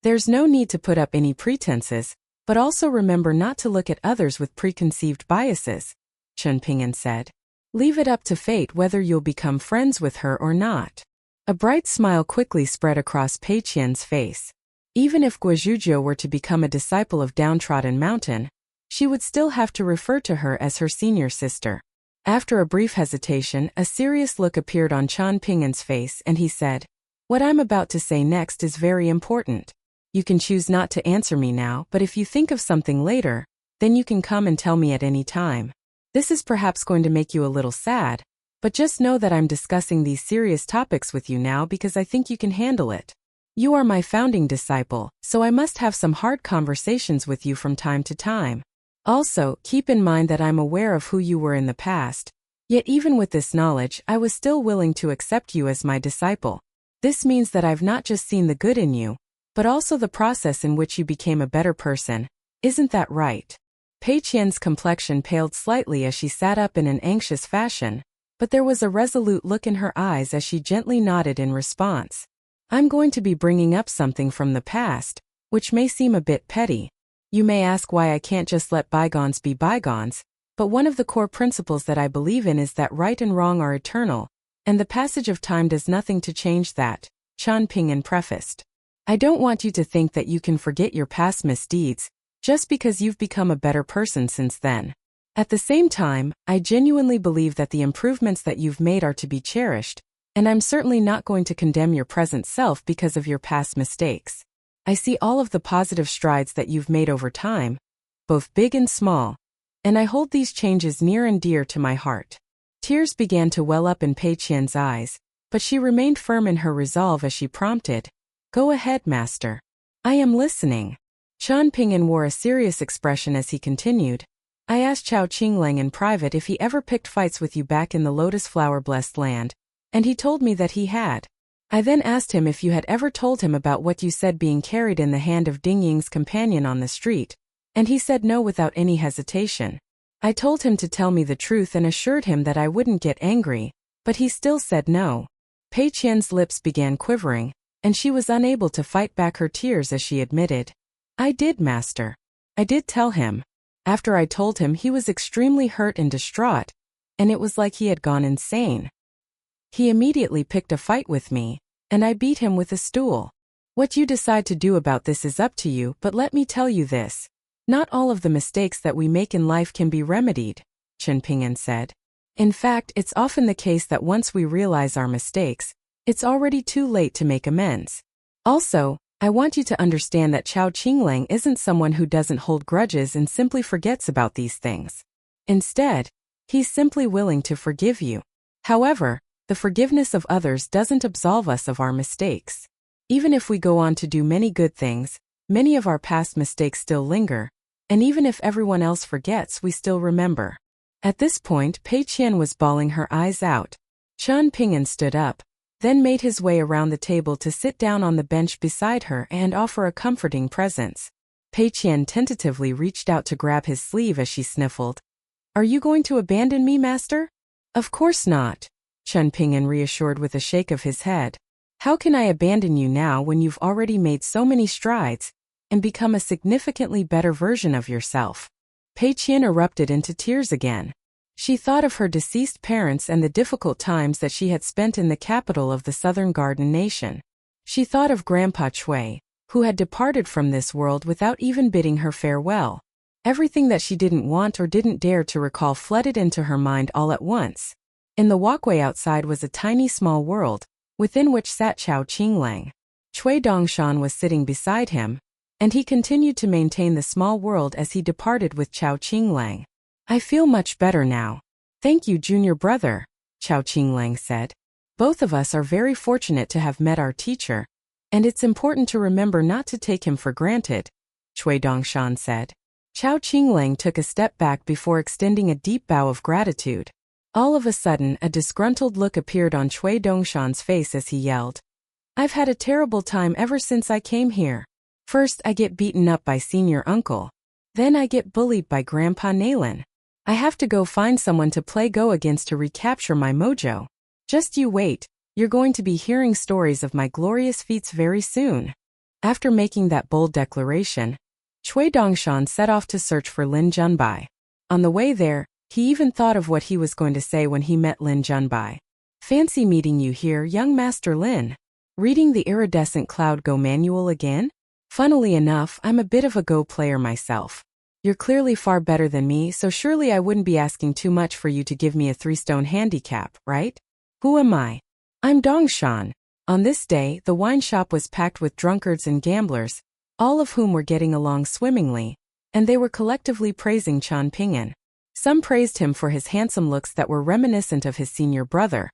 [SPEAKER 1] "There's no need to put up any pretenses, but also remember not to look at others with preconceived biases," Chen Pingan said. "Leave it up to fate whether you'll become friends with her or not." A bright smile quickly spread across Pei Qian's face. Even if Guozhuzhou were to become a disciple of Downtrodden Mountain, she would still have to refer to her as her senior sister. After a brief hesitation, a serious look appeared on Chen Pingan's face and he said, What I'm about to say next is very important. You can choose not to answer me now, but if you think of something later, then you can come and tell me at any time. This is perhaps going to make you a little sad, but just know that I'm discussing these serious topics with you now because I think you can handle it. You are my founding disciple, so I must have some hard conversations with you from time to time. Also, keep in mind that I'm aware of who you were in the past, yet even with this knowledge, I was still willing to accept you as my disciple. This means that I've not just seen the good in you, but also the process in which you became a better person. Isn't that right? Pei Qian's complexion paled slightly as she sat up in an anxious fashion, but there was a resolute look in her eyes as she gently nodded in response. I'm going to be bringing up something from the past, which may seem a bit petty. You may ask why I can't just let bygones be bygones, but one of the core principles that I believe in is that right and wrong are eternal, and the passage of time does nothing to change that, Chen Pingan prefaced. I don't want you to think that you can forget your past misdeeds, just because you've become a better person since then. At the same time, I genuinely believe that the improvements that you've made are to be cherished, and I'm certainly not going to condemn your present self because of your past mistakes. I see all of the positive strides that you've made over time, both big and small, and I hold these changes near and dear to my heart. Tears began to well up in Pei Qian's eyes, but she remained firm in her resolve as she prompted, Go ahead, master. I am listening. Chen Pingan wore a serious expression as he continued. I asked Chao Qinglang in private if he ever picked fights with you back in the lotus flower-blessed land, and he told me that he had. I then asked him if you had ever told him about what you said being carried in the hand of Ding Ying's companion on the street, and he said no without any hesitation. I told him to tell me the truth and assured him that I wouldn't get angry, but he still said no. Pei Qian's lips began quivering, and she was unable to fight back her tears as she admitted. I did, master. I did tell him. After I told him, he was extremely hurt and distraught, and it was like he had gone insane. He immediately picked a fight with me, and I beat him with a stool. What you decide to do about this is up to you, but let me tell you this. Not all of the mistakes that we make in life can be remedied, Chen Pingan said. In fact, it's often the case that once we realize our mistakes, it's already too late to make amends. Also, I want you to understand that Chao Qinglang isn't someone who doesn't hold grudges and simply forgets about these things. Instead, he's simply willing to forgive you. However, the forgiveness of others doesn't absolve us of our mistakes. Even if we go on to do many good things, many of our past mistakes still linger, and even if everyone else forgets, we still remember. At this point, Pei Qian was bawling her eyes out. Chen Pingan stood up, then made his way around the table to sit down on the bench beside her and offer a comforting presence. Pei Qian tentatively reached out to grab his sleeve as she sniffled. Are you going to abandon me, master? Of course not, Chen Pingan reassured with a shake of his head. How can I abandon you now when you've already made so many strides and become a significantly better version of yourself? Pei Qian erupted into tears again. She thought of her deceased parents and the difficult times that she had spent in the capital of the Southern Garden Nation. She thought of Grandpa Chui, who had departed from this world without even bidding her farewell. Everything that she didn't want or didn't dare to recall flooded into her mind all at once. In the walkway outside was a tiny small world, within which sat Chao Qinglang. Cui Dongshan was sitting beside him, and he continued to maintain the small world as he departed with Chao Qinglang. I feel much better now. Thank you, junior brother, Chao Qinglang said. Both of us are very fortunate to have met our teacher, and it's important to remember not to take him for granted, Cui Dongshan said. Chao Qinglang took a step back before extending a deep bow of gratitude. All of a sudden, a disgruntled look appeared on Cui Dongshan's face as he yelled. I've had a terrible time ever since I came here. First, I get beaten up by senior uncle. Then I get bullied by Grandpa Nalen. I have to go find someone to play go against to recapture my mojo. Just you wait, you're going to be hearing stories of my glorious feats very soon. After making that bold declaration, Cui Dongshan set off to search for Lin Junbai. On the way there, he even thought of what he was going to say when he met Lin Junbai. Fancy meeting you here, young Master Lin. Reading the iridescent Cloud Go manual again? Funnily enough, I'm a bit of a Go player myself. You're clearly far better than me, so surely I wouldn't be asking too much for you to give me a 3-stone handicap, right? Who am I? I'm Dongshan. On this day, the wine shop was packed with drunkards and gamblers, all of whom were getting along swimmingly, and they were collectively praising Chen Pingan. Some praised him for his handsome looks that were reminiscent of his senior brother,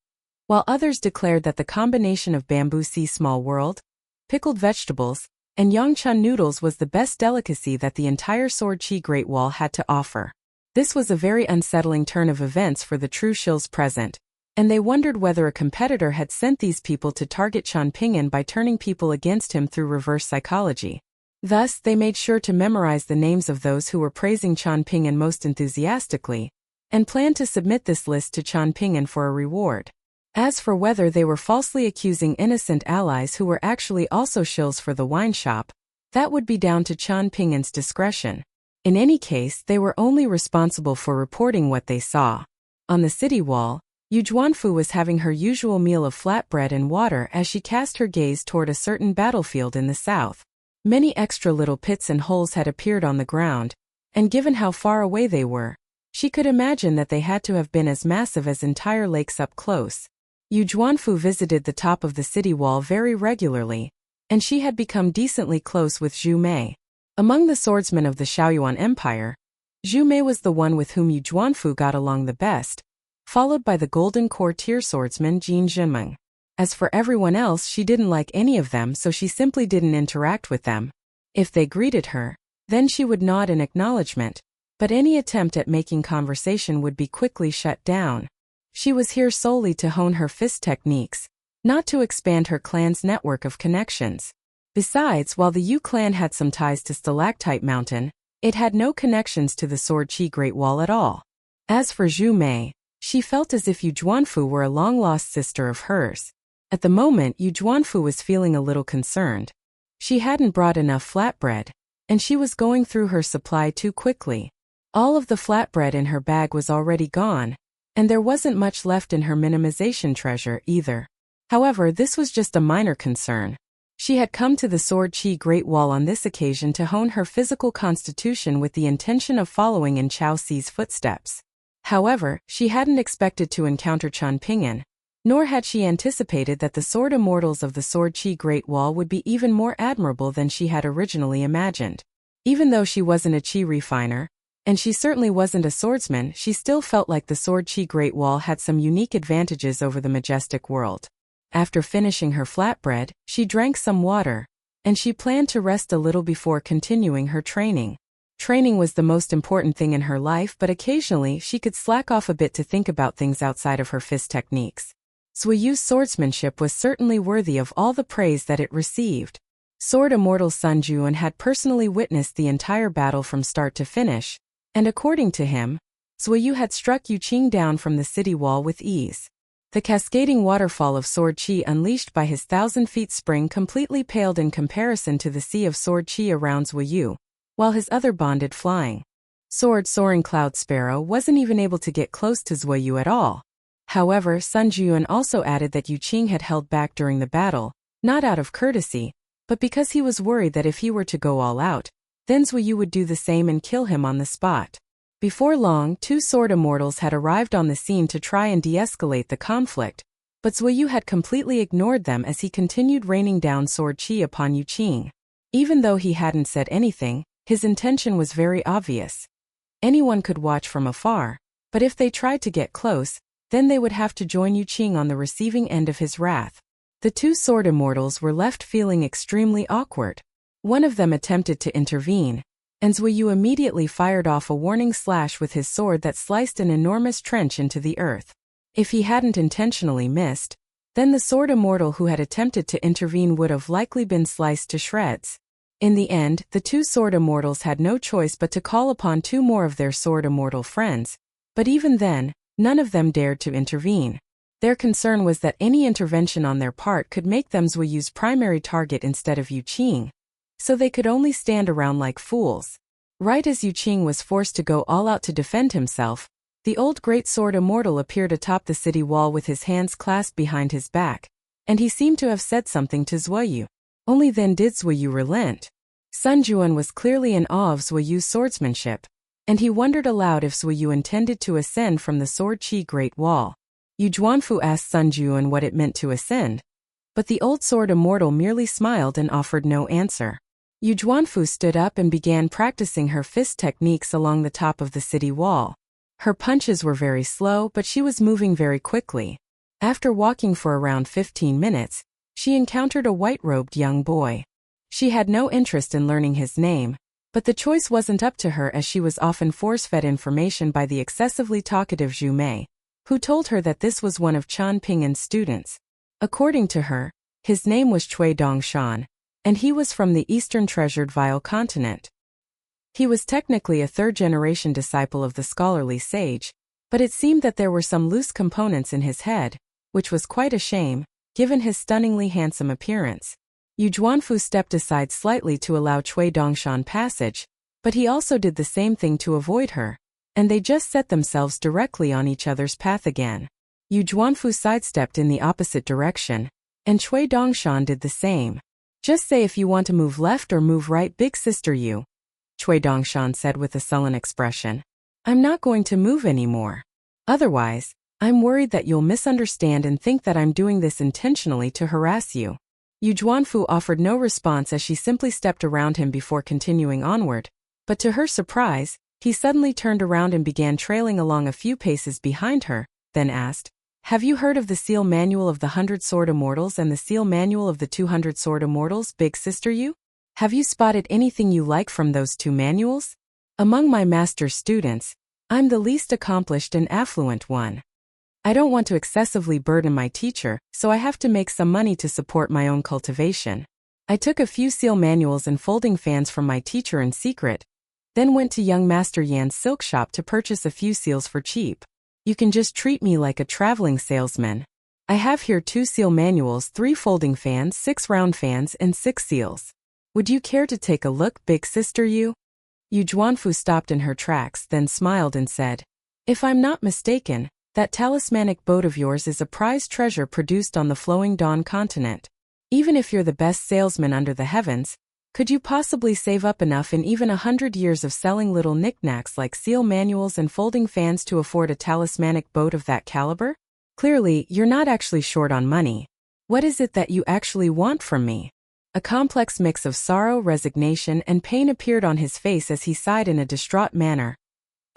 [SPEAKER 1] while others declared that the combination of bamboo sea small world, pickled vegetables, and Yangchun noodles was the best delicacy that the entire Sword Chi Great Wall had to offer. This was a very unsettling turn of events for the true shills present, and they wondered whether a competitor had sent these people to target Chen Pingan by turning people against him through reverse psychology. Thus, they made sure to memorize the names of those who were praising Chen Pingan most enthusiastically, and planned to submit this list to Chen Pingan for a reward. As for whether they were falsely accusing innocent allies who were actually also shills for the wine shop, that would be down to Chen Pingan's discretion. In any case, they were only responsible for reporting what they saw. On the city wall, Yu Juanfu was having her usual meal of flatbread and water as she cast her gaze toward a certain battlefield in the south. Many extra little pits and holes had appeared on the ground, and given how far away they were, she could imagine that they had to have been as massive as entire lakes up close. Yu Juanfu visited the top of the city wall very regularly, and she had become decently close with Zhu Mei. Among the swordsmen of the Shaoyuan Empire, Zhu Mei was the one with whom Yu Juanfu got along the best, followed by the Golden Core tier swordsman Jin Jinmeng. As for everyone else, she didn't like any of them, so she simply didn't interact with them. If they greeted her, then she would nod in acknowledgement, but any attempt at making conversation would be quickly shut down. She was here solely to hone her fist techniques, not to expand her clan's network of connections. Besides, while the Yu clan had some ties to Stalactite Mountain, it had no connections to the Sword Chi Great Wall at all. As for Zhu Mei, she felt as if Yu Juanfu were a long-lost sister of hers. At the moment, Yu Juanfu was feeling a little concerned. She hadn't brought enough flatbread, and she was going through her supply too quickly. All of the flatbread in her bag was already gone, and there wasn't much left in her minimization treasure either. However, this was just a minor concern. She had come to the Sword Chi Great Wall on this occasion to hone her physical constitution with the intention of following in Chao Si's footsteps. However, she hadn't expected to encounter Chen Pingan, nor had she anticipated that the sword immortals of the Sword Chi Great Wall would be even more admirable than she had originally imagined. Even though she wasn't a chi refiner, and she certainly wasn't a swordsman, she still felt like the Sword Chi Great Wall had some unique advantages over the majestic world. After finishing her flatbread, she drank some water, and she planned to rest a little before continuing her training. Training was the most important thing in her life, but occasionally she could slack off a bit to think about things outside of her fist techniques. Zuiyu's swordsmanship was certainly worthy of all the praise that it received. Sword Immortal Sun Juan had personally witnessed the entire battle from start to finish, and according to him, Zuiyu had struck Yu Qing down from the city wall with ease. The cascading waterfall of sword chi unleashed by his 1,000-feet spring completely paled in comparison to the sea of sword chi around Zuiyu, while his other bonded flying sword-soaring cloud sparrow wasn't even able to get close to Zuiyu at all. However, Sun Juan also added that Yu Qing had held back during the battle, not out of courtesy, but because he was worried that if he were to go all out, then Zuiyu would do the same and kill him on the spot. Before long, two sword immortals had arrived on the scene to try and de-escalate the conflict, but Zuiyu had completely ignored them as he continued raining down sword chi upon Yu Qing. Even though he hadn't said anything, his intention was very obvious. Anyone could watch from afar, but if they tried to get close, then they would have to join Yu Qing on the receiving end of his wrath. The two sword immortals were left feeling extremely awkward. One of them attempted to intervene, and Zuiyu immediately fired off a warning slash with his sword that sliced an enormous trench into the earth. If he hadn't intentionally missed, then the sword immortal who had attempted to intervene would have likely been sliced to shreds. In the end, the two sword immortals had no choice but to call upon two more of their sword immortal friends, but even then, none of them dared to intervene. Their concern was that any intervention on their part could make them Zuiyu's primary target instead of Yu Qing, so they could only stand around like fools. Right as Yu Qing was forced to go all out to defend himself, the old great sword immortal appeared atop the city wall with his hands clasped behind his back, and he seemed to have said something to Zuiyu. Only then did Zuiyu relent. Sun Juan was clearly in awe of Zuiyu's swordsmanship, and he wondered aloud if Zuiyu intended to ascend from the Sword Chi Great Wall. Yu Juanfu asked Sun Juan what it meant to ascend, but the old sword immortal merely smiled and offered no answer. Yu Juanfu stood up and began practicing her fist techniques along the top of the city wall. Her punches were very slow, but she was moving very quickly. After walking for around 15 minutes, she encountered a white-robed young boy. She had no interest in learning his name, but the choice wasn't up to her as she was often force-fed information by the excessively talkative Zhu Mei, who told her that this was one of Chen Pingan's students. According to her, his name was Cui Dongshan, and he was from the Eastern Treasured Vile Continent. He was technically a third-generation disciple of the scholarly sage, but it seemed that there were some loose components in his head, which was quite a shame, given his stunningly handsome appearance. Yu Juanfu stepped aside slightly to allow Cui Dongshan passage, but he also did the same thing to avoid her, and they just set themselves directly on each other's path again. Yu Juanfu sidestepped in the opposite direction, and Cui Dongshan did the same. "Just say if you want to move left or move right, big sister you," Cui Dongshan said with a sullen expression. "I'm not going to move anymore. Otherwise, I'm worried that you'll misunderstand and think that I'm doing this intentionally to harass you." Yu Juanfu offered no response as she simply stepped around him before continuing onward, but to her surprise, he suddenly turned around and began trailing along a few paces behind her, then asked, "Have you heard of the Seal Manual of the 100 Sword Immortals and the Seal Manual of the 200 Sword Immortals, big sister you? Have you spotted anything you like from those two manuals? Among my master's students, I'm the least accomplished and affluent one. I don't want to excessively burden my teacher, so I have to make some money to support my own cultivation. I took a few seal manuals and folding fans from my teacher in secret, then went to young Master Yan's silk shop to purchase a few seals for cheap. You can just treat me like a traveling salesman. I have here 2 seal manuals, 3 folding fans, 6 round fans, and 6 seals. Would you care to take a look, big sister you?" Yu Juanfu stopped in her tracks, then smiled and said, "If I'm not mistaken, that talismanic boat of yours is a prized treasure produced on the flowing Dawn continent. Even if you're the best salesman under the heavens, could you possibly save up enough in even 100 years of selling little knickknacks like seal manuals and folding fans to afford a talismanic boat of that caliber? Clearly, you're not actually short on money. What is it that you actually want from me?" A complex mix of sorrow, resignation, and pain appeared on his face as he sighed in a distraught manner.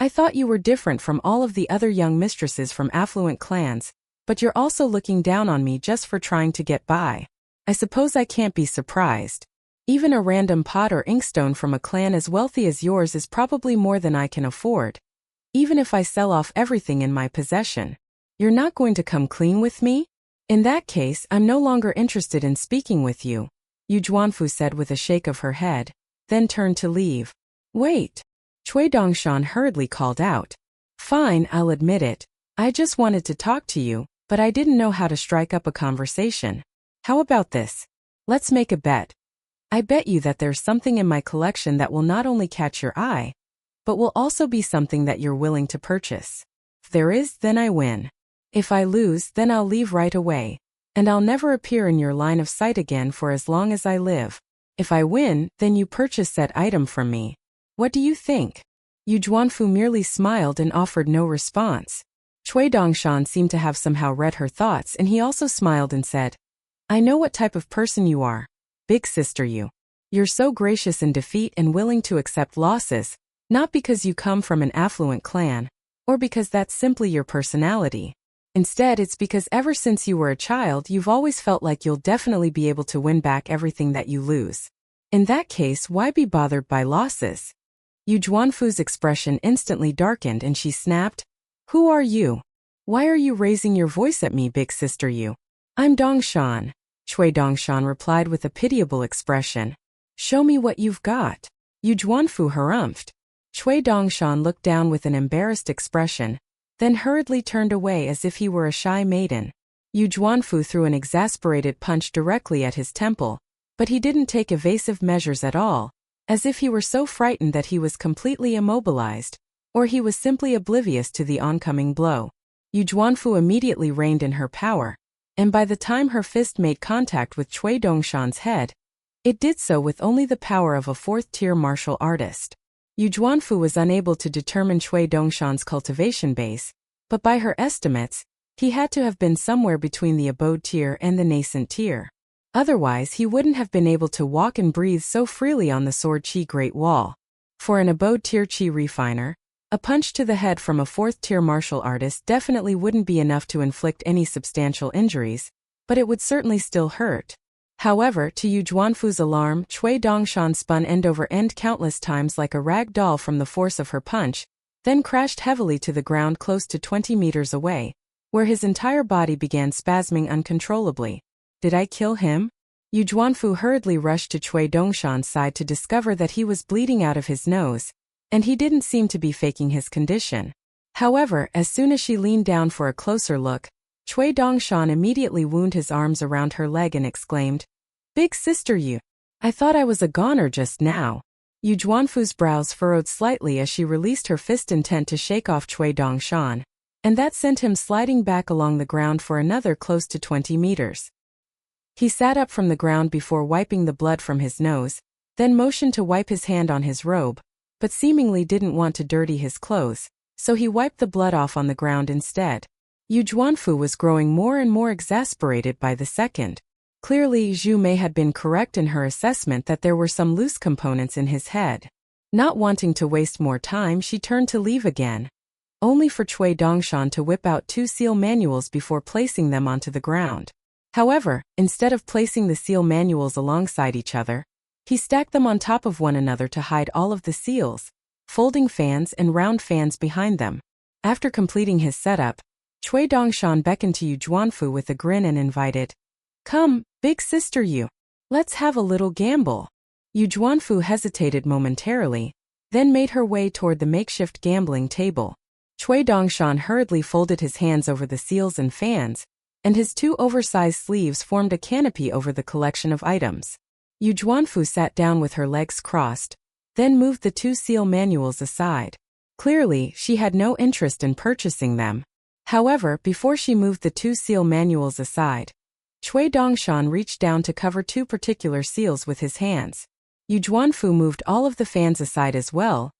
[SPEAKER 1] "I thought you were different from all of the other young mistresses from affluent clans, but you're also looking down on me just for trying to get by. I suppose I can't be surprised. Even a random pot or inkstone from a clan as wealthy as yours is probably more than I can afford. Even if I sell off everything in my possession, you're not going to come clean with me? In that case, I'm no longer interested in speaking with you," Yu Juanfu said with a shake of her head, then turned to leave. "Wait," Cui Dongshan hurriedly called out. "Fine, I'll admit it. I just wanted to talk to you, but I didn't know how to strike up a conversation. How about this? Let's make a bet. I bet you that there's something in my collection that will not only catch your eye, but will also be something that you're willing to purchase. If there is, then I win. If I lose, then I'll leave right away, and I'll never appear in your line of sight again for as long as I live. If I win, then you purchase said item from me. What do you think?" Yu Juanfu merely smiled and offered no response. Cui Dongshan seemed to have somehow read her thoughts, and he also smiled and said, "I know what type of person you are, big sister you. You're so gracious in defeat and willing to accept losses, not because you come from an affluent clan, or because that's simply your personality. Instead, it's because ever since you were a child you've always felt like you'll definitely be able to win back everything that you lose. In that case, why be bothered by losses?" Yu Juanfu's expression instantly darkened and she snapped, "Who are you? Why are you raising your voice at me, big sister you?" "I'm Dongshan," Cui Dongshan replied with a pitiable expression. "Show me what you've got." Yu Juanfu harumphed. Cui Dongshan looked down with an embarrassed expression, then hurriedly turned away as if he were a shy maiden. Yu Juanfu threw an exasperated punch directly at his temple, but he didn't take evasive measures at all, as if he were so frightened that he was completely immobilized, or he was simply oblivious to the oncoming blow. Yu Juanfu immediately reigned in her power, and by the time her fist made contact with Cui Dongshan's head, it did so with only the power of a 4th-tier martial artist. Yu Juanfu was unable to determine Cui Dongshan's cultivation base, but by her estimates, he had to have been somewhere between the abode tier and the nascent tier. Otherwise, he wouldn't have been able to walk and breathe so freely on the Sword Qi Great Wall. For an abode tier Qi refiner, a punch to the head from a 4th-tier martial artist definitely wouldn't be enough to inflict any substantial injuries, but it would certainly still hurt. However, to Yu Juanfu's alarm, Cui Dongshan spun end over end countless times like a rag doll from the force of her punch, then crashed heavily to the ground close to 20 meters away, where his entire body began spasming uncontrollably. Did I kill him? Yu Juanfu hurriedly rushed to Cui Dongshan's side to discover that he was bleeding out of his nose, and he didn't seem to be faking his condition. However, as soon as she leaned down for a closer look, Cui Dongshan immediately wound his arms around her leg and exclaimed, "Big sister Yu! I thought I was a goner just now." Yu Juanfu's brows furrowed slightly as she released her fist intent to shake off Cui Dongshan, and that sent him sliding back along the ground for another close to 20 meters. He sat up from the ground before wiping the blood from his nose, then motioned to wipe his hand on his robe, but seemingly didn't want to dirty his clothes, so he wiped the blood off on the ground instead. Yu Juanfu was growing more and more exasperated by the second. Clearly, Zhu Mei had been correct in her assessment that there were some loose components in his head. Not wanting to waste more time, she turned to leave again, only for Cui Dongshan to whip out 2 seal manuals before placing them onto the ground. However, instead of placing the seal manuals alongside each other, he stacked them on top of one another to hide all of the seals, folding fans and round fans behind them. After completing his setup, Cui Dongshan beckoned to Yu Juanfu with a grin and invited, "Come, big sister Yu. Let's have a little gamble." Yu Juanfu hesitated momentarily, then made her way toward the makeshift gambling table. Cui Dongshan hurriedly folded his hands over the seals and fans, and his 2 oversized sleeves formed a canopy over the collection of items. Yu Juanfu sat down with her legs crossed, then moved the 2 seal manuals aside. Clearly, she had no interest in purchasing them. However, before she moved the 2 seal manuals aside, Cui Dongshan reached down to cover 2 particular seals with his hands. Yu Juanfu moved all of the fans aside as well,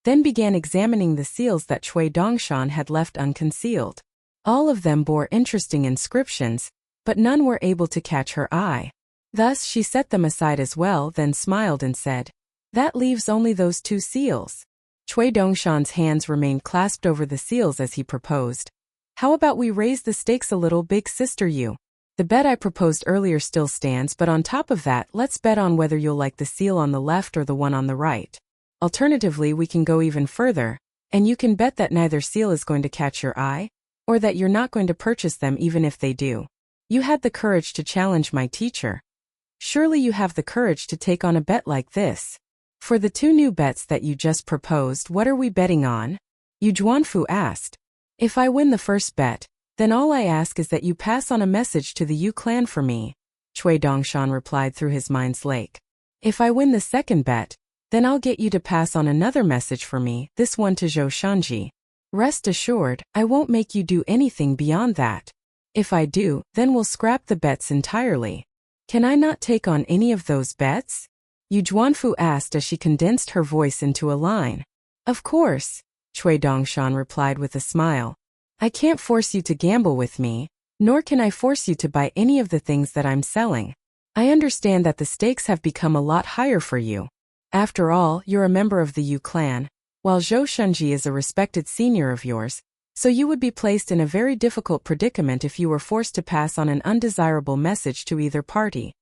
[SPEAKER 1] then began examining the seals that Cui Dongshan had left unconcealed. All of them bore interesting inscriptions, but none were able to catch her eye. Thus she set them aside as well, then smiled and said, "That leaves only those 2 seals." Cui Dongshan's hands remained clasped over the seals as he proposed, "How about we raise the stakes a little, big sister Yu? The bet I proposed earlier still stands, but on top of that, let's bet on whether you'll like the seal on the left or the one on the right. Alternatively, we can go even further, and you can bet that neither seal is going to catch your eye, or that you're not going to purchase them even if they do. You had the courage to challenge my teacher. Surely you have the courage to take on a bet like this. For the 2 new bets that you just proposed, what are we betting on?" Yu Juanfu asked. "If I win the first bet, then all I ask is that you pass on a message to the Yu clan for me," Cui Dongshan replied through his mind's lake. "If I win the second bet, then I'll get you to pass on another message for me, this one to Zhou Shanji. Rest assured, I won't make you do anything beyond that. If I do, then we'll scrap the bets entirely. Can I not take on any of those bets?" Yu Juanfu asked as she condensed her voice into a line. "Of course," Cui Dongshan replied with a smile. "I can't force you to gamble with me, nor can I force you to buy any of the things that I'm selling. I understand that the stakes have become a lot higher for you. After all, you're a member of the Yu clan, while Zhou Shunji is a respected senior of yours, so you would be placed in a very difficult predicament if you were forced to pass on an undesirable message to either party.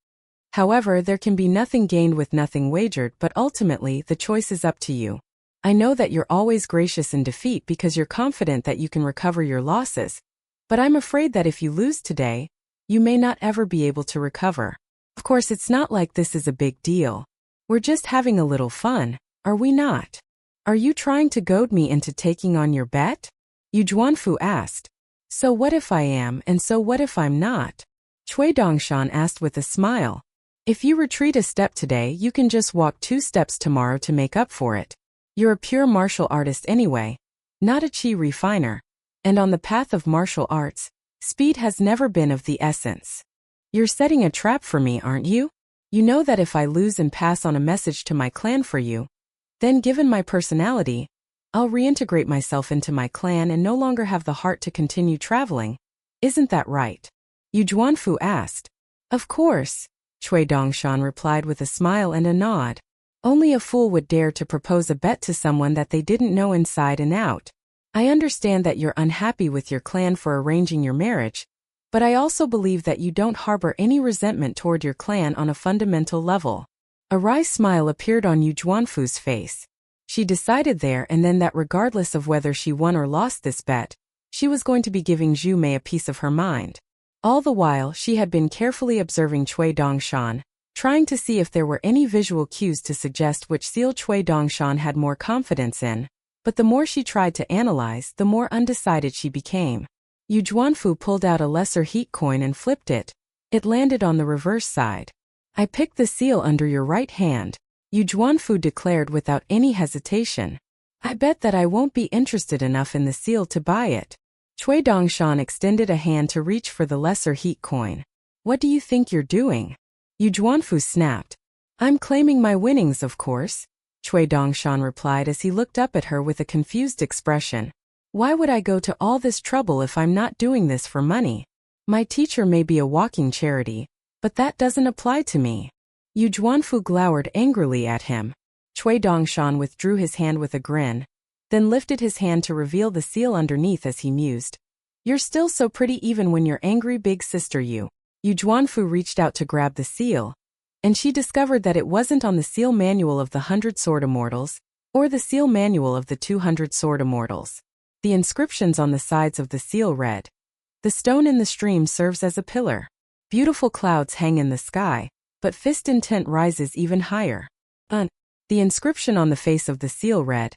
[SPEAKER 1] However, there can be nothing gained with nothing wagered, but ultimately, the choice is up to you. I know that you're always gracious in defeat because you're confident that you can recover your losses, but I'm afraid that if you lose today, you may not ever be able to recover. Of course, it's not like this is a big deal. We're just having a little fun, are we not? Are you trying to goad me into taking on your bet?" Yu Juanfu asked. "So what if I am, and so what if I'm not?" Cui Dongshan asked with a smile. "If you retreat a step today, you can just walk 2 steps tomorrow to make up for it. You're a pure martial artist anyway, not a Qi refiner, and on the path of martial arts, speed has never been of the essence. You're setting a trap for me, aren't you? You know that if I lose and pass on a message to my clan for you, then given my personality, I'll reintegrate myself into my clan and no longer have the heart to continue traveling. Isn't that right?" Yu Juanfu asked. "Of course," Cui Dongshan replied with a smile and a nod. Only a fool would dare to propose a bet to someone that they didn't know inside and out. I understand that you're unhappy with your clan for arranging your marriage, but I also believe that you don't harbor any resentment toward your clan on a fundamental level. A wry smile appeared on Yu Juanfu's face. She decided there and then that regardless of whether she won or lost this bet, she was going to be giving Zhu Mei a piece of her mind. All the while, she had been carefully observing Cui Dongshan, trying to see if there were any visual cues to suggest which seal Cui Dongshan had more confidence in, but the more she tried to analyze, the more undecided she became. Yu Juanfu pulled out a lesser heat coin and flipped it. It landed on the reverse side. I picked the seal under your right hand, Yu Juanfu declared without any hesitation. I bet that I won't be interested enough in the seal to buy it. Cui Dongshan extended a hand to reach for the lesser heat coin. What do you think you're doing? Yu Juanfu snapped. I'm claiming my winnings, of course, Cui Dongshan replied as he looked up at her with a confused expression. Why would I go to all this trouble if I'm not doing this for money? My teacher may be a walking charity, but that doesn't apply to me. Yu Juanfu glowered angrily at him. Cui Dongshan withdrew his hand with a grin, then lifted his hand to reveal the seal underneath as he mused. You're still so pretty even when you're angry, big sister. Yu Juanfu reached out to grab the seal, and she discovered that it wasn't on the seal manual of the 100 Sword Immortals, or the seal manual of the 200 Sword Immortals. The inscriptions on the sides of the seal read, "The stone in the stream serves as a pillar. Beautiful clouds hang in the sky, but fist intent rises even higher." The inscription on the face of the seal read,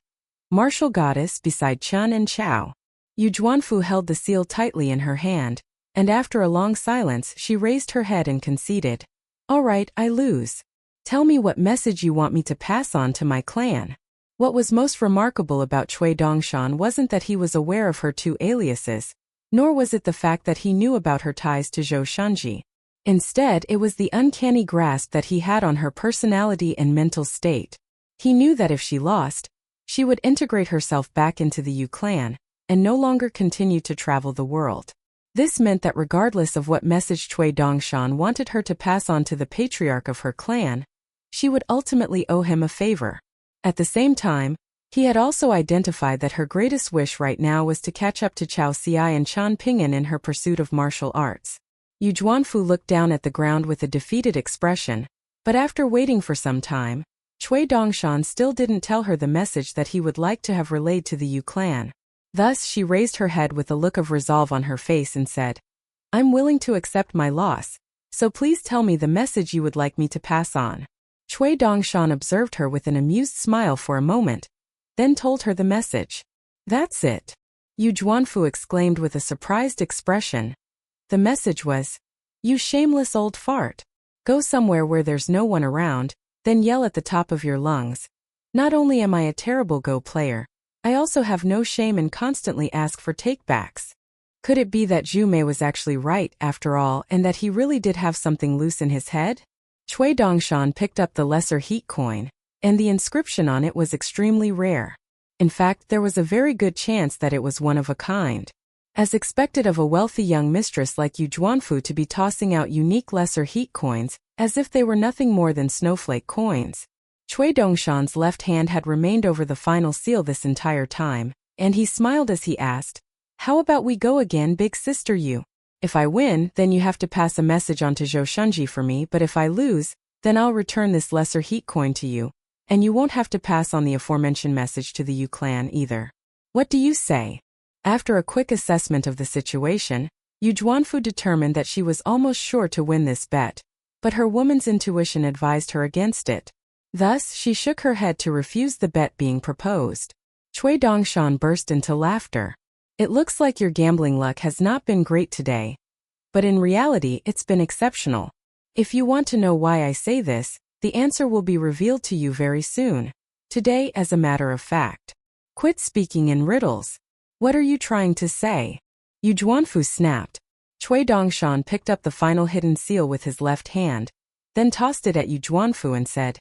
[SPEAKER 1] "Martial Goddess beside Chen and Chao." Yu Juanfu held the seal tightly in her hand, and after a long silence she raised her head and conceded. All right, I lose. Tell me what message you want me to pass on to my clan. What was most remarkable about Cui Dongshan wasn't that he was aware of her two aliases, nor was it the fact that he knew about her ties to Zhou Shunji. Instead, it was the uncanny grasp that he had on her personality and mental state. He knew that if she lost, she would integrate herself back into the Yu clan, and no longer continue to travel the world. This meant that regardless of what message Cui Dongshan wanted her to pass on to the patriarch of her clan, she would ultimately owe him a favor. At the same time, he had also identified that her greatest wish right now was to catch up to Chao Xiai and Chen Pingan in her pursuit of martial arts. Yu Juanfu looked down at the ground with a defeated expression, but after waiting for some time, Cui Dongshan still didn't tell her the message that he would like to have relayed to the Yu clan. Thus she raised her head with a look of resolve on her face and said, I'm willing to accept my loss, so please tell me the message you would like me to pass on. Cui Dongshan observed her with an amused smile for a moment, then told her the message. That's it, Yu Juanfu exclaimed with a surprised expression. The message was, you shameless old fart. Go somewhere where there's no one around, then yell at the top of your lungs. Not only am I a terrible Go player, I also have no shame and constantly ask for takebacks. Could it be that Zhu Mei was actually right after all and that he really did have something loose in his head? Cui Dongshan picked up the lesser heat coin, and the inscription on it was extremely rare. In fact, there was a very good chance that it was one of a kind. As expected of a wealthy young mistress like Yu Juanfu to be tossing out unique lesser heat coins, as if they were nothing more than snowflake coins. Cui Dongshan's left hand had remained over the final seal this entire time, and he smiled as he asked, How about we go again, big sister Yu? If I win, then you have to pass a message on to Zhou Shunji for me, but if I lose, then I'll return this lesser heat coin to you, and you won't have to pass on the aforementioned message to the Yu clan either. What do you say? After a quick assessment of the situation, Yu Juanfu determined that she was almost sure to win this bet, but her woman's intuition advised her against it. Thus, she shook her head to refuse the bet being proposed. Cui Dongshan burst into laughter. It looks like your gambling luck has not been great today, but in reality it's been exceptional. If you want to know why I say this, the answer will be revealed to you very soon. Today, as a matter of fact. Quit speaking in riddles. What are you trying to say? Yu Juanfu snapped. Cui Dongshan picked up the final hidden seal with his left hand, then tossed it at Yu Juanfu and said,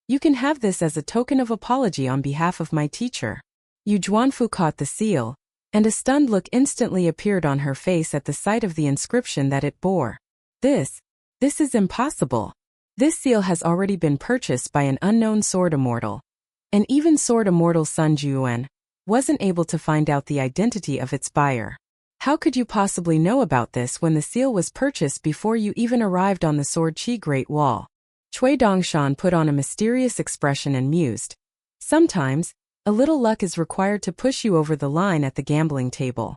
[SPEAKER 1] You can have this as a token of apology on behalf of my teacher. Yu Juanfu caught the seal, and a stunned look instantly appeared on her face at the sight of the inscription that it bore. This is impossible. This seal has already been purchased by an unknown sword immortal. And even sword immortal Sun Jian wasn't able to find out the identity of its buyer. How could you possibly know about this when the seal was purchased before you even arrived on the Sword Qi Great Wall? Cui Dongshan put on a mysterious expression and mused. Sometimes, a little luck is required to push you over the line at the gambling table.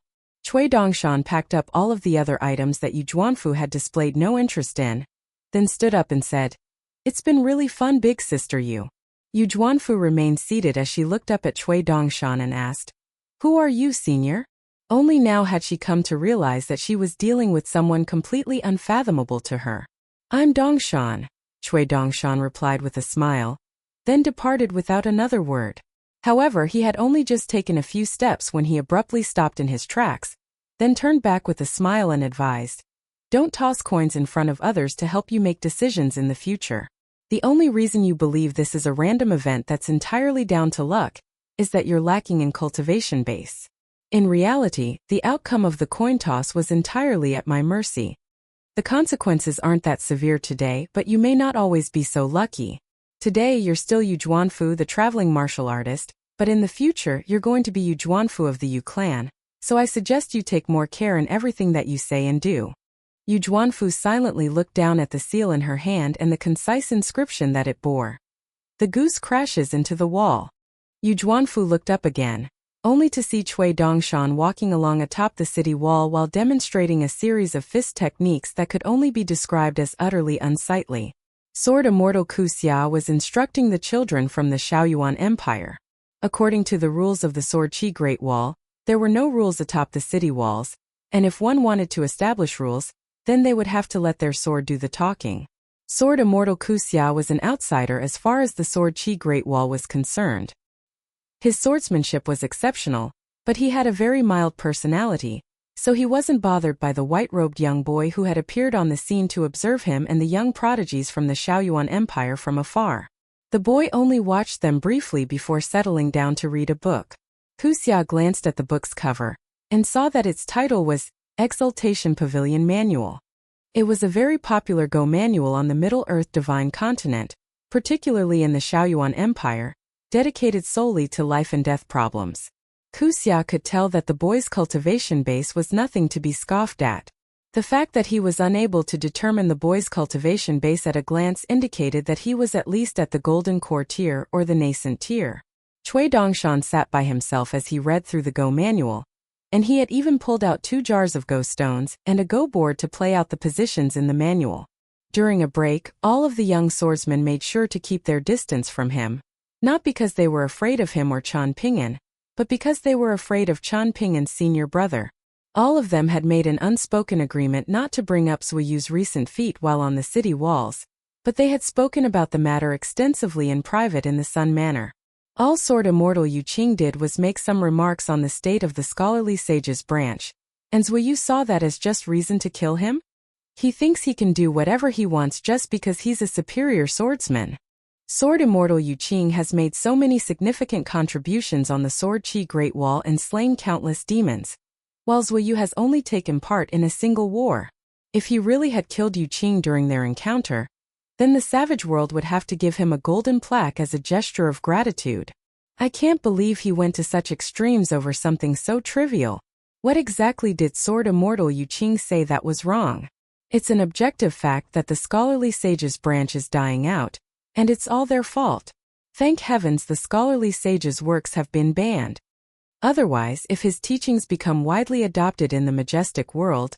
[SPEAKER 1] Cui Dongshan packed up all of the other items that Yu Juanfu had displayed no interest in, then stood up and said, "It's been really fun, big sister Yu." Yu Juanfu remained seated as she looked up at Cui Dongshan and asked, "Who are you, senior?" Only now had she come to realize that she was dealing with someone completely unfathomable to her. "I'm Dongshan," Cui Dongshan replied with a smile, then departed without another word. However, he had only just taken a few steps when he abruptly stopped in his tracks, then turned back with a smile and advised, "Don't toss coins in front of others to help you make decisions in the future. The only reason you believe this is a random event that's entirely down to luck is that you're lacking in cultivation base. In reality, the outcome of the coin toss was entirely at my mercy. The consequences aren't that severe today, but you may not always be so lucky. Today you're still Yu Juanfu, the traveling martial artist, but in the future you're going to be Yu Juanfu of the Yu clan, so I suggest you take more care in everything that you say and do." Yu Juanfu silently looked down at the seal in her hand and the concise inscription that it bore. "The goose crashes into the wall." Yu Juanfu looked up again, only to see Cui Dongshan walking along atop the city wall while demonstrating a series of fist techniques that could only be described as utterly unsightly. Sword immortal Ku Xia was instructing the children from the Shaoyuan Empire. According to the rules of the Sword Qi Great Wall, there were no rules atop the city walls, and if one wanted to establish rules, then they would have to let their sword do the talking. Sword immortal Ku Xia was an outsider as far as the Sword Qi Great Wall was concerned. His swordsmanship was exceptional, but he had a very mild personality, so he wasn't bothered by the white-robed young boy who had appeared on the scene to observe him and the young prodigies from the Shaoyuan Empire from afar. The boy only watched them briefly before settling down to read a book. Ku Xia glanced at the book's cover and saw that its title was Exaltation Pavilion Manual. It was a very popular Go manual on the Middle-earth Divine Continent, particularly in the Shaoyuan Empire, dedicated solely to life and death problems. Ku Xia could tell that the boy's cultivation base was nothing to be scoffed at. The fact that he was unable to determine the boy's cultivation base at a glance indicated that he was at least at the golden core tier or the nascent tier. Cui Dongshan sat by himself as he read through the Go manual, and he had even pulled out 2 jars of Go stones and a Go board to play out the positions in the manual. During a break, all of the young swordsmen made sure to keep their distance from him, not because they were afraid of him or Chen Pingan, but because they were afraid of Chen Pingan's senior brother. All of them had made an unspoken agreement not to bring up Zhuiyu's recent feat while on the city walls, but they had spoken about the matter extensively in private in the Sun Manor. All Sword Immortal Yu Qing did was make some remarks on the state of the scholarly sage's branch, and Zhuiyu saw that as just reason to kill him? He thinks he can do whatever he wants just because he's a superior swordsman. Sword Immortal Yu Qing has made so many significant contributions on the Sword Qi Great Wall and slain countless demons, while Zhuiyu has only taken part in a single war. If he really had killed Yu Qing during their encounter, then the savage world would have to give him a golden plaque as a gesture of gratitude. I can't believe he went to such extremes over something so trivial. What exactly did Sword Immortal Yu Qing say that was wrong? It's an objective fact that the scholarly sage's branch is dying out, and it's all their fault. Thank heavens the scholarly sage's works have been banned. Otherwise, if his teachings become widely adopted in the majestic world,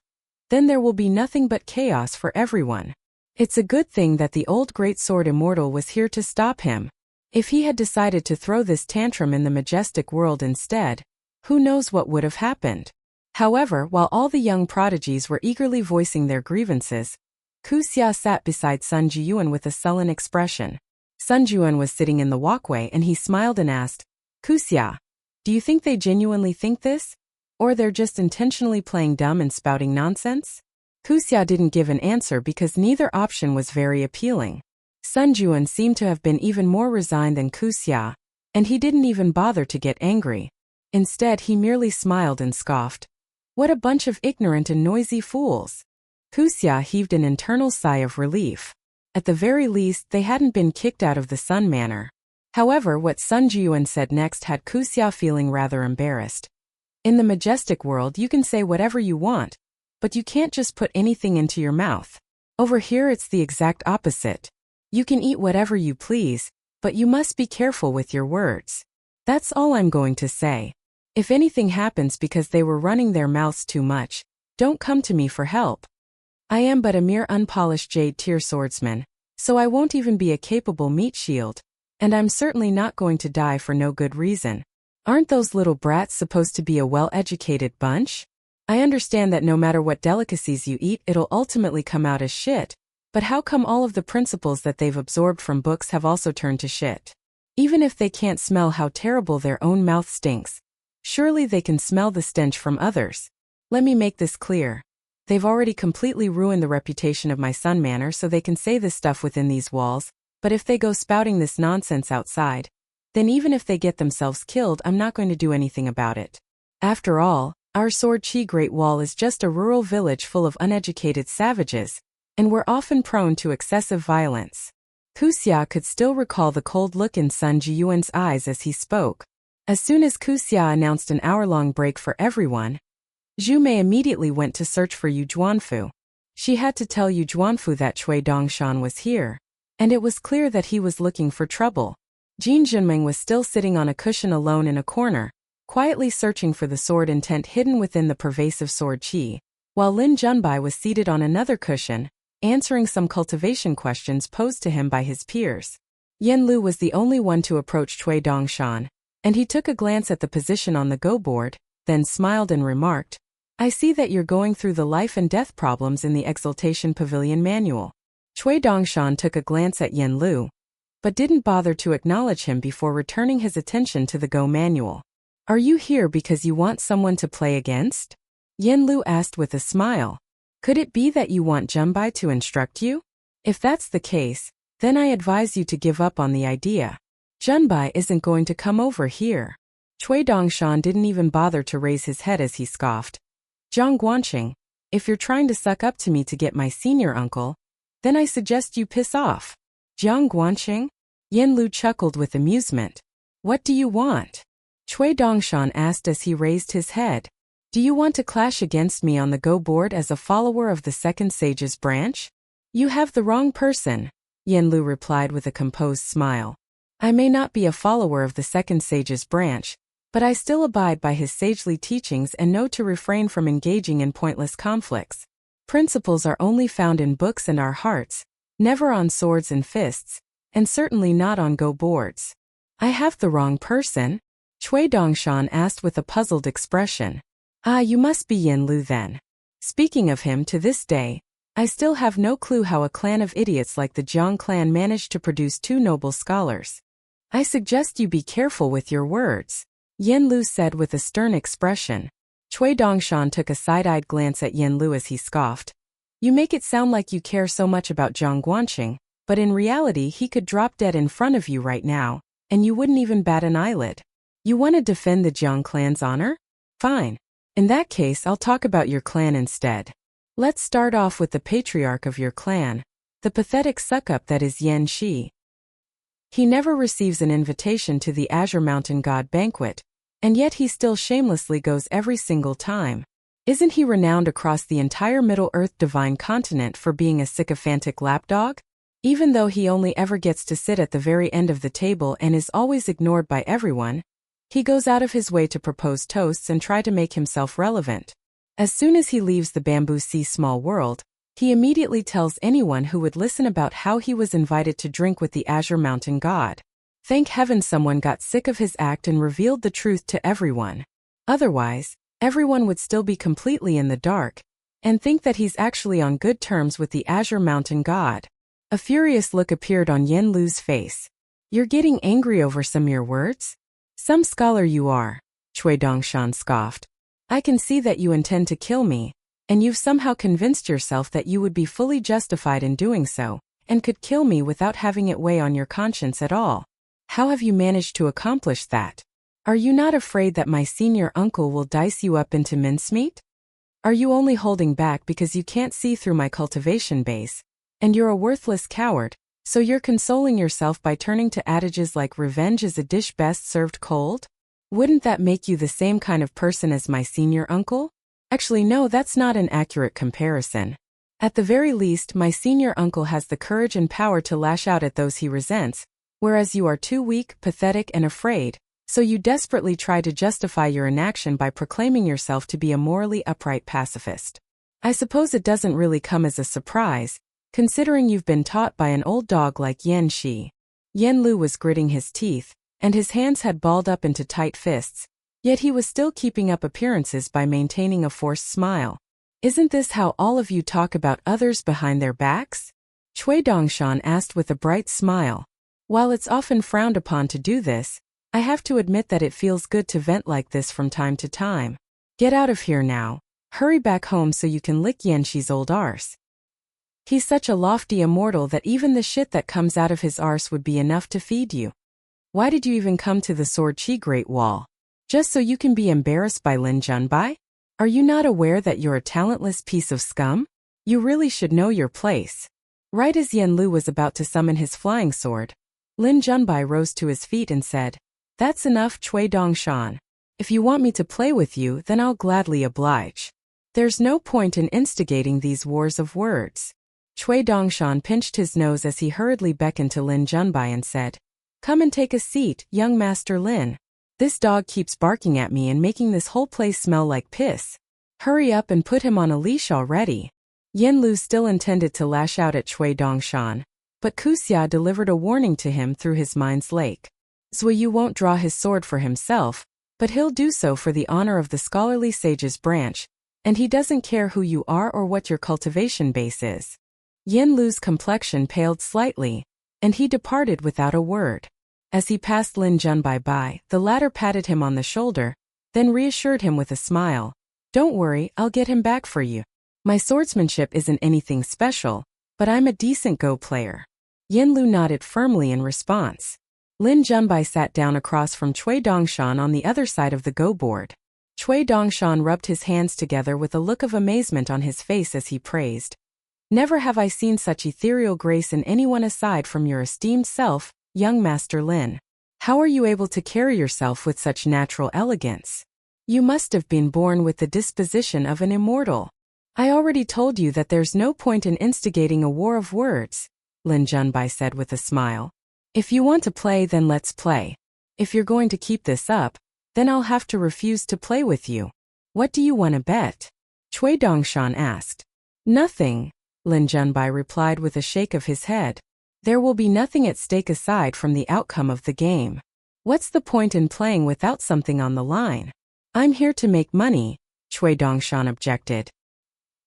[SPEAKER 1] then there will be nothing but chaos for everyone. It's a good thing that the old great sword immortal was here to stop him. If he had decided to throw this tantrum in the majestic world instead, who knows what would have happened. However, while all the young prodigies were eagerly voicing their grievances, Ku Xia sat beside Sun Jiyuan with a sullen expression. Sun Jiyuan was sitting in the walkway and he smiled and asked, "Ku Xia, do you think they genuinely think this? Or they're just intentionally playing dumb and spouting nonsense?" Ku Xia didn't give an answer because neither option was very appealing. Sun Jiyuan seemed to have been even more resigned than Ku Xia, and he didn't even bother to get angry. Instead, he merely smiled and scoffed. What a bunch of ignorant and noisy fools. Ku Xia heaved an internal sigh of relief. At the very least, they hadn't been kicked out of the Sun Manor. However, what Sun Jiyuan said next had Kuxia feeling rather embarrassed. In the majestic world, you can say whatever you want, but you can't just put anything into your mouth. Over here it's the exact opposite. You can eat whatever you please, but you must be careful with your words. That's all I'm going to say. If anything happens because they were running their mouths too much, don't come to me for help. I am but a mere unpolished jade-tier swordsman, so I won't even be a capable meat shield, and I'm certainly not going to die for no good reason. Aren't those little brats supposed to be a well-educated bunch? I understand that no matter what delicacies you eat, it'll ultimately come out as shit, but how come all of the principles that they've absorbed from books have also turned to shit? Even if they can't smell how terrible their own mouth stinks, surely they can smell the stench from others. Let me make this clear. They've already completely ruined the reputation of my Sun Manor, so they can say this stuff within these walls, but if they go spouting this nonsense outside, then even if they get themselves killed, I'm not going to do anything about it. After all, our Sword Chi Great Wall is just a rural village full of uneducated savages, and we're often prone to excessive violence. Kuxia could still recall the cold look in Sun Jiyuan's eyes as he spoke. As soon as Kuxia announced an hour-long break for everyone, Zhu Mei immediately went to search for Yu Zhuanfu. She had to tell Yu Zhuanfu that Cui Dongshan was here, and it was clear that he was looking for trouble. Jin Junming was still sitting on a cushion alone in a corner, quietly searching for the sword intent hidden within the pervasive sword qi, while Lin Junbai was seated on another cushion, answering some cultivation questions posed to him by his peers. Yen Lu was the only one to approach Cui Dongshan, and he took a glance at the position on the go board, then smiled and remarked, "I see that you're going through the life and death problems in the Exaltation Pavilion manual." Cui Dongshan took a glance at Yen Lu, but didn't bother to acknowledge him before returning his attention to the Go manual. "Are you here because you want someone to play against?" Yen Lu asked with a smile. "Could it be that you want Junbai to instruct you? If that's the case, then I advise you to give up on the idea. Junbai isn't going to come over here." Cui Dongshan didn't even bother to raise his head as he scoffed. "Zhang Guanqing, if you're trying to suck up to me to get my senior uncle, then I suggest you piss off." "Jiang Guanqing?" Yen Lu chuckled with amusement. "What do you want?" Cui Dongshan asked as he raised his head. "Do you want to clash against me on the Go board as a follower of the Second Sage's branch?" "You have the wrong person," Yen Lu replied with a composed smile. "I may not be a follower of the Second Sage's branch, but I still abide by his sagely teachings and know to refrain from engaging in pointless conflicts. Principles are only found in books and our hearts, never on swords and fists, and certainly not on Go boards." "I have the wrong person?" Cui Dongshan asked with a puzzled expression. "Ah, you must be Yen Lu then. Speaking of him, to this day, I still have no clue how a clan of idiots like the Jiang clan managed to produce two noble scholars. I suggest you be careful with your words," Yen Lu said with a stern expression. Cui Dongshan took a side-eyed glance at Yen Lu as he scoffed. "You make it sound like you care so much about Zhang Guanqing, but in reality he could drop dead in front of you right now, and you wouldn't even bat an eyelid. You want to defend the Jiang clan's honor? Fine. In that case, I'll talk about your clan instead. Let's start off with the patriarch of your clan, the pathetic suck-up that is Yan Shi. He never receives an invitation to the Azure Mountain God banquet, and yet he still shamelessly goes every single time. Isn't he renowned across the entire Middle-earth divine continent for being a sycophantic lapdog? Even though he only ever gets to sit at the very end of the table and is always ignored by everyone, he goes out of his way to propose toasts and try to make himself relevant. As soon as he leaves the Bamboo Sea small world, he immediately tells anyone who would listen about how he was invited to drink with the Azure Mountain God. Thank heaven someone got sick of his act and revealed the truth to everyone. Otherwise, everyone would still be completely in the dark, and think that he's actually on good terms with the Azure Mountain God. A furious look appeared on Yen Lu's face. "You're getting angry over some mere words? Some scholar you are," Cui Dongshan scoffed. "I can see that you intend to kill me, and you've somehow convinced yourself that you would be fully justified in doing so, and could kill me without having it weigh on your conscience at all. How have you managed to accomplish that? Are you not afraid that my senior uncle will dice you up into mincemeat? Are you only holding back because you can't see through my cultivation base, And you're a worthless coward, so you're consoling yourself by turning to adages like revenge is a dish best served cold? Wouldn't that make you the same kind of person as my senior uncle? Actually, no, that's not an accurate comparison. At the very least, my senior uncle has the courage and power to lash out at those he resents, whereas you are too weak, pathetic, and afraid, so you desperately try to justify your inaction by proclaiming yourself to be a morally upright pacifist. I suppose it doesn't really come as a surprise, considering you've been taught by an old dog like Yan Shi. Yan Lu was gritting his teeth, and his hands had balled up into tight fists, yet he was still keeping up appearances by maintaining a forced smile. Isn't this how all of you talk about others behind their backs? Cui Dongshan asked with a bright smile. While it's often frowned upon to do this, I have to admit that it feels good to vent like this from time to time. Get out of here now. Hurry back home so you can lick Yanshi's old arse. He's such a lofty immortal that even the shit that comes out of his arse would be enough to feed you. Why did you even come to the Sword Chi Great Wall? Just so you can be embarrassed by Lin Junbai? Are you not aware that you're a talentless piece of scum? You really should know your place. Right as Yan Lu was about to summon his flying sword, Lin Junbai rose to his feet and said, "That's enough, Cui Dongshan. If you want me to play with you, then I'll gladly oblige. There's no point in instigating these wars of words." Cui Dongshan pinched his nose as he hurriedly beckoned to Lin Junbai and said, "Come and take a seat, young Master Lin. This dog keeps barking at me and making this whole place smell like piss. Hurry up and put him on a leash already." Yan Lu still intended to lash out at Cui Dongshan, but Kuxia delivered a warning to him through his mind's lake. Zuiyu won't draw his sword for himself, but he'll do so for the honor of the scholarly sage's branch, and he doesn't care who you are or what your cultivation base is. Yan Lu's complexion paled slightly, and he departed without a word. As he passed Lin Junbai by, the latter patted him on the shoulder, then reassured him with a smile. "Don't worry, I'll get him back for you. My swordsmanship isn't anything special, but I'm a decent Go player." Yan Lu nodded firmly in response. Lin Junbai sat down across from Cui Dongshan on the other side of the Go board. Cui Dongshan rubbed his hands together with a look of amazement on his face as he praised, "Never have I seen such ethereal grace in anyone aside from your esteemed self, young Master Lin. How are you able to carry yourself with such natural elegance? You must have been born with the disposition of an immortal." "I already told you that there's no point in instigating a war of words," Lin Junbai said with a smile. "If you want to play, then let's play. If you're going to keep this up, then I'll have to refuse to play with you. What do you want to bet?" Cui Dongshan asked. "Nothing," Lin Junbai replied with a shake of his head. "There will be nothing at stake aside from the outcome of the game. What's the point in playing without something on the line?" "I'm here to make money," Cui Dongshan objected.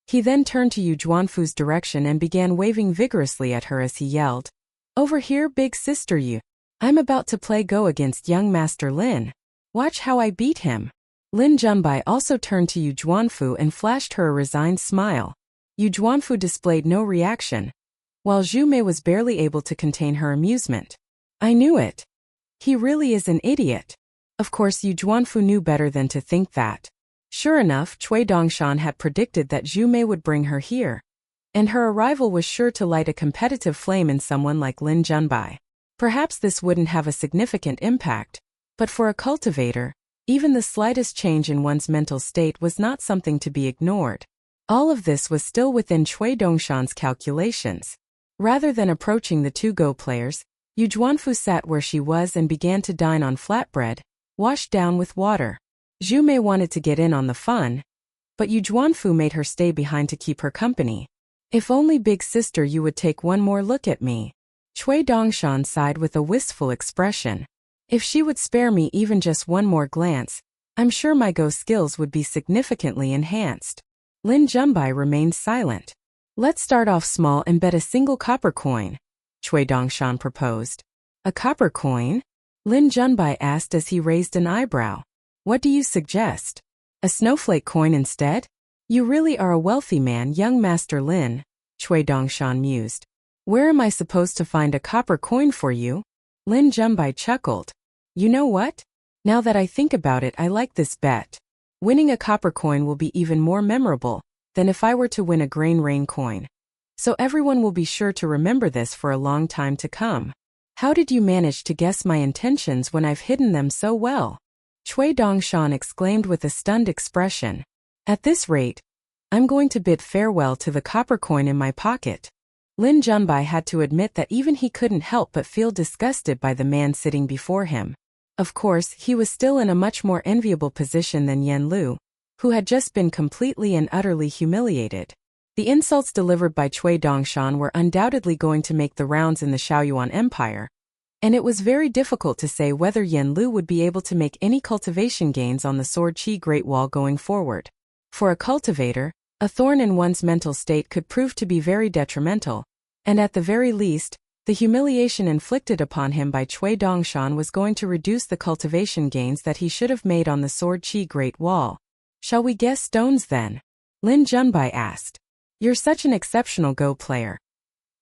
[SPEAKER 1] He then turned to Yu Juanfu's direction and began waving vigorously at her as he yelled, "Over here, big sister Yu. I'm about to play Go against young Master Lin. Watch how I beat him." Lin Junbai also turned to Yu Juanfu and flashed her a resigned smile. Yu Juanfu displayed no reaction, while Zhu Mei was barely able to contain her amusement. "I knew it. He really is an idiot." Of course, Yu Juanfu knew better than to think that. Sure enough, Cui Dongshan had predicted that Zhu Mei would bring her here, and her arrival was sure to light a competitive flame in someone like Lin Junbai. Perhaps this wouldn't have a significant impact, but for a cultivator, even the slightest change in one's mental state was not something to be ignored. All of this was still within Cui Dongshan's calculations. Rather than approaching the two Go players, Yu Juanfu sat where she was and began to dine on flatbread, washed down with water. Zhu Mei wanted to get in on the fun, but Yu Juanfu made her stay behind to keep her company. "If only big sister you would take one more look at me." Cui Dongshan sighed with a wistful expression. "If she would spare me even just one more glance, I'm sure my Go skills would be significantly enhanced." Lin Junbai remained silent. "Let's start off small and bet a single copper coin," Cui Dongshan proposed. "A copper coin?" Lin Junbai asked as he raised an eyebrow. "What do you suggest? A snowflake coin instead?" "You really are a wealthy man, young Master Lin," Cui Dongshan mused. "Where am I supposed to find a copper coin for you?" Lin Junbai chuckled. "You know what? Now that I think about it, I like this bet. Winning a copper coin will be even more memorable than if I were to win a grain rain coin." so everyone will be sure to remember this for a long time to come. How did you manage to guess my intentions when I've hidden them so well? Cui Dongshan exclaimed with a stunned expression. At this rate, I'm going to bid farewell to the copper coin in my pocket. Lin Junbai had to admit that even he couldn't help but feel disgusted by the man sitting before him. Of course, he was still in a much more enviable position than Yen Lu, who had just been completely and utterly humiliated. The insults delivered by Cui Dongshan were undoubtedly going to make the rounds in the Shaoyuan Empire, and it was very difficult to say whether Yen Lu would be able to make any cultivation gains on the Sword Qi Great Wall going forward. For a cultivator, a thorn in one's mental state could prove to be very detrimental, and at the very least, the humiliation inflicted upon him by Cui Dongshan was going to reduce the cultivation gains that he should have made on the Sword Qi Great Wall. Shall we guess stones then? Lin Junbai asked. You're such an exceptional Go player.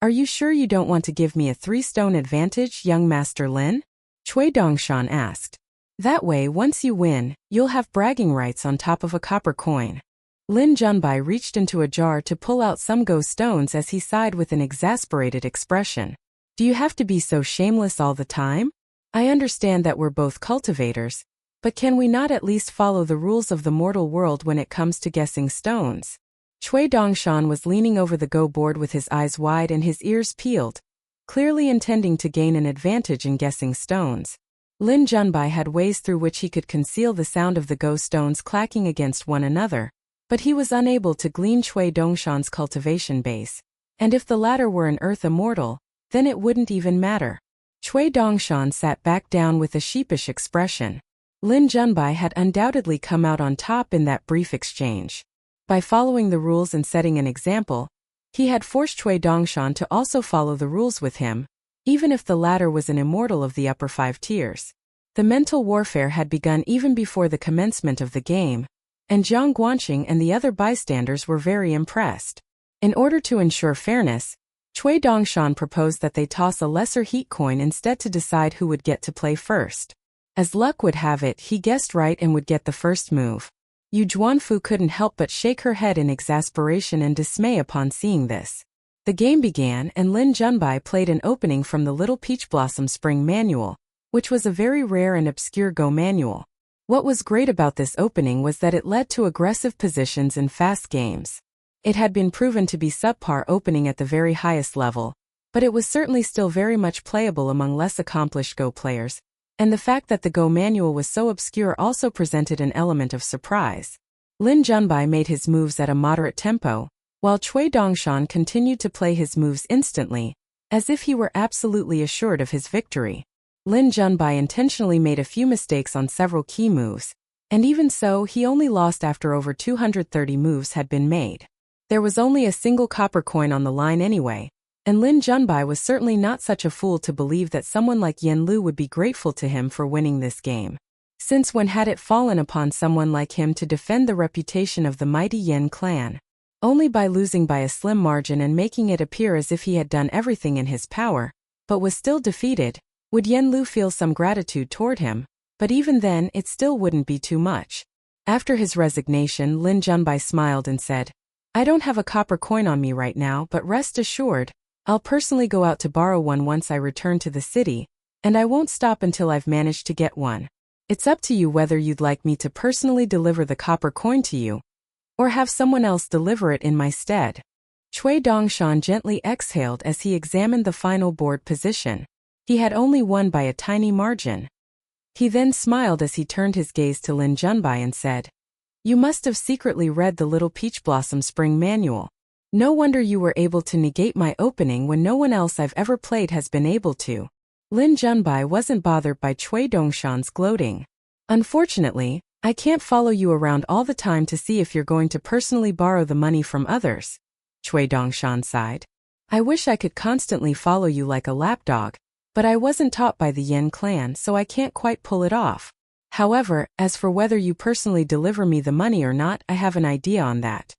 [SPEAKER 1] Are you sure you don't want to give me a 3-stone advantage, young Master Lin? Cui Dongshan asked. That way, once you win, you'll have bragging rights on top of a copper coin. Lin Junbai reached into a jar to pull out some Go stones as he sighed with an exasperated expression. Do you have to be so shameless all the time? I understand that we're both cultivators, but can we not at least follow the rules of the mortal world when it comes to guessing stones? Cui Dongshan was leaning over the Go board with his eyes wide and his ears peeled, clearly intending to gain an advantage in guessing stones. Lin Junbai had ways through which he could conceal the sound of the Go stones clacking against one another, but he was unable to glean Cui Dongshan's cultivation base, and if the latter were an earth immortal, then it wouldn't even matter. Cui Dongshan sat back down with a sheepish expression. Lin Junbai had undoubtedly come out on top in that brief exchange. By following the rules and setting an example, he had forced Cui Dongshan to also follow the rules with him, even if the latter was an immortal of the upper 5 tiers. The mental warfare had begun even before the commencement of the game, and Jiang Guanqing and the other bystanders were very impressed. In order to ensure fairness, Cui Dongshan proposed that they toss a lesser heat coin instead to decide who would get to play first. As luck would have it, he guessed right and would get the first move. Yu Juanfu couldn't help but shake her head in exasperation and dismay upon seeing this. The game began and Lin Junbai played an opening from the Little Peach Blossom Spring Manual, which was a very rare and obscure Go manual. What was great about this opening was that it led to aggressive positions and fast games. It had been proven to be subpar opening at the very highest level, but it was certainly still very much playable among less accomplished Go players, and the fact that the Go manual was so obscure also presented an element of surprise. Lin Junbai made his moves at a moderate tempo, while Cui Dongshan continued to play his moves instantly, as if he were absolutely assured of his victory. Lin Junbai intentionally made a few mistakes on several key moves, and even so he only lost after over 230 moves had been made. There was only a single copper coin on the line anyway, and Lin Junbai was certainly not such a fool to believe that someone like Yen Lu would be grateful to him for winning this game. Since when had it fallen upon someone like him to defend the reputation of the mighty Yen clan? Only by losing by a slim margin and making it appear as if he had done everything in his power, but was still defeated, would Yen Lu feel some gratitude toward him, but even then it still wouldn't be too much. After his resignation, Lin Junbai smiled and said, I don't have a copper coin on me right now, but rest assured, I'll personally go out to borrow one once I return to the city, and I won't stop until I've managed to get one. It's up to you whether you'd like me to personally deliver the copper coin to you, or have someone else deliver it in my stead. Cui Dongshan gently exhaled as he examined the final board position. He had only won by a tiny margin. He then smiled as he turned his gaze to Lin Junbai and said, You must have secretly read the Little Peach Blossom Spring Manual. No wonder you were able to negate my opening when no one else I've ever played has been able to. Lin Junbai wasn't bothered by Cui Dongshan's gloating. Unfortunately, I can't follow you around all the time to see if you're going to personally borrow the money from others. Cui Dongshan sighed. I wish I could constantly follow you like a lapdog, but I wasn't taught by the Yen clan, so I can't quite pull it off. However, as for whether you personally deliver me the money or not, I have an idea on that.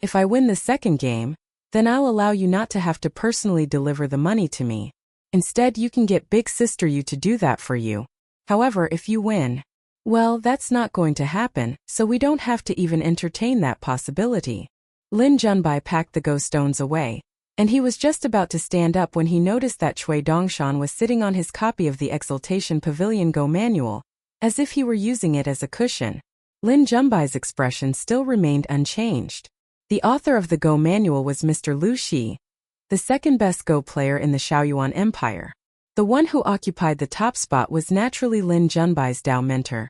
[SPEAKER 1] If I win the second game, then I'll allow you not to have to personally deliver the money to me. Instead, you can get Big Sister Yu to do that for you. However, if you win, well, that's not going to happen, so we don't have to even entertain that possibility. Lin Junbai packed the Go stones away, and he was just about to stand up when he noticed that Cui Dongshan was sitting on his copy of the Exaltation Pavilion Go manual, as if he were using it as a cushion. Lin Junbai's expression still remained unchanged. The author of the Go manual was Mr. Liu Shi, the second-best Go player in the Shaoyuan Empire. The one who occupied the top spot was naturally Lin Junbai's Dao mentor,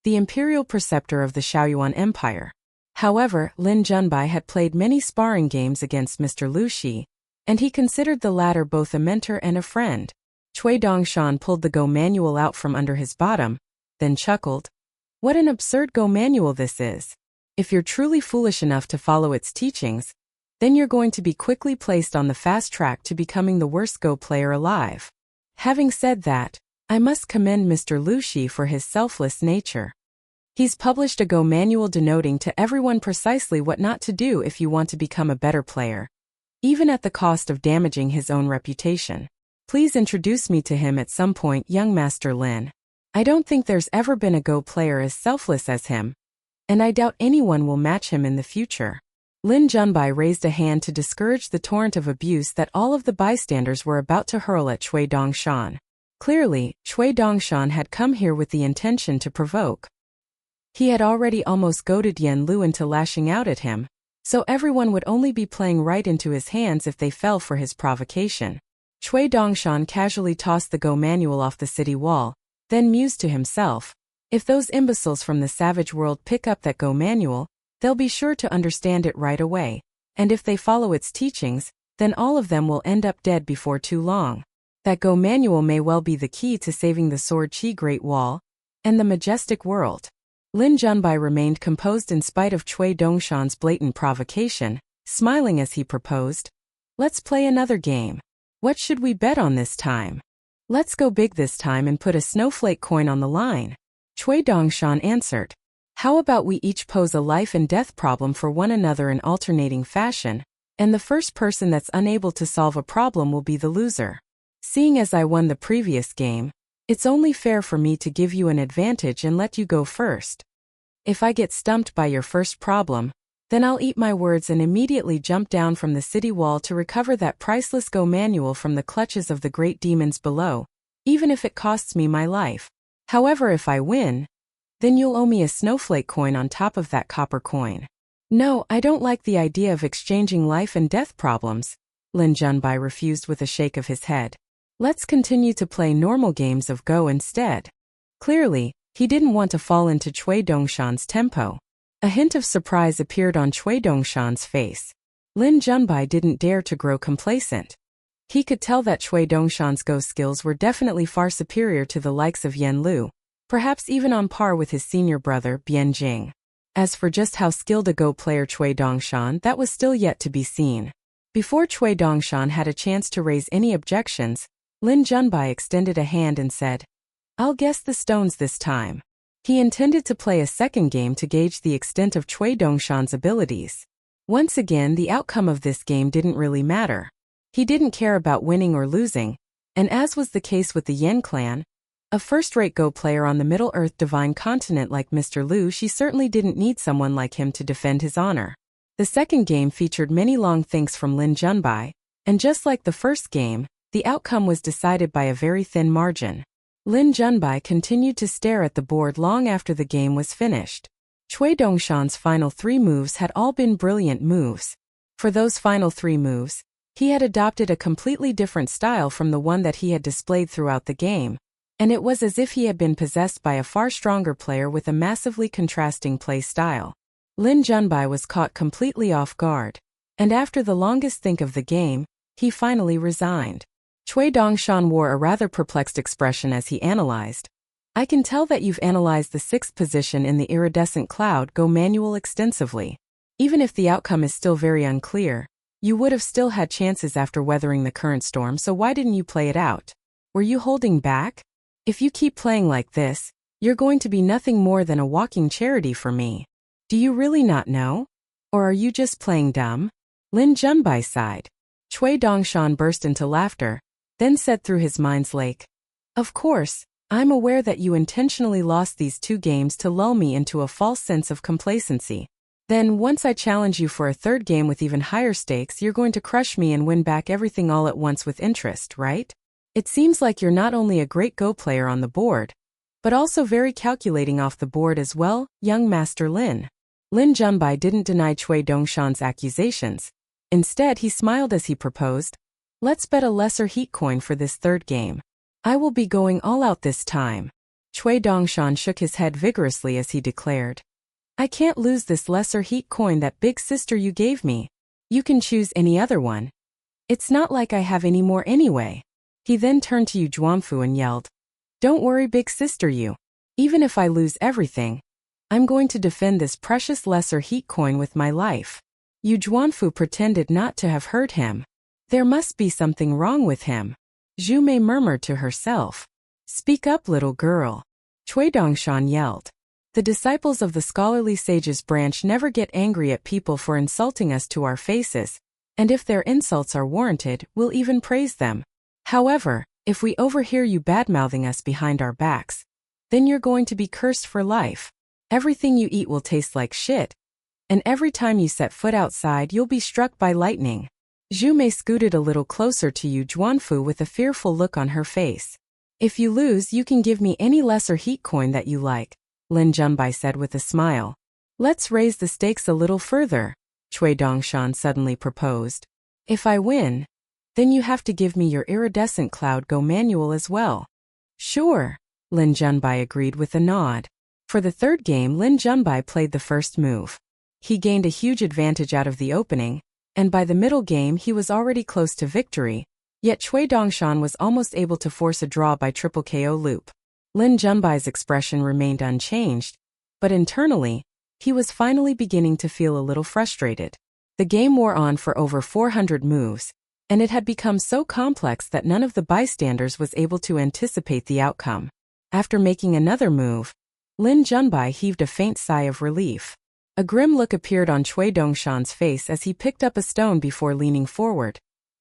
[SPEAKER 1] the imperial preceptor of the Shaoyuan Empire. However, Lin Junbai had played many sparring games against Mr. Liu Shi, and he considered the latter both a mentor and a friend. Cui Dongshan pulled the Go manual out from under his bottom, then chuckled. What an absurd Go manual this is. If you're truly foolish enough to follow its teachings, then you're going to be quickly placed on the fast track to becoming the worst Go player alive. Having said that, I must commend Mr. Liu Shi for his selfless nature. He's published a Go manual denoting to everyone precisely what not to do if you want to become a better player, even at the cost of damaging his own reputation. Please introduce me to him at some point, young Master Lin. I don't think there's ever been a Go player as selfless as him, and I doubt anyone will match him in the future. Lin Junbai raised a hand to discourage the torrent of abuse that all of the bystanders were about to hurl at Cui Dongshan. Clearly, Cui Dongshan had come here with the intention to provoke. He had already almost goaded Yan Lu into lashing out at him, so everyone would only be playing right into his hands if they fell for his provocation. Cui Dongshan casually tossed the Go manual off the city wall, then mused to himself, if those imbeciles from the savage world pick up that Go manual, they'll be sure to understand it right away, and if they follow its teachings, then all of them will end up dead before too long. That Go manual may well be the key to saving the Sword Qi Great Wall and the majestic world. Lin Junbai remained composed in spite of Cui Dongshan's blatant provocation, smiling as he proposed, "Let's play another game. What should we bet on this time? Let's go big this time and put a snowflake coin on the line." Cui Dongshan answered, "How about we each pose a life and death problem for one another in alternating fashion, and the first person that's unable to solve a problem will be the loser. Seeing as I won the previous game, it's only fair for me to give you an advantage and let you go first. If I get stumped by your first problem, then I'll eat my words and immediately jump down from the city wall to recover that priceless Go manual from the clutches of the great demons below, even if it costs me my life. However, if I win, then you'll owe me a snowflake coin on top of that copper coin." "No, I don't like the idea of exchanging life and death problems," Lin Junbai refused with a shake of his head. "Let's continue to play normal games of Go instead." Clearly, he didn't want to fall into Cui Dongshan's tempo. A hint of surprise appeared on Cui Dongshan's face. Lin Junbai didn't dare to grow complacent. He could tell that Cui Dongshan's Go skills were definitely far superior to the likes of Yan Lu, perhaps even on par with his senior brother, Bian Jing. As for just how skilled a Go player Cui Dongshan, that was still yet to be seen. Before Cui Dongshan had a chance to raise any objections, Lin Junbai extended a hand and said, "I'll guess the stones this time." He intended to play a second game to gauge the extent of Cui Dongshan's abilities. Once again, the outcome of this game didn't really matter. He didn't care about winning or losing, and as was the case with the Yen clan, a first-rate Go player on the Middle-earth Divine Continent like Mr. Liu, she certainly didn't need someone like him to defend his honor. The second game featured many long thinks from Lin Junbai, and just like the first game, the outcome was decided by a very thin margin. Lin Junbai continued to stare at the board long after the game was finished. Cui Dongshan's final 3 moves had all been brilliant moves. For those final 3 moves, he had adopted a completely different style from the one that he had displayed throughout the game, and it was as if he had been possessed by a far stronger player with a massively contrasting play style. Lin Junbai was caught completely off guard, and after the longest think of the game, he finally resigned. Cui Dongshan wore a rather perplexed expression as he analyzed, "I can tell that you've analyzed the 6th position in the iridescent cloud Go manual extensively. Even if the outcome is still very unclear, you would have still had chances after weathering the current storm, so why didn't you play it out? Were you holding back? If you keep playing like this, you're going to be nothing more than a walking charity for me. Do you really not know? Or are you just playing dumb?" Lin Junbai sighed. Cui Dongshan burst into laughter, then said through his mind's lake, "Of course, I'm aware that you intentionally lost these 2 games to lull me into a false sense of complacency. Then, once I challenge you for a third game with even higher stakes, you're going to crush me and win back everything all at once with interest, right? It seems like you're not only a great Go player on the board, but also very calculating off the board as well, young Master Lin. Lin Junbai didn't deny Cui Dongshan's accusations. Instead, he smiled as he proposed, "Let's bet a lesser heat coin for this third game. I will be going all out this time." Cui Dongshan shook his head vigorously as he declared, "I can't lose this lesser heat coin that big sister you gave me. You can choose any other one. It's not like I have any more anyway." He then turned to Yu Zhuanfu and yelled, "Don't worry, big sister you. Even if I lose everything, I'm going to defend this precious lesser heat coin with my life." Yu Zhuanfu pretended not to have heard him. There must be something wrong with him. Zhu Mei murmured to herself. "Speak up, little girl." Cui Dongshan yelled. "The disciples of the scholarly sages branch never get angry at people for insulting us to our faces, and if their insults are warranted, we'll even praise them. However, if we overhear you badmouthing us behind our backs, then you're going to be cursed for life. Everything you eat will taste like shit, and every time you set foot outside you'll be struck by lightning." Zhu Mei scooted a little closer to Yu Zhuanfu with a fearful look on her face. "If you lose, you can give me any lesser heat coin that you like," Lin Junbai said with a smile. "Let's raise the stakes a little further," Cui Dongshan suddenly proposed. "If I win, then you have to give me your iridescent cloud go manual as well." "Sure," Lin Junbai agreed with a nod. For the third game, Lin Junbai played the first move. He gained a huge advantage out of the opening, and by the middle game he was already close to victory, yet Cui Dongshan was almost able to force a draw by triple KO loop. Lin Junbai's expression remained unchanged, but internally, he was finally beginning to feel a little frustrated. The game wore on for over 400 moves, and it had become so complex that none of the bystanders was able to anticipate the outcome. After making another move, Lin Junbai heaved a faint sigh of relief. A grim look appeared on Cui Dongshan's face as he picked up a stone before leaning forward,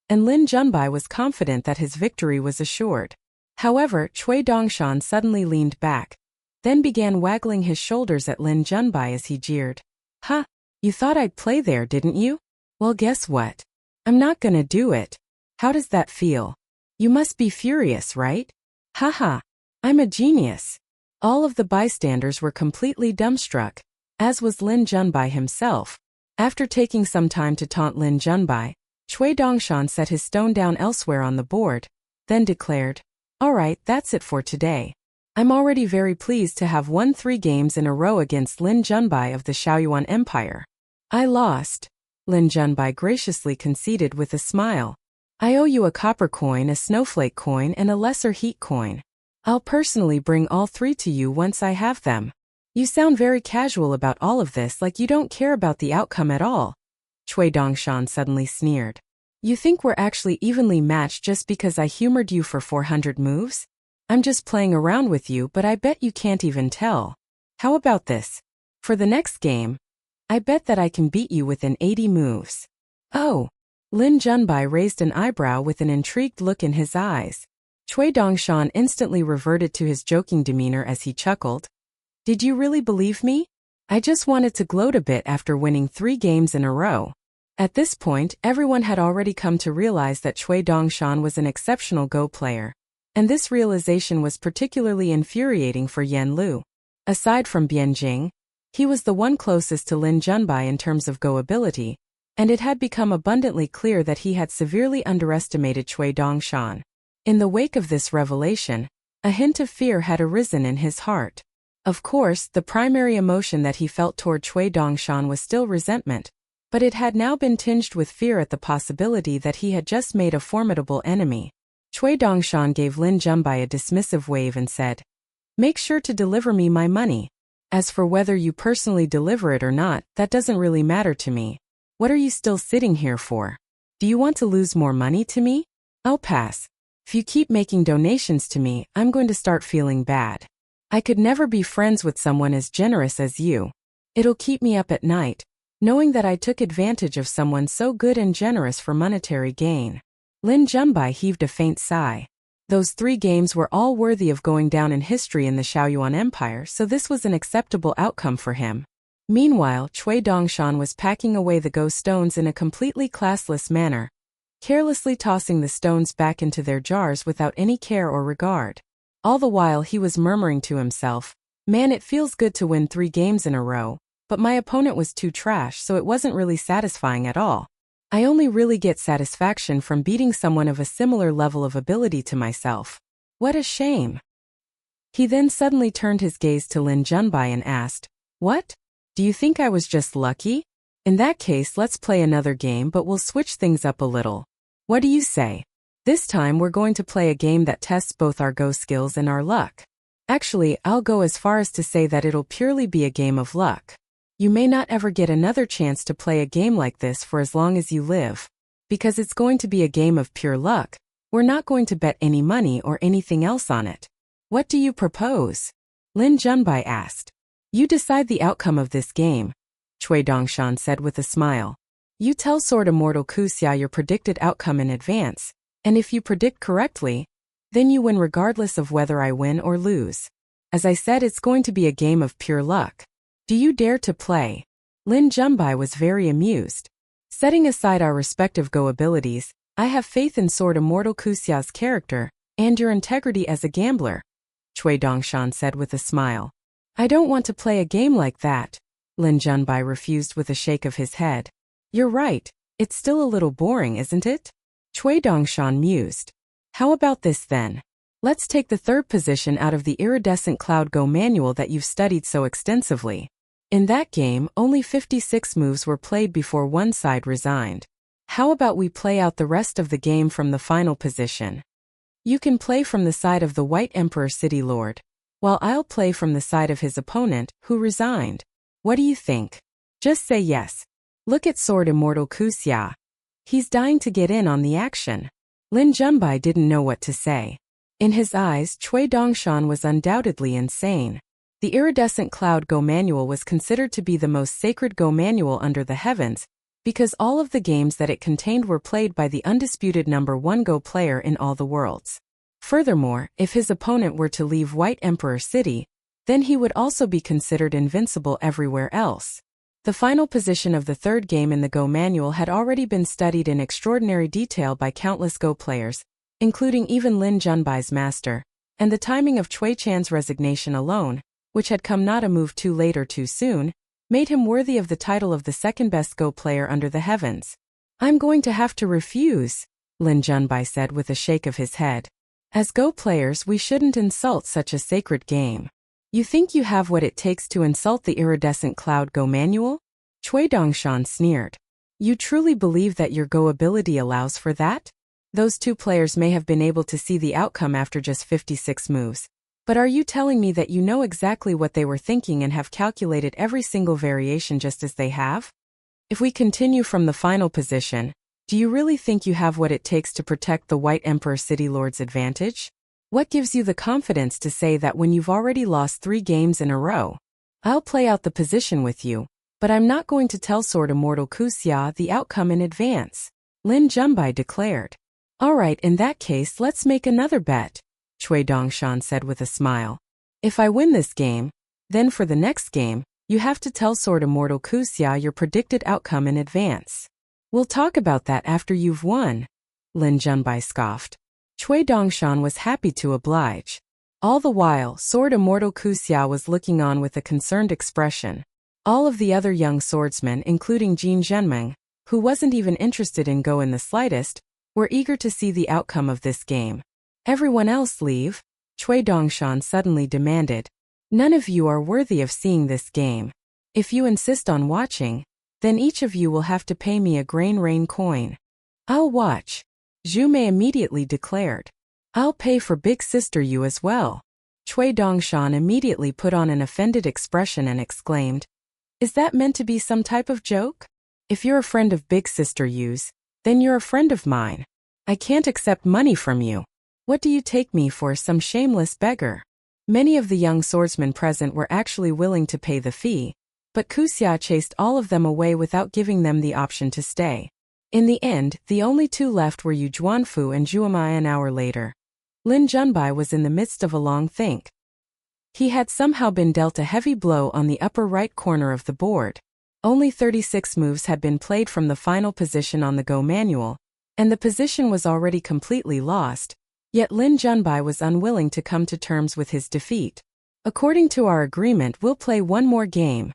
[SPEAKER 1] and Lin Junbai was confident that his victory was assured. However, Cui Dongshan suddenly leaned back, then began waggling his shoulders at Lin Junbai as he jeered. "Huh, you thought I'd play there, didn't you? Well, guess what? I'm not gonna do it. How does that feel? You must be furious, right? Haha, I'm a genius." All of the bystanders were completely dumbstruck, as was Lin Junbai himself. After taking some time to taunt Lin Junbai, Cui Dongshan set his stone down elsewhere on the board, then declared, "All right, that's it for today. I'm already very pleased to have won 3 games in a row against Lin Junbai of the Shaoyuan Empire. I lost," Lin Junbai graciously conceded with a smile. "I owe you a copper coin, a snowflake coin, and a lesser heat coin. I'll personally bring all 3 to you once I have them." "You sound very casual about all of this, like you don't care about the outcome at all," Cui Dongshan suddenly sneered. "You think we're actually evenly matched just because I humored you for 400 moves? I'm just playing around with you, but I bet you can't even tell. How about this? For the next game, I bet that I can beat you within 80 moves." "Oh." Lin Junbai raised an eyebrow with an intrigued look in his eyes. Cui Dongshan instantly reverted to his joking demeanor as he chuckled. "Did you really believe me? I just wanted to gloat a bit after winning 3 games in a row." At this point, everyone had already come to realize that Cui Dongshan was an exceptional Go player, and this realization was particularly infuriating for Yan Lu. Aside from Bianjing, he was the one closest to Lin Junbai in terms of Go ability, and it had become abundantly clear that he had severely underestimated Cui Dongshan. In the wake of this revelation, a hint of fear had arisen in his heart. Of course, the primary emotion that he felt toward Cui Dongshan was still resentment, but it had now been tinged with fear at the possibility that he had just made a formidable enemy. Cui Dongshan gave Lin Junbai a dismissive wave and said, "Make sure to deliver me my money. As for whether you personally deliver it or not, that doesn't really matter to me. What are you still sitting here for? Do you want to lose more money to me? I'll pass. If you keep making donations to me, I'm going to start feeling bad. I could never be friends with someone as generous as you. It'll keep me up at night, knowing that I took advantage of someone so good and generous for monetary gain." Lin Junbai heaved a faint sigh. Those 3 games were all worthy of going down in history in the Shaoyuan Empire, so this was an acceptable outcome for him. Meanwhile, Cui Dongshan was packing away the ghost stones in a completely classless manner, carelessly tossing the stones back into their jars without any care or regard. All the while he was murmuring to himself, "Man, it feels good to win 3 games in a row, but my opponent was too trash, so it wasn't really satisfying at all. I only really get satisfaction from beating someone of a similar level of ability to myself. What a shame." He then suddenly turned his gaze to Lin Junbai and asked, "What? Do you think I was just lucky? In that case, let's play another game, but we'll switch things up a little. What do you say? This time we're going to play a game that tests both our Go skills and our luck. Actually, I'll go as far as to say that it'll purely be a game of luck. You may not ever get another chance to play a game like this for as long as you live. Because it's going to be a game of pure luck, we're not going to bet any money or anything else on it. What do you propose?" Lin Junbai asked. "You decide the outcome of this game," Cui Dongshan said with a smile. "You tell Sword Immortal Kuxia your predicted outcome in advance, and if you predict correctly, then you win regardless of whether I win or lose. As I said, it's going to be a game of pure luck. Do you dare to play?" Lin Junbai was very amused. "Setting aside our respective Go abilities, I have faith in Sword Immortal Kuxia's character, and your integrity as a gambler," Cui Dongshan said with a smile. "I don't want to play a game like that," Lin Junbai refused with a shake of his head. "You're right, it's still a little boring, isn't it?" Cui Dongshan mused. "How about this then? Let's take the 3rd position out of the iridescent cloud Go manual that you've studied so extensively. In that game, only 56 moves were played before one side resigned. How about we play out the rest of the game from the final position? You can play from the side of the White Emperor City Lord, while I'll play from the side of his opponent, who resigned. What do you think? Just say yes. Look at Sword Immortal Kuxia. He's dying to get in on the action." Lin Junbai didn't know what to say. In his eyes, Cui Dongshan was undoubtedly insane. The iridescent cloud Go manual was considered to be the most sacred Go manual under the heavens, because all of the games that it contained were played by the undisputed #1 Go player in all the worlds. Furthermore, if his opponent were to leave White Emperor City, then he would also be considered invincible everywhere else. The final position of the 3rd game in the Go manual had already been studied in extraordinary detail by countless Go players, including even Lin Junbai's master, and the timing of Cui Chan's resignation alone, which had come not a move too late or too soon, made him worthy of the title of the 2nd-best Go player under the heavens. "I'm going to have to refuse," Lin Junbai said with a shake of his head. "As Go players, we shouldn't insult such a sacred game." "You think you have what it takes to insult the iridescent cloud Go manual?" Cui Dongshan sneered. "You truly believe that your Go ability allows for that? Those 2 players may have been able to see the outcome after just 56 moves. But are you telling me that you know exactly what they were thinking and have calculated every single variation just as they have? If we continue from the final position, do you really think you have what it takes to protect the White Emperor City Lord's advantage? What gives you the confidence to say that when you've already lost 3 games in a row? I'll play out the position with you, but I'm not going to tell Sword Immortal Kuxia the outcome in advance," Lin Junbai declared. "All right, in that case, let's make another bet," Cui Dongshan said with a smile. "If I win this game, then for the next game, you have to tell Sword Immortal Kuxia your predicted outcome in advance." "We'll talk about that after you've won," Lin Junbai scoffed. Cui Dongshan was happy to oblige. All the while, Sword Immortal Kuxia was looking on with a concerned expression. All of the other young swordsmen, including Jian Zhenmeng, who wasn't even interested in Go in the slightest, were eager to see the outcome of this game. "Everyone else leave," Cui Dongshan suddenly demanded. "None of you are worthy of seeing this game. If you insist on watching, then each of you will have to pay me a grain rain coin." "I'll watch," Zhu Mei immediately declared. "I'll pay for Big Sister you as well." Cui Dongshan immediately put on an offended expression and exclaimed, "Is that meant to be some type of joke? If you're a friend of Big Sister Yu's, then you're a friend of mine. I can't accept money from you. What do you take me for, some shameless beggar?" Many of the young swordsmen present were actually willing to pay the fee, but Kuxia chased all of them away without giving them the option to stay. In the end, the only 2 left were Yu Juanfu and Zhuamai. An hour later, Lin Junbai was in the midst of a long think. He had somehow been dealt a heavy blow on the upper right corner of the board. Only 36 moves had been played from the final position on the Go manual, and the position was already completely lost, yet Lin Junbai was unwilling to come to terms with his defeat. According to our agreement, we'll play one more game,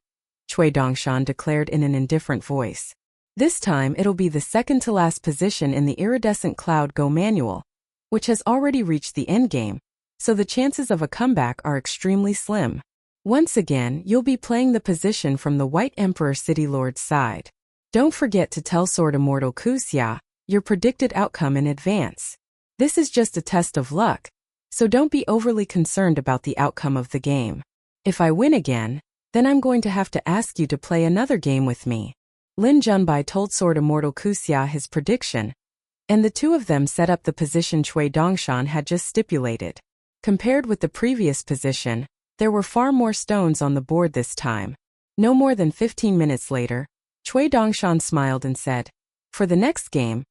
[SPEAKER 1] Cui Dongshan declared in an indifferent voice. This time it'll be the second-to-last position in the iridescent cloud Go manual, which has already reached the endgame, so the chances of a comeback are extremely slim. Once again, you'll be playing the position from the White Emperor City Lord's side. Don't forget to tell Sword Immortal Kuxia your predicted outcome in advance. This is just a test of luck, so don't be overly concerned about the outcome of the game. If I win again, then I'm going to have to ask you to play another game with me. Lin Junbai told Sword Immortal Kuxia his prediction, and the two of them set up the position Cui Dongshan had just stipulated. Compared with the previous position, there were far more stones on the board this time. No more than 15 minutes later, Cui Dongshan smiled and said, "For the next game,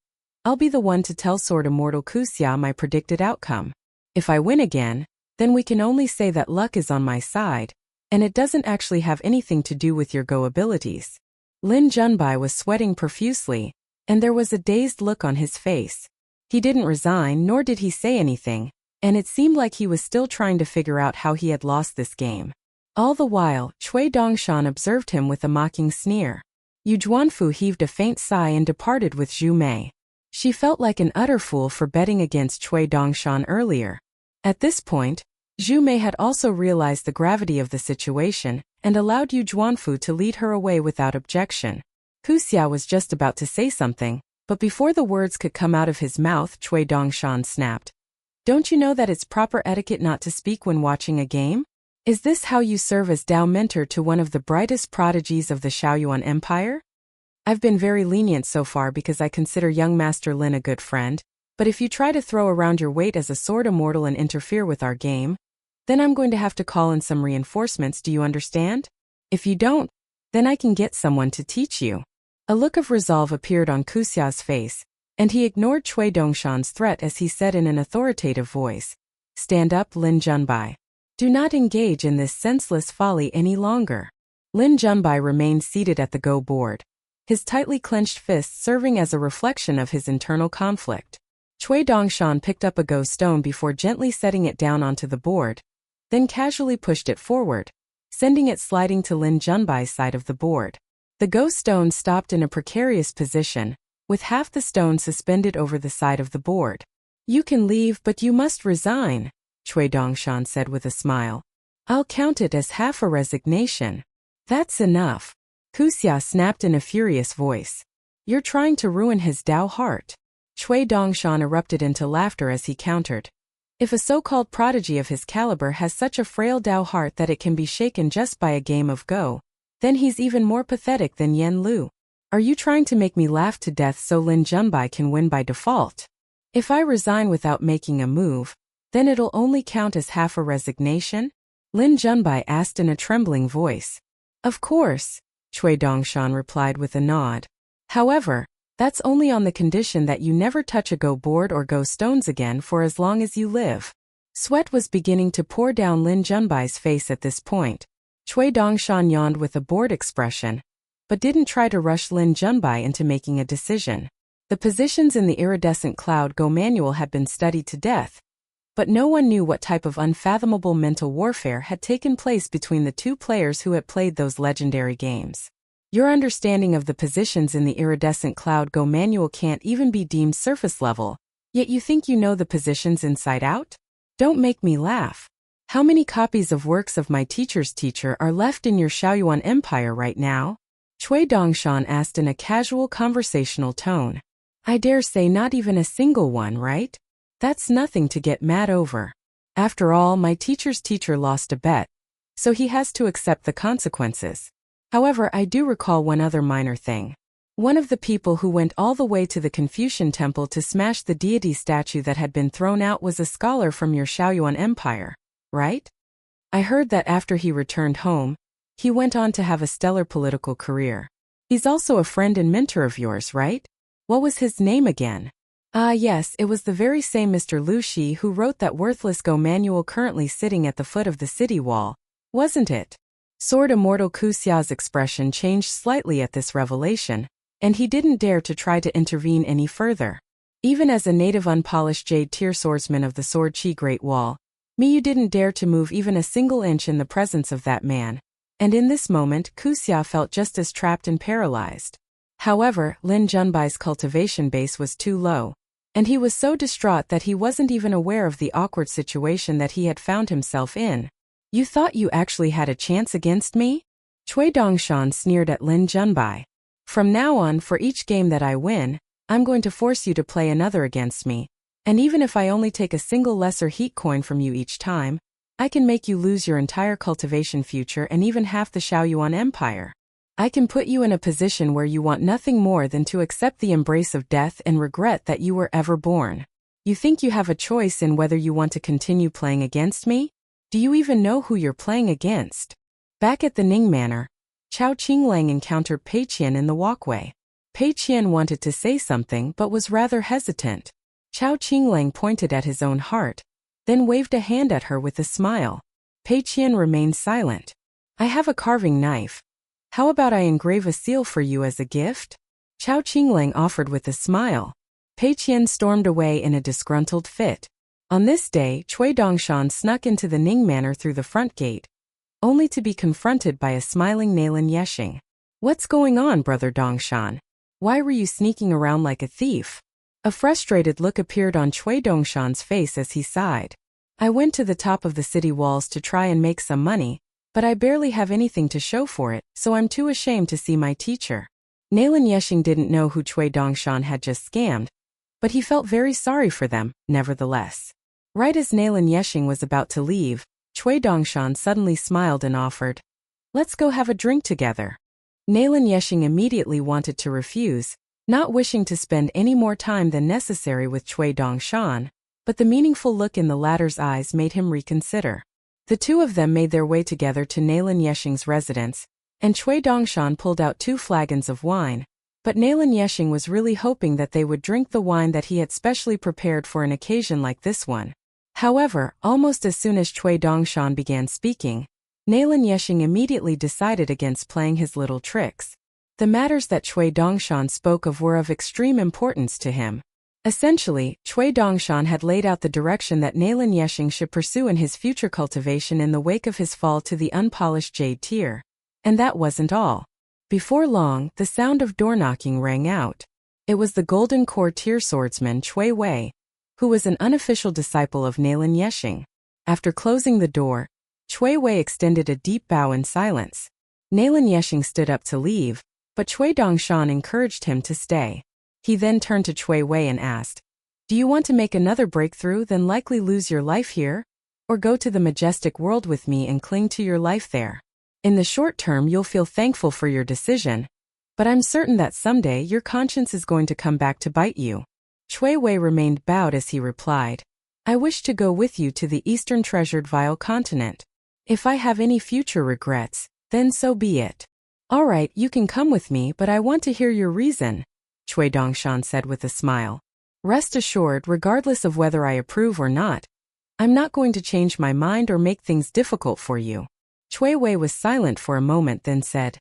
[SPEAKER 1] I'll be the one to tell Sword Immortal Kuxia my predicted outcome. If I win again, then we can only say that luck is on my side, and it doesn't actually have anything to do with your Go abilities." Lin Junbai was sweating profusely, and there was a dazed look on his face. He didn't resign nor did he say anything, and it seemed like he was still trying to figure out how he had lost this game. All the while, Cui Dongshan observed him with a mocking sneer. Yu Juanfu heaved a faint sigh and departed with Zhu Mei. She felt like an utter fool for betting against Cui Dongshan earlier. At this point, Zhu Mei had also realized the gravity of the situation and allowed Yu Juanfu to lead her away without objection. Kuxia was just about to say something, but before the words could come out of his mouth, Cui Dongshan snapped. "Don't you know that it's proper etiquette not to speak when watching a game? Is this how you serve as Dao mentor to one of the brightest prodigies of the Shaoyuan Empire? I've been very lenient so far because I consider young Master Lin a good friend, but if you try to throw around your weight as a sword immortal and interfere with our game, then I'm going to have to call in some reinforcements, do you understand? If you don't, then I can get someone to teach you." A look of resolve appeared on Kuxia's face, and he ignored Cui Dongshan's threat as he said in an authoritative voice, "Stand up, Lin Junbai. Do not engage in this senseless folly any longer." Lin Junbai remained seated at the Go board, his tightly clenched fists serving as a reflection of his internal conflict. Cui Dongshan picked up a Go stone before gently setting it down onto the board, then casually pushed it forward, sending it sliding to Lin Junbai's side of the board. The Go stone stopped in a precarious position, with half the stone suspended over the side of the board. "You can leave, but you must resign," Cui Dongshan said with a smile. "I'll count it as half a resignation." "That's enough," Kuxia snapped in a furious voice. "You're trying to ruin his Dao heart." Cui Dongshan erupted into laughter as he countered. "If a so-called prodigy of his caliber has such a frail Dao heart that it can be shaken just by a game of Go, then he's even more pathetic than Yen Lu. Are you trying to make me laugh to death so Lin Junbai can win by default? If I resign without making a move, then it'll only count as half a resignation?" Lin Junbai asked in a trembling voice. "Of course," Cui Dongshan replied with a nod. "However, that's only on the condition that you never touch a Go board or Go stones again for as long as you live." Sweat was beginning to pour down Lin Junbai's face at this point. Cui Dongshan yawned with a bored expression, but didn't try to rush Lin Junbai into making a decision. The positions in the iridescent cloud Go manual had been studied to death, but no one knew what type of unfathomable mental warfare had taken place between the two players who had played those legendary games. Your understanding of the positions in the iridescent cloud Go manual can't even be deemed surface level, yet you think you know the positions inside out? Don't make me laugh. How many copies of works of my teacher's teacher are left in your Shaoyuan Empire right now? Cui Dongshan asked in a casual conversational tone. "I dare say not even a single one, right? That's nothing to get mad over. After all, my teacher's teacher lost a bet, so he has to accept the consequences. However, I do recall one other minor thing. One of the people who went all the way to the Confucian temple to smash the deity statue that had been thrown out was a scholar from your Shaoyuan Empire, right? I heard that after he returned home, he went on to have a stellar political career. He's also a friend and mentor of yours, right? What was his name again?" Ah yes, it was the very same Mr. Lu Shi who wrote that worthless Go manual currently sitting at the foot of the city wall, wasn't it? Sword Immortal Kuxia's expression changed slightly at this revelation, and he didn't dare to try to intervene any further. Even as a native unpolished jade tier swordsman of the Sword Chi Great Wall, Miyu didn't dare to move even a single inch in the presence of that man, and in this moment Kuxia felt just as trapped and paralyzed. However, Lin Junbai's cultivation base was too low, and he was so distraught that he wasn't even aware of the awkward situation that he had found himself in. You thought you actually had a chance against me? Cui Dongshan sneered at Lin Junbai. From now on, for each game that I win, I'm going to force you to play another against me, and even if I only take a single lesser heat coin from you each time, I can make you lose your entire cultivation future and even half the Shaoyuan Empire. I can put you in a position where you want nothing more than to accept the embrace of death and regret that you were ever born. You think you have a choice in whether you want to continue playing against me? Do you even know who you're playing against? Back at the Ning Manor, Chao Qinglang encountered Pei Qian in the walkway. Pei Qian wanted to say something but was rather hesitant. Chao Qinglang pointed at his own heart, then waved a hand at her with a smile. Pei Qian remained silent. I have a carving knife. How about I engrave a seal for you as a gift? Chao Qinglang offered with a smile. Pei Qian stormed away in a disgruntled fit. On this day, Cui Dongshan snuck into the Ning Manor through the front gate, only to be confronted by a smiling Nalin Yeshing. What's going on, brother Dongshan? Why were you sneaking around like a thief? A frustrated look appeared on Cui Dongshan's face as he sighed. I went to the top of the city walls to try and make some money, but I barely have anything to show for it, so I'm too ashamed to see my teacher. Nalin Yeshing didn't know who Cui Dongshan had just scammed, but he felt very sorry for them, nevertheless. Right as Nalin Yeshing was about to leave, Cui Dongshan suddenly smiled and offered, "Let's go have a drink together." Nalin Yeshing immediately wanted to refuse, not wishing to spend any more time than necessary with Cui Dongshan, but the meaningful look in the latter's eyes made him reconsider. The two of them made their way together to Nalin Yeshing's residence, and Cui Dongshan pulled out 2 flagons of wine, but Nalin Yeshing was really hoping that they would drink the wine that he had specially prepared for an occasion like this one. However, almost as soon as Cui Dongshan began speaking, Nalin Yeshing immediately decided against playing his little tricks. The matters that Cui Dongshan spoke of were of extreme importance to him. Essentially, Cui Dongshan had laid out the direction that Nalin Yeshing should pursue in his future cultivation in the wake of his fall to the unpolished jade tier. And that wasn't all. Before long, the sound of door knocking rang out. It was the golden core tier swordsman Cui Wei, who was an unofficial disciple of Nalin Yeshing. After closing the door, Cui Wei extended a deep bow in silence. Nalin Yeshing stood up to leave, but Cui Dongshan encouraged him to stay. He then turned to Cui Wei and asked, "Do you want to make another breakthrough then likely lose your life here? Or go to the majestic world with me and cling to your life there? In the short term you'll feel thankful for your decision, but I'm certain that someday your conscience is going to come back to bite you." Cui Wei remained bowed as he replied, "I wish to go with you to the eastern treasured vile continent. If I have any future regrets, then so be it." "All right, you can come with me, but I want to hear your reason," Cui Dongshan said with a smile. "Rest assured, regardless of whether I approve or not, I'm not going to change my mind or make things difficult for you." Cui Wei was silent for a moment then said,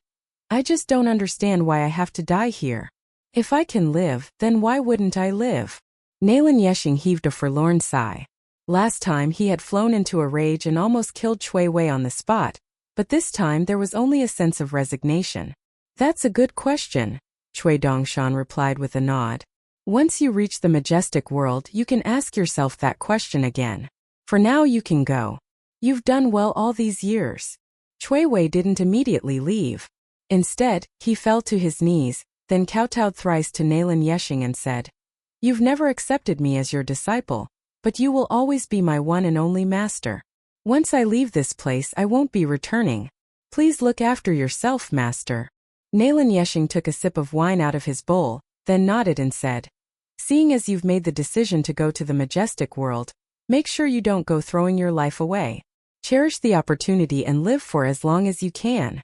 [SPEAKER 1] "I just don't understand why I have to die here. If I can live, then why wouldn't I live?" Nalin Yeshing heaved a forlorn sigh. Last time he had flown into a rage and almost killed Cui Wei on the spot, but this time there was only a sense of resignation. "That's a good question," Cui Dongshan replied with a nod. "Once you reach the majestic world, you can ask yourself that question again. For now you can go. You've done well all these years." Cui Wei didn't immediately leave. Instead, he fell to his knees, then kowtowed thrice to Nalin Yeshing and said, "You've never accepted me as your disciple, but you will always be my one and only master. Once I leave this place I won't be returning. Please look after yourself, master." Nalin Yeshing took a sip of wine out of his bowl, then nodded and said, "Seeing as you've made the decision to go to the majestic world, make sure you don't go throwing your life away. Cherish the opportunity and live for as long as you can."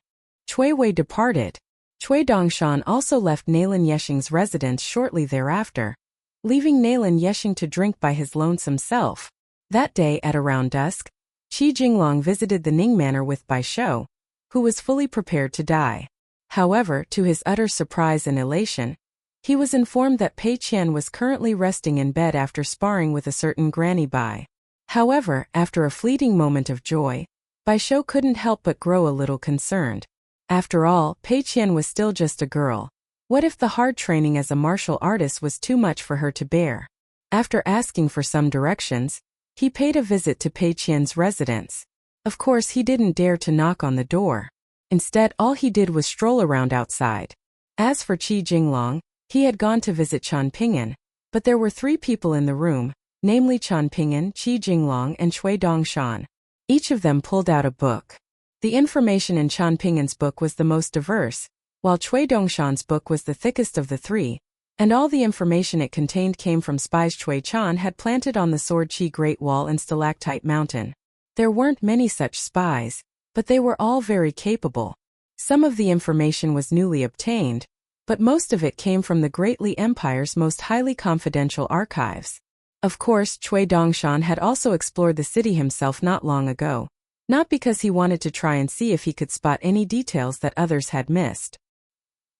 [SPEAKER 1] Cui Wei departed. Cui Dongshan also left Nalin Yeshing's residence shortly thereafter, leaving Nalan yeshing to drink by his lonesome self. That day at around dusk, Qi Jinglong visited the Ning Manor with Bai Shou, who was fully prepared to die. However, to his utter surprise and elation, he was informed that Pei Qian was currently resting in bed after sparring with a certain Granny Bai. However, after a fleeting moment of joy, Bai Shou couldn't help but grow a little concerned. After all, Pei Qian was still just a girl. What if the hard training as a martial artist was too much for her to bear? After asking for some directions, he paid a visit to Pei Qian's residence. Of course, he didn't dare to knock on the door. Instead, all he did was stroll around outside. As for Qi Jinglong, he had gone to visit Chen Pingan, but there were 3 people in the room, namely Chen Pingan, Qi Jinglong, and Cui Dongshan. Each of them pulled out a book. The information in Chen Pingan's book was the most diverse, while Cui Dongshan's book was the thickest of the 3, and all the information it contained came from spies Cui Chan had planted on the Sword Qi Great Wall and Stalactite Mountain. There weren't many such spies, but they were all very capable. Some of the information was newly obtained, but most of it came from the Great Li Empire's most highly confidential archives. Of course, Cui Dongshan had also explored the city himself not long ago, not because he wanted to try and see if he could spot any details that others had missed.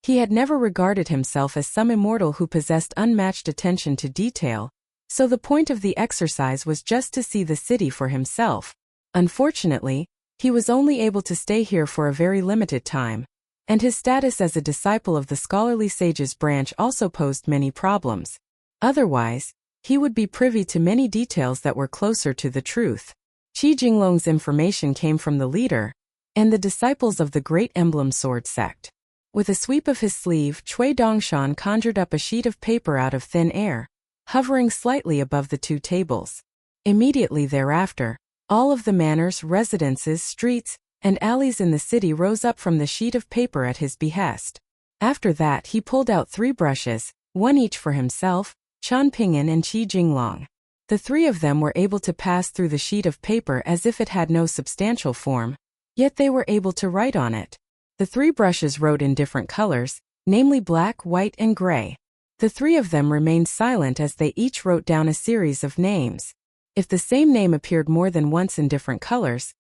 [SPEAKER 1] He had never regarded himself as some immortal who possessed unmatched attention to detail, so the point of the exercise was just to see the city for himself. Unfortunately, he was only able to stay here for a very limited time, and his status as a disciple of the scholarly sages branch also posed many problems. Otherwise, he would be privy to many details that were closer to the truth. Qi Jinglong's information came from the leader and the disciples of the Great Emblem Sword sect. With a sweep of his sleeve, Cui Dongshan conjured up a sheet of paper out of thin air, hovering slightly above the 2 tables. Immediately thereafter, all of the manors, residences, streets, and alleys in the city rose up from the sheet of paper at his behest. After that, he pulled out 3 brushes, one each for himself, Chen Pingan and Qi Jinglong. The 3 of them were able to pass through the sheet of paper as if it had no substantial form, yet they were able to write on it. The 3 brushes wrote in different colors, namely black, white, and gray. The 3 of them remained silent as they each wrote down a series of names. If the same name appeared more than once in different colors,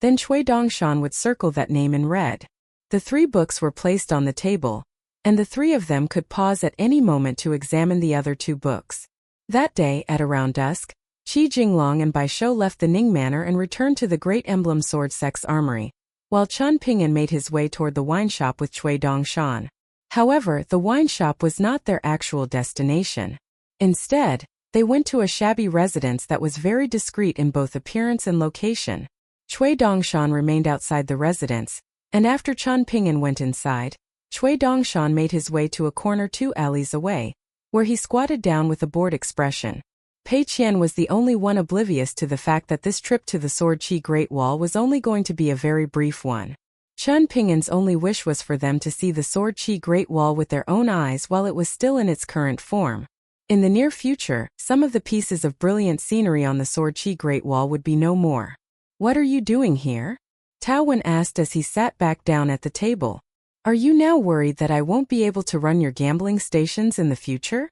[SPEAKER 1] then Cui Dongshan would circle that name in red. The 3 books were placed on the table, and the 3 of them could pause at any moment to examine the other 2 books. That day, at around dusk, Qi Jinglong and Bai Shou left the Ning Manor and returned to the Great Emblem Sword Sect's armory, while Chen Pingan made his way toward the wine shop with Cui Dongshan. However, the wine shop was not their actual destination. Instead, they went to a shabby residence that was very discreet in both appearance and location. Cui Dongshan remained outside the residence, and after Chen Pingan went inside, Cui Dongshan made his way to a corner 2 alleys away, where he squatted down with a bored expression. Pei Qian was the only one oblivious to the fact that this trip to the Sword Qi Great Wall was only going to be a very brief one. Chen Pingan's only wish was for them to see the Sword Qi Great Wall with their own eyes while it was still in its current form. In the near future, some of the pieces of brilliant scenery on the Sword Qi Great Wall would be no more. "What are you doing here?" Tao Wen asked as he sat back down at the table. "Are you now worried that I won't be able to run your gambling stations in the future?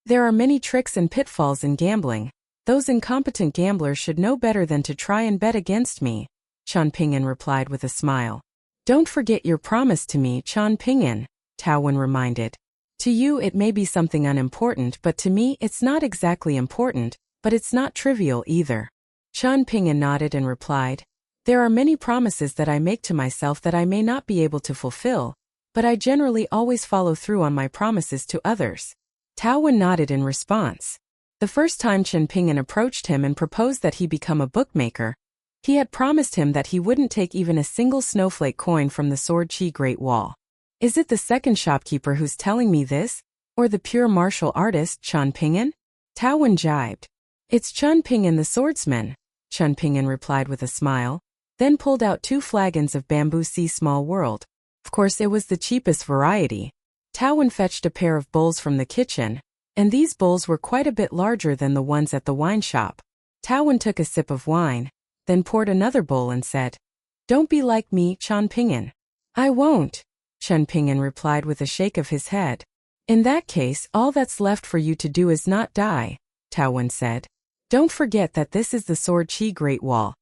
[SPEAKER 1] There are many tricks and pitfalls in gambling. Those incompetent gamblers should know better than to try and bet against me," Chen Pingan replied with a smile. "Don't forget your promise to me, Chen Pingan," Tao Wen reminded. "To you it may be something unimportant, but to me it's not exactly important, but it's not trivial either." Chen Pingan nodded and replied, "There are many promises that I make to myself that I may not be able to fulfill, but I generally always follow through on my promises to others." Tao Wen nodded in response. The first time Chen Pingan approached him and proposed that he become a bookmaker, he had promised him that he wouldn't take even a single snowflake coin from the Sword Qi Great Wall. "Is it the second shopkeeper who's telling me this, or the pure martial artist, Chen Pingan?" Tao Wen jibed. "It's Chen Pingan the swordsman," Chen Pingan replied with a smile, then pulled out 2 flagons of bamboo sea small world. Of course it was the cheapest variety. Tao Wen fetched a pair of bowls from the kitchen, and these bowls were quite a bit larger than the ones at the wine shop. Tao Wen took a sip of wine, then poured another bowl and said, "Don't be like me, Chen Pingan." "I won't," Chen Pingan replied with a shake of his head. In that case, all that's left for you to do is not die, Tao Wen said. Don't forget that this is the Sword Chi Great Wall,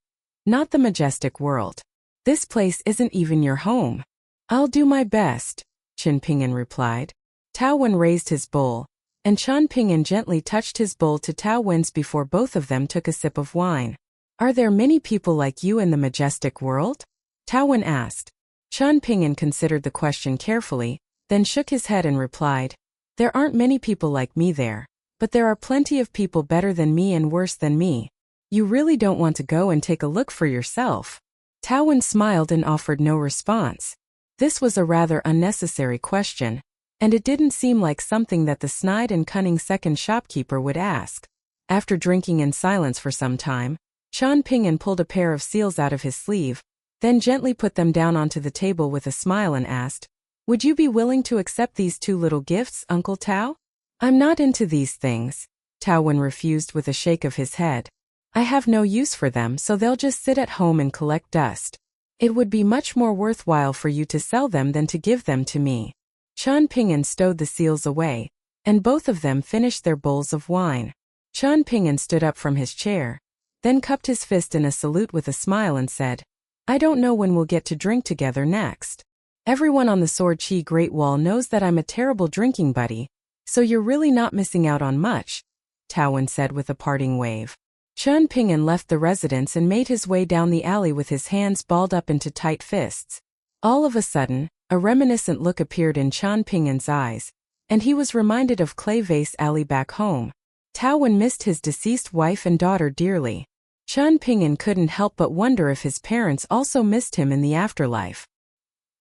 [SPEAKER 1] not the majestic world. This place isn't even your home. I'll do my best, Chen Pingan replied. Tao Wen raised his bowl, and Chen Pingan gently touched his bowl to Tao Wen's before both of them took a sip of wine. Are there many people like you in the majestic world? Tao Wen asked. Chen Pingan considered the question carefully, then shook his head and replied, There aren't many people like me there, but there are plenty of people better than me and worse than me. You really don't want to go and take a look for yourself? Tao Wen smiled and offered no response. This was a rather unnecessary question, and it didn't seem like something that the snide and cunning second shopkeeper would ask. After drinking in silence for some time, Chen Pingan pulled a pair of seals out of his sleeve, then gently put them down onto the table with a smile and asked, Would you be willing to accept these 2 little gifts, Uncle Tao? I'm not into these things, Tao Wen refused with a shake of his head. I have no use for them, so they'll just sit at home and collect dust. It would be much more worthwhile for you to sell them than to give them to me. Chen Pingan stowed the seals away, and both of them finished their bowls of wine. Chen Pingan stood up from his chair, then cupped his fist in a salute with a smile and said, I don't know when we'll get to drink together next. Everyone on the Sword Chi Great Wall knows that I'm a terrible drinking buddy, so you're really not missing out on much, Tao Wen said with a parting wave. Chen Pingan left the residence and made his way down the alley with his hands balled up into tight fists. All of a sudden, a reminiscent look appeared in Chen Pingan's eyes, and he was reminded of Clay Vase Alley back home. Tao Wen missed his deceased wife and daughter dearly. Chen Pingan couldn't help but wonder if his parents also missed him in the afterlife.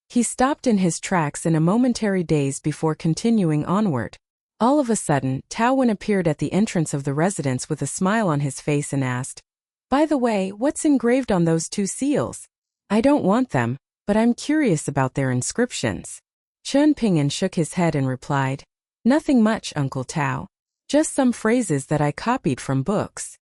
[SPEAKER 1] He stopped in his tracks in a momentary daze before continuing onward. All of a sudden, Tao Wen appeared at the entrance of the residence with a smile on his face and asked, By the way, what's engraved on those 2 seals? I don't want them, but I'm curious about their inscriptions. Chen Pingan shook his head and replied, Nothing much, Uncle Tao. Just some phrases that I copied from books.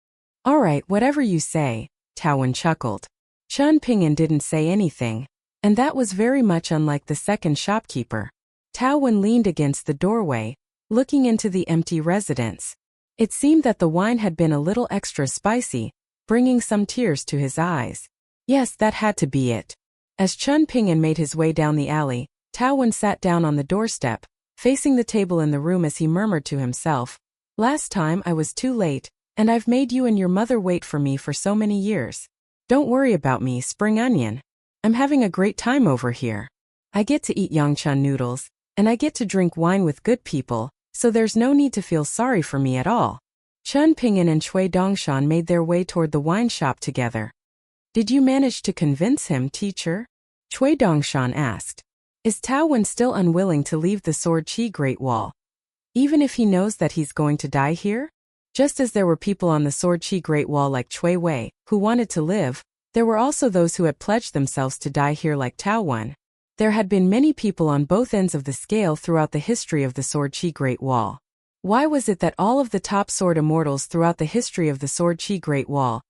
[SPEAKER 1] All right, whatever you say, Tao Wen chuckled. Chen Pingan didn't say anything, and that was very much unlike the second shopkeeper. Tao Wen leaned against the doorway, looking into the empty residence. It seemed that the wine had been a little extra spicy, bringing some tears to his eyes. Yes, that had to be it. As Chen Pingan made his way down the alley, Tao Wen sat down on the doorstep, facing the table in the room as he murmured to himself, Last time I was too late, and I've made you and your mother wait for me for so many years. Don't worry about me, spring onion. I'm having a great time over here. I get to eat Yangchun noodles, and I get to drink wine with good people, so there's no need to feel sorry for me at all. Chen Pingan and Cui Dongshan made their way toward the wine shop together. Did you manage to convince him, teacher? Cui Dongshan asked. Is Tao Wen still unwilling to leave the Sword Chi Great Wall, even if he knows that he's going to die here? Just as there were people on the Sword Chi Great Wall like Cui Wei, who wanted to live, there were also those who had pledged themselves to die here like Tao Wen. There had been many people on both ends of the scale throughout the history of the Sword Chi Great Wall. Why was it that all of the top sword immortals throughout the history of the Sword Chi Great Wall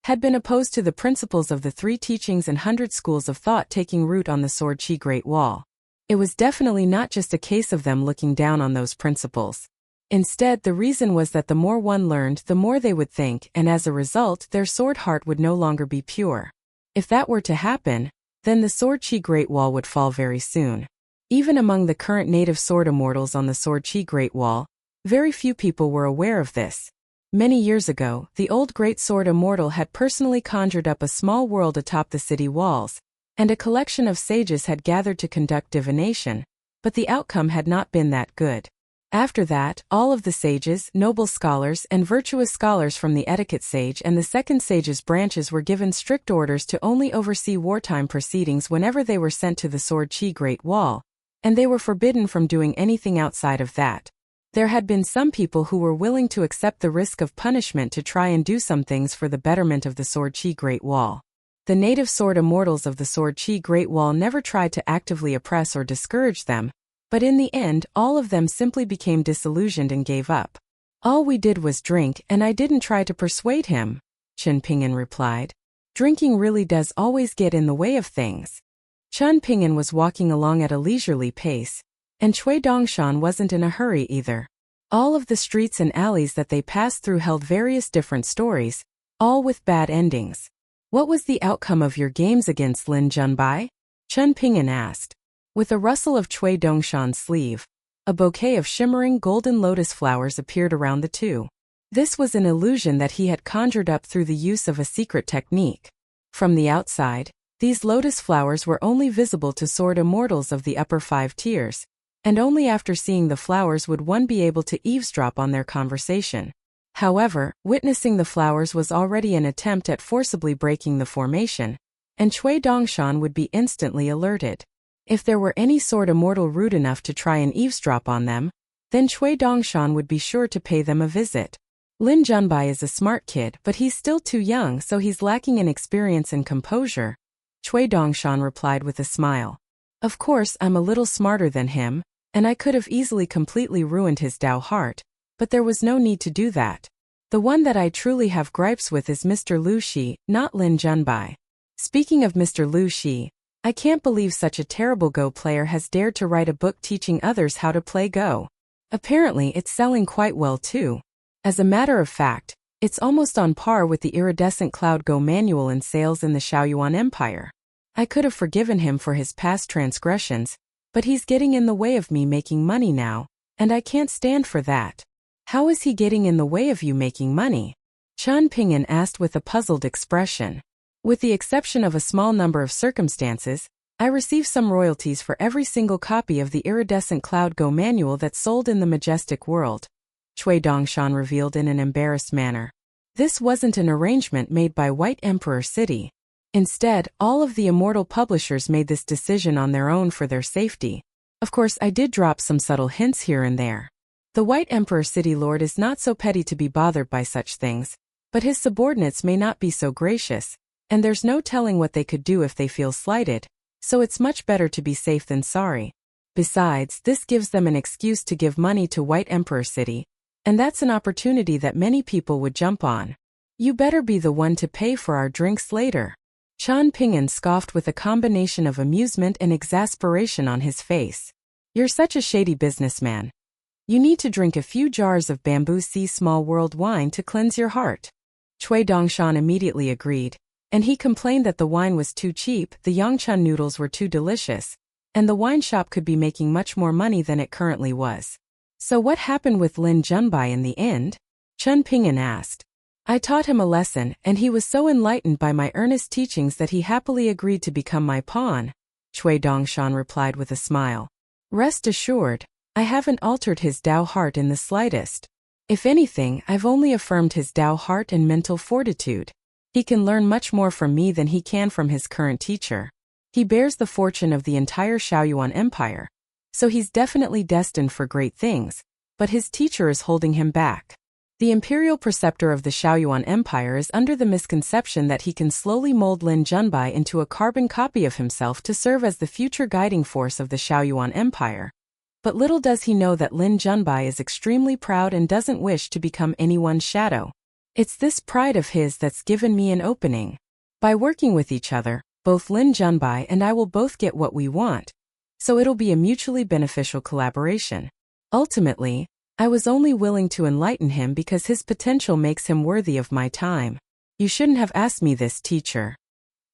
[SPEAKER 1] had been opposed to the principles of the 3 teachings and 100 schools of thought taking root on the Sword Chi Great Wall? It was definitely not just a case of them looking down on those principles. Instead, the reason was that the more one learned, the more they would think, and as a result, their sword heart would no longer be pure. If that were to happen, then the Sword Chi Great Wall would fall very soon. Even among the current native sword immortals on the Sword Chi Great Wall, very few people were aware of this. Many years ago, the old great sword immortal had personally conjured up a small world atop the city walls, and a collection of sages had gathered to conduct divination, but the outcome had not been that good. After that, all of the sages, noble scholars, and virtuous scholars from the etiquette sage and the second sage's branches were given strict orders to only oversee wartime proceedings whenever they were sent to the Sword Chi Great Wall, and they were forbidden from doing anything outside of that. There had been some people who were willing to accept the risk of punishment to try and do some things for the betterment of the Sword Chi Great Wall. The native sword immortals of the Sword Chi Great Wall never tried to actively oppress or discourage them, but in the end, all of them simply became disillusioned and gave up. All we did was drink, and I didn't try to persuade him, Chen Pingan replied. Drinking really does always get in the way of things. Chen Pingan was walking along at a leisurely pace, And Cui Dongshan wasn't in a hurry either. All of the streets and alleys that they passed through held various different stories, all with bad endings. What was the outcome of your games against Lin Junbai? Chen Pingan asked. With a rustle of Cui Dongshan's sleeve, a bouquet of shimmering golden lotus flowers appeared around the two. This was an illusion that he had conjured up through the use of a secret technique. From the outside, these lotus flowers were only visible to sword immortals of the upper 5 tiers, and only after seeing the flowers would one be able to eavesdrop on their conversation. However, witnessing the flowers was already an attempt at forcibly breaking the formation, and Cui Dongshan would be instantly alerted. If there were any sword immortal rude enough to try and eavesdrop on them, then Cui Dongshan would be sure to pay them a visit. Lin Junbai is a smart kid, but he's still too young, so he's lacking in experience and composure, Cui Dongshan replied with a smile. Of course, I'm a little smarter than him, and I could have easily completely ruined his Dao heart, but there was no need to do that. The one that I truly have gripes with is Mr. Lu Shi, not Lin Junbai. Speaking of Mr. Lu Shi, I can't believe such a terrible Go player has dared to write a book teaching others how to play Go. Apparently it's selling quite well too. As a matter of fact, it's almost on par with the iridescent Cloud Go manual in sales in the Shaoyuan Empire. I could have forgiven him for his past transgressions, but he's getting in the way of me making money now, and I can't stand for that. How is he getting in the way of you making money? Chen Pingan asked with a puzzled expression. With the exception of a small number of circumstances, I receive some royalties for every single copy of the iridescent Cloud Go manual that's sold in the majestic world, Cui Dongshan revealed in an embarrassed manner. This wasn't an arrangement made by White Emperor City. Instead, all of the immortal publishers made this decision on their own for their safety. Of course, I did drop some subtle hints here and there. The White Emperor City Lord is not so petty to be bothered by such things, but his subordinates may not be so gracious, and there's no telling what they could do if they feel slighted, so it's much better to be safe than sorry. Besides, this gives them an excuse to give money to White Emperor City, and that's an opportunity that many people would jump on. You better be the one to pay for our drinks later. Chen Pingan scoffed with a combination of amusement and exasperation on his face. You're such a shady businessman. You need to drink a few jars of bamboo sea small world wine to cleanse your heart. Cui Dongshan immediately agreed, and he complained that the wine was too cheap, the Yangchun noodles were too delicious, and the wine shop could be making much more money than it currently was. So what happened with Lin Junbai in the end? Chen Pingan asked. I taught him a lesson, and he was so enlightened by my earnest teachings that he happily agreed to become my pawn, Cui Dongshan replied with a smile. Rest assured, I haven't altered his Dao heart in the slightest. If anything, I've only affirmed his Dao heart and mental fortitude. He can learn much more from me than he can from his current teacher. He bears the fortune of the entire Shaoyuan Empire, so he's definitely destined for great things, but his teacher is holding him back. The imperial preceptor of the Shaoyuan Empire is under the misconception that he can slowly mold Lin Junbai into a carbon copy of himself to serve as the future guiding force of the Shaoyuan Empire. But little does he know that Lin Junbai is extremely proud and doesn't wish to become anyone's shadow. It's this pride of his that's given me an opening. By working with each other, both Lin Junbai and I will both get what we want, so it'll be a mutually beneficial collaboration. Ultimately, I was only willing to enlighten him because his potential makes him worthy of my time. You shouldn't have asked me this, teacher.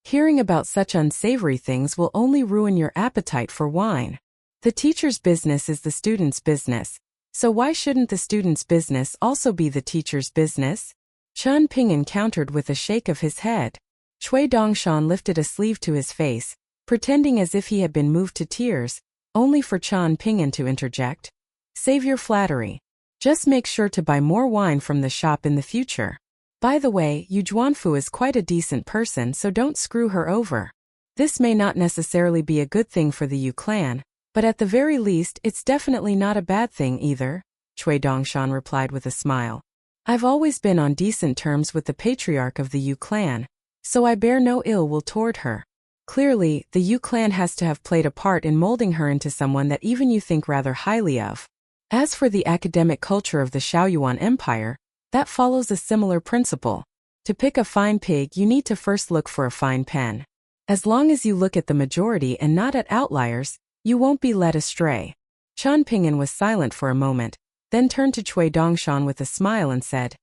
[SPEAKER 1] Hearing about such unsavory things will only ruin your appetite for wine. The teacher's business is the student's business, so why shouldn't the student's business also be the teacher's business? Chen Pingan countered with a shake of his head. Cui Dongshan lifted a sleeve to his face, pretending as if he had been moved to tears, only for Chen Pingan to interject. Save your flattery. Just make sure to buy more wine from the shop in the future. By the way, Yu Juanfu is quite a decent person, so don't screw her over. This may not necessarily be a good thing for the Yu clan, but at the very least it's definitely not a bad thing either, Cui Dongshan replied with a smile. I've always been on decent terms with the patriarch of the Yu clan, so I bear no ill will toward her. Clearly, the Yu clan has to have played a part in molding her into someone that even you think rather highly of. As for the academic culture of the Shaoyuan Empire, that follows a similar principle. To pick a fine pig, you need to first look for a fine pen. As long as you look at the majority and not at outliers, you won't be led astray. Chen Pingan was silent for a moment, then turned to Cui Dongshan with a smile and said,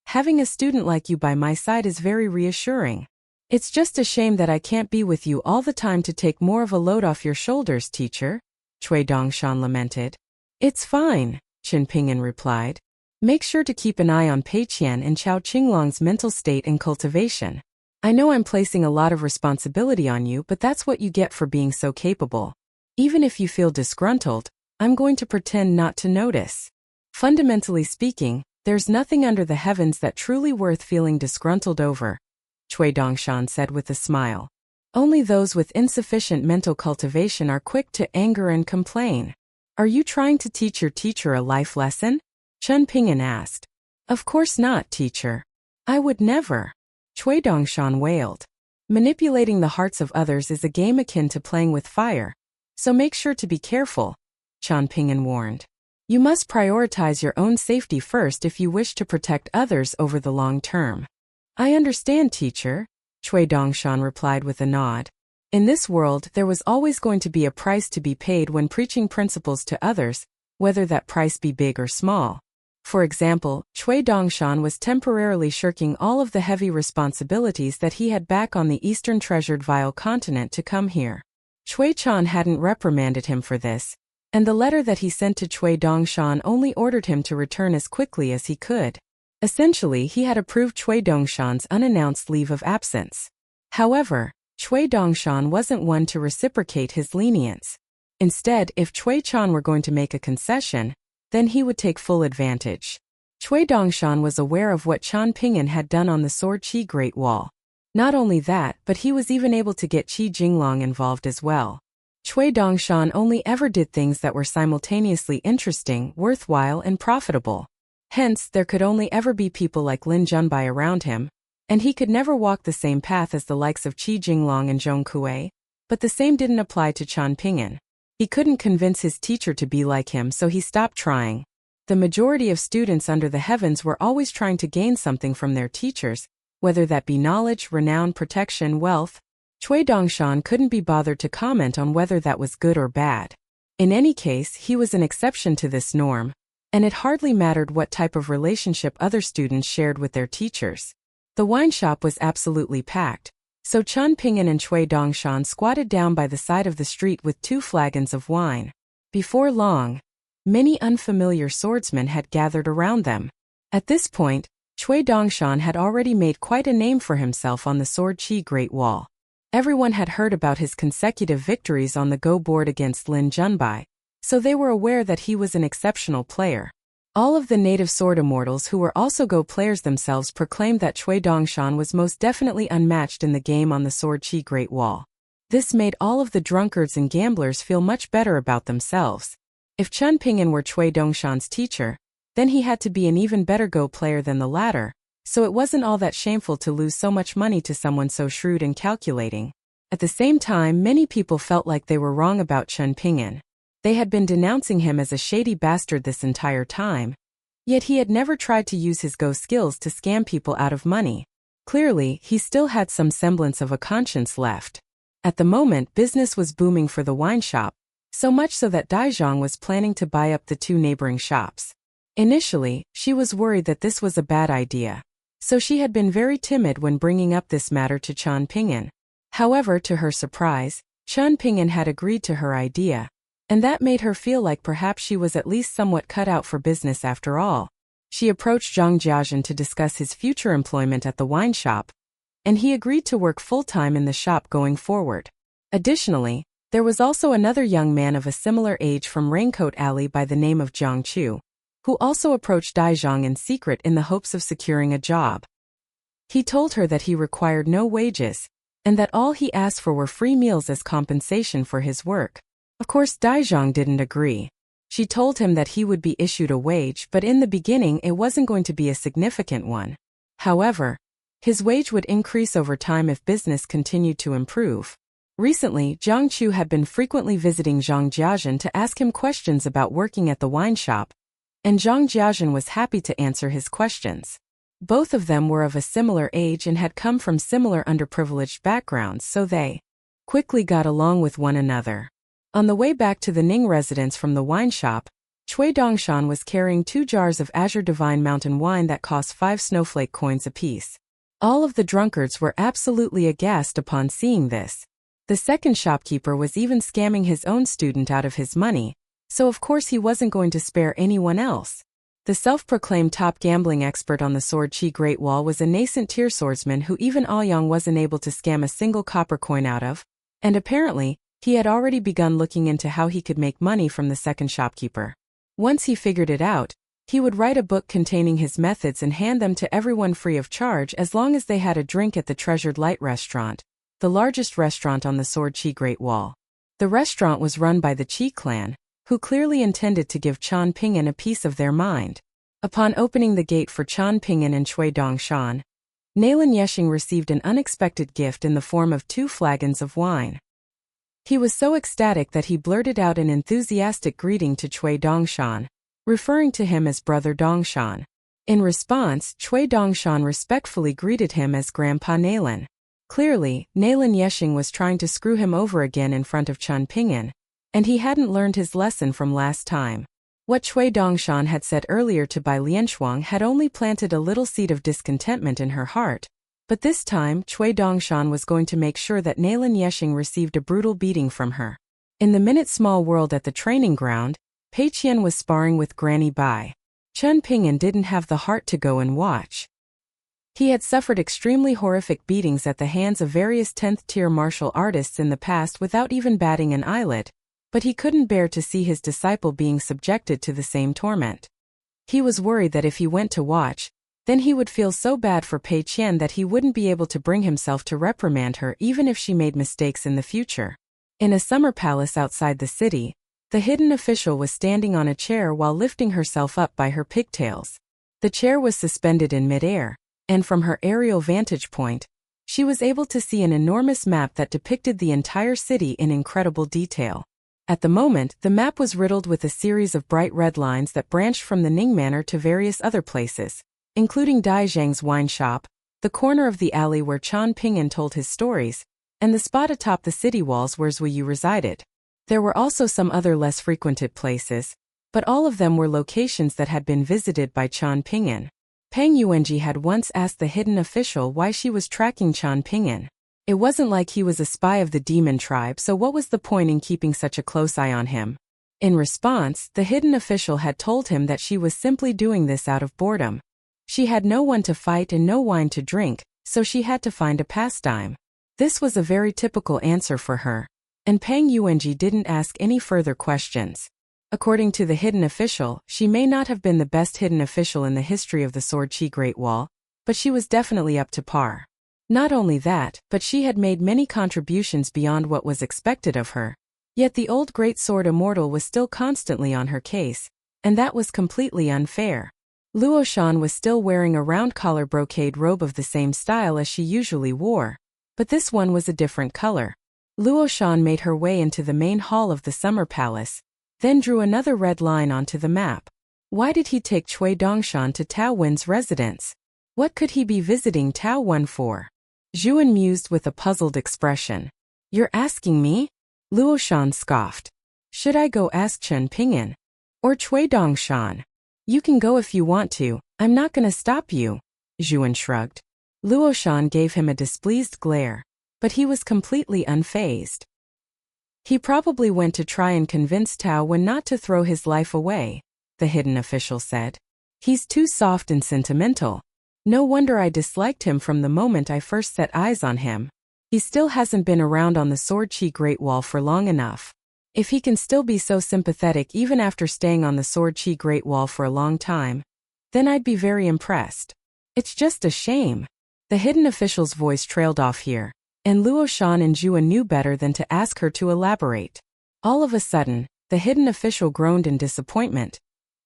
[SPEAKER 1] "Having a student like you by my side is very reassuring. It's just a shame that I can't be with you all the time to take more of a load off your shoulders, teacher," Cui Dongshan lamented. "It's fine," Chen Pingan replied. "Make sure to keep an eye on Pei Qian and Chao Qinglong's mental state and cultivation. I know I'm placing a lot of responsibility on you, but that's what you get for being so capable. Even if you feel disgruntled, I'm going to pretend not to notice. Fundamentally speaking, there's nothing under the heavens that truly worth feeling disgruntled over," Cui Dongshan said with a smile. "Only those with insufficient mental cultivation are quick to anger and complain." "Are you trying to teach your teacher a life lesson?" Chen Pingan asked. "Of course not, teacher. I would never," Cui Dongshan wailed. "Manipulating the hearts of others is a game akin to playing with fire, so make sure to be careful," Chen Pingan warned. "You must prioritize your own safety first if you wish to protect others over the long term." "I understand, teacher," Cui Dongshan replied with a nod. In this world, there was always going to be a price to be paid when preaching principles to others, whether that price be big or small. For example, Cui Dongshan was temporarily shirking all of the heavy responsibilities that he had back on the eastern treasured vile continent to come here. Cui Chan hadn't reprimanded him for this, and the letter that he sent to Cui Dongshan only ordered him to return as quickly as he could. Essentially, he had approved Cui Dongshan's unannounced leave of absence. However, Cui Dongshan wasn't one to reciprocate his lenience. Instead, if Cui Chan were going to make a concession, then he would take full advantage. Cui Dongshan was aware of what Chen Pingan had done on the Sword Qi Great Wall. Not only that, but he was even able to get Qi Jinglong involved as well. Cui Dongshan only ever did things that were simultaneously interesting, worthwhile, and profitable. Hence, there could only ever be people like Lin Junbai around him, and he could never walk the same path as the likes of Qi Jinglong and Zhong Kuei, but the same didn't apply to Chen Pingan. He couldn't convince his teacher to be like him, so he stopped trying. The majority of students under the heavens were always trying to gain something from their teachers, whether that be knowledge, renown, protection, wealth. Cui Dongshan couldn't be bothered to comment on whether that was good or bad. In any case, he was an exception to this norm, and it hardly mattered what type of relationship other students shared with their teachers. The wine shop was absolutely packed, so Chen Pingan and Cui Dongshan squatted down by the side of the street with 2 flagons of wine. Before long, many unfamiliar swordsmen had gathered around them. At this point, Cui Dongshan had already made quite a name for himself on the Sword Qi Great Wall. Everyone had heard about his consecutive victories on the Go board against Lin Junbai, so they were aware that he was an exceptional player. All of the native sword immortals who were also Go players themselves proclaimed that Cui Dongshan was most definitely unmatched in the game on the Sword Qi Great Wall. This made all of the drunkards and gamblers feel much better about themselves. If Chen Pingan were Cui Dongshan's teacher, then he had to be an even better Go player than the latter, so it wasn't all that shameful to lose so much money to someone so shrewd and calculating. At the same time, many people felt like they were wrong about Chen Pingan. They had been denouncing him as a shady bastard this entire time. Yet he had never tried to use his Go skills to scam people out of money. Clearly, he still had some semblance of a conscience left. At the moment, business was booming for the wine shop, so much so that Daizhong was planning to buy up the 2 neighboring shops. Initially, she was worried that this was a bad idea, so she had been very timid when bringing up this matter to Chen Pingan. However, to her surprise, Chen Pingan had agreed to her idea, and that made her feel like perhaps she was at least somewhat cut out for business after all. She approached Zhang Jiazhen to discuss his future employment at the wine shop, and he agreed to work full-time in the shop going forward. Additionally, there was also another young man of a similar age from Raincoat Alley by the name of Jiang Chu, who also approached Daizhong in secret in the hopes of securing a job. He told her that he required no wages, and that all he asked for were free meals as compensation for his work. Of course, Daizhong didn't agree. She told him that he would be issued a wage, but in the beginning it wasn't going to be a significant one. However, his wage would increase over time if business continued to improve. Recently, Jiang Chu had been frequently visiting Zhang Jiazhen to ask him questions about working at the wine shop, and Zhang Jiazhen was happy to answer his questions. Both of them were of a similar age and had come from similar underprivileged backgrounds, so they quickly got along with one another. On the way back to the Ning residence from the wine shop, Cui Dongshan was carrying 2 jars of Azure Divine Mountain wine that cost 5 snowflake coins apiece. All of the drunkards were absolutely aghast upon seeing this. The second shopkeeper was even scamming his own student out of his money, so of course he wasn't going to spare anyone else. The self-proclaimed top gambling expert on the Sword Chi Great Wall was a nascent tier swordsman who even Aoyang wasn't able to scam a single copper coin out of, and apparently, he had already begun looking into how he could make money from the second shopkeeper. Once he figured it out, he would write a book containing his methods and hand them to everyone free of charge as long as they had a drink at the Treasured Light restaurant, the largest restaurant on the Sword Chi Great Wall. The restaurant was run by the Qi clan, who clearly intended to give Chen Pingan a piece of their mind. Upon opening the gate for Chen Pingan and Cui Dongshan, Nalin Yeshing received an unexpected gift in the form of 2 flagons of wine. He was so ecstatic that he blurted out an enthusiastic greeting to Cui Dongshan, referring to him as Brother Dongshan. In response, Cui Dongshan respectfully greeted him as Grandpa Nalin. Clearly, Nalin Yeshing was trying to screw him over again in front of Chen Pingan, and he hadn't learned his lesson from last time. What Cui Dongshan had said earlier to Bai Lianshuang had only planted a little seed of discontentment in her heart, but this time Cui Dongshan was going to make sure that Nalin Yeshing received a brutal beating from her. In the minute-small world at the training ground, Pei Qian was sparring with Granny Bai. Chen Pingan didn't have the heart to go and watch. He had suffered extremely horrific beatings at the hands of various 10th-tier martial artists in the past without even batting an eyelid, but he couldn't bear to see his disciple being subjected to the same torment. He was worried that if he went to watch, then he would feel so bad for Pei Qian that he wouldn't be able to bring himself to reprimand her even if she made mistakes in the future. In a summer palace outside the city, the hidden official was standing on a chair while lifting herself up by her pigtails. The chair was suspended in midair, and from her aerial vantage point, she was able to see an enormous map that depicted the entire city in incredible detail. At the moment, the map was riddled with a series of bright red lines that branched from the Ning Manor to various other places, including Dai Zhang's wine shop, the corner of the alley where Chen Pingan told his stories, and the spot atop the city walls where Zhuyu resided. There were also some other less frequented places, but all of them were locations that had been visited by Chen Pingan. Peng Yuanji had once asked the hidden official why she was tracking Chen Pingan. It wasn't like he was a spy of the demon tribe, so what was the point in keeping such a close eye on him? In response, the hidden official had told him that she was simply doing this out of boredom. She had no one to fight and no wine to drink, so she had to find a pastime. This was a very typical answer for her, and Peng Yuanji didn't ask any further questions. According to the hidden official, she may not have been the best hidden official in the history of the Sword Chi Great Wall, but she was definitely up to par. Not only that, but she had made many contributions beyond what was expected of her. Yet the old great sword immortal was still constantly on her case, and that was completely unfair. Luo Shan was still wearing a round collar brocade robe of the same style as she usually wore, but this one was a different color. Luo Shan made her way into the main hall of the summer palace, then drew another red line onto the map. Why did he take Cui Dongshan to Tao Wen's residence? What could he be visiting Tao Wen for? Zhuan mused with a puzzled expression. You're asking me? Luo Shan scoffed. Should I go ask Chen Pingan? Or Cui Dongshan? You can go if you want to, I'm not gonna stop you. Zhuan shrugged. Luo Shan gave him a displeased glare, but he was completely unfazed. He probably went to try and convince Tao Wen not to throw his life away, the hidden official said. He's too soft and sentimental. No wonder I disliked him from the moment I first set eyes on him. He still hasn't been around on the Sword Chi Great Wall for long enough. If he can still be so sympathetic even after staying on the Sword Chi Great Wall for a long time, then I'd be very impressed. It's just a shame. The hidden official's voice trailed off here, and Luo Shan and Zhuan knew better than to ask her to elaborate. All of a sudden, the hidden official groaned in disappointment.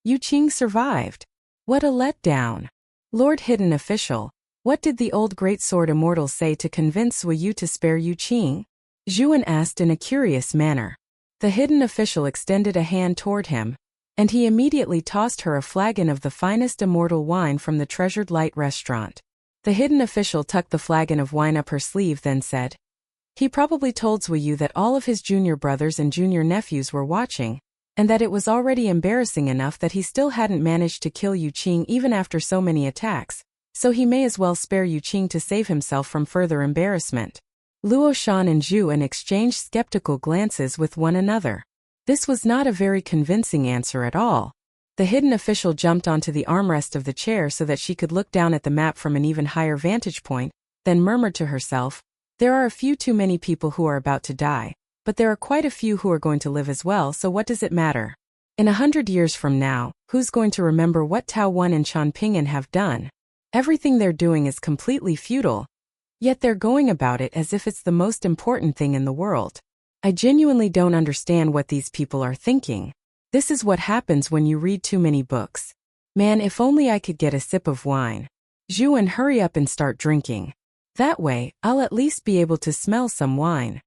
[SPEAKER 1] Yu Qing survived. What a letdown. Lord Hidden Official, what did the old great sword immortal say to convince Zhuyu to spare Yu Qing? Zhuan asked in a curious manner. The hidden official extended a hand toward him, and he immediately tossed her a flagon of the finest immortal wine from the Treasured Light restaurant. The hidden official tucked the flagon of wine up her sleeve then said, He probably told Zuyu that all of his junior brothers and junior nephews were watching, and that it was already embarrassing enough that he still hadn't managed to kill Yu Qing even after so many attacks, so he may as well spare Yu Qing to save himself from further embarrassment. Luo Shan and Zhu An exchanged skeptical glances with one another. This was not a very convincing answer at all. The hidden official jumped onto the armrest of the chair so that she could look down at the map from an even higher vantage point, then murmured to herself, "There are a few too many people who are about to die, but there are quite a few who are going to live as well, so what does it matter? In 100 years from now, who's going to remember what Tao Wan and Chen Pingan have done? Everything they're doing is completely futile, yet they're going about it as if it's the most important thing in the world. I genuinely don't understand what these people are thinking. This is what happens when you read too many books. Man, if only I could get a sip of wine. Zhu An, hurry up and start drinking. That way, I'll at least be able to smell some wine."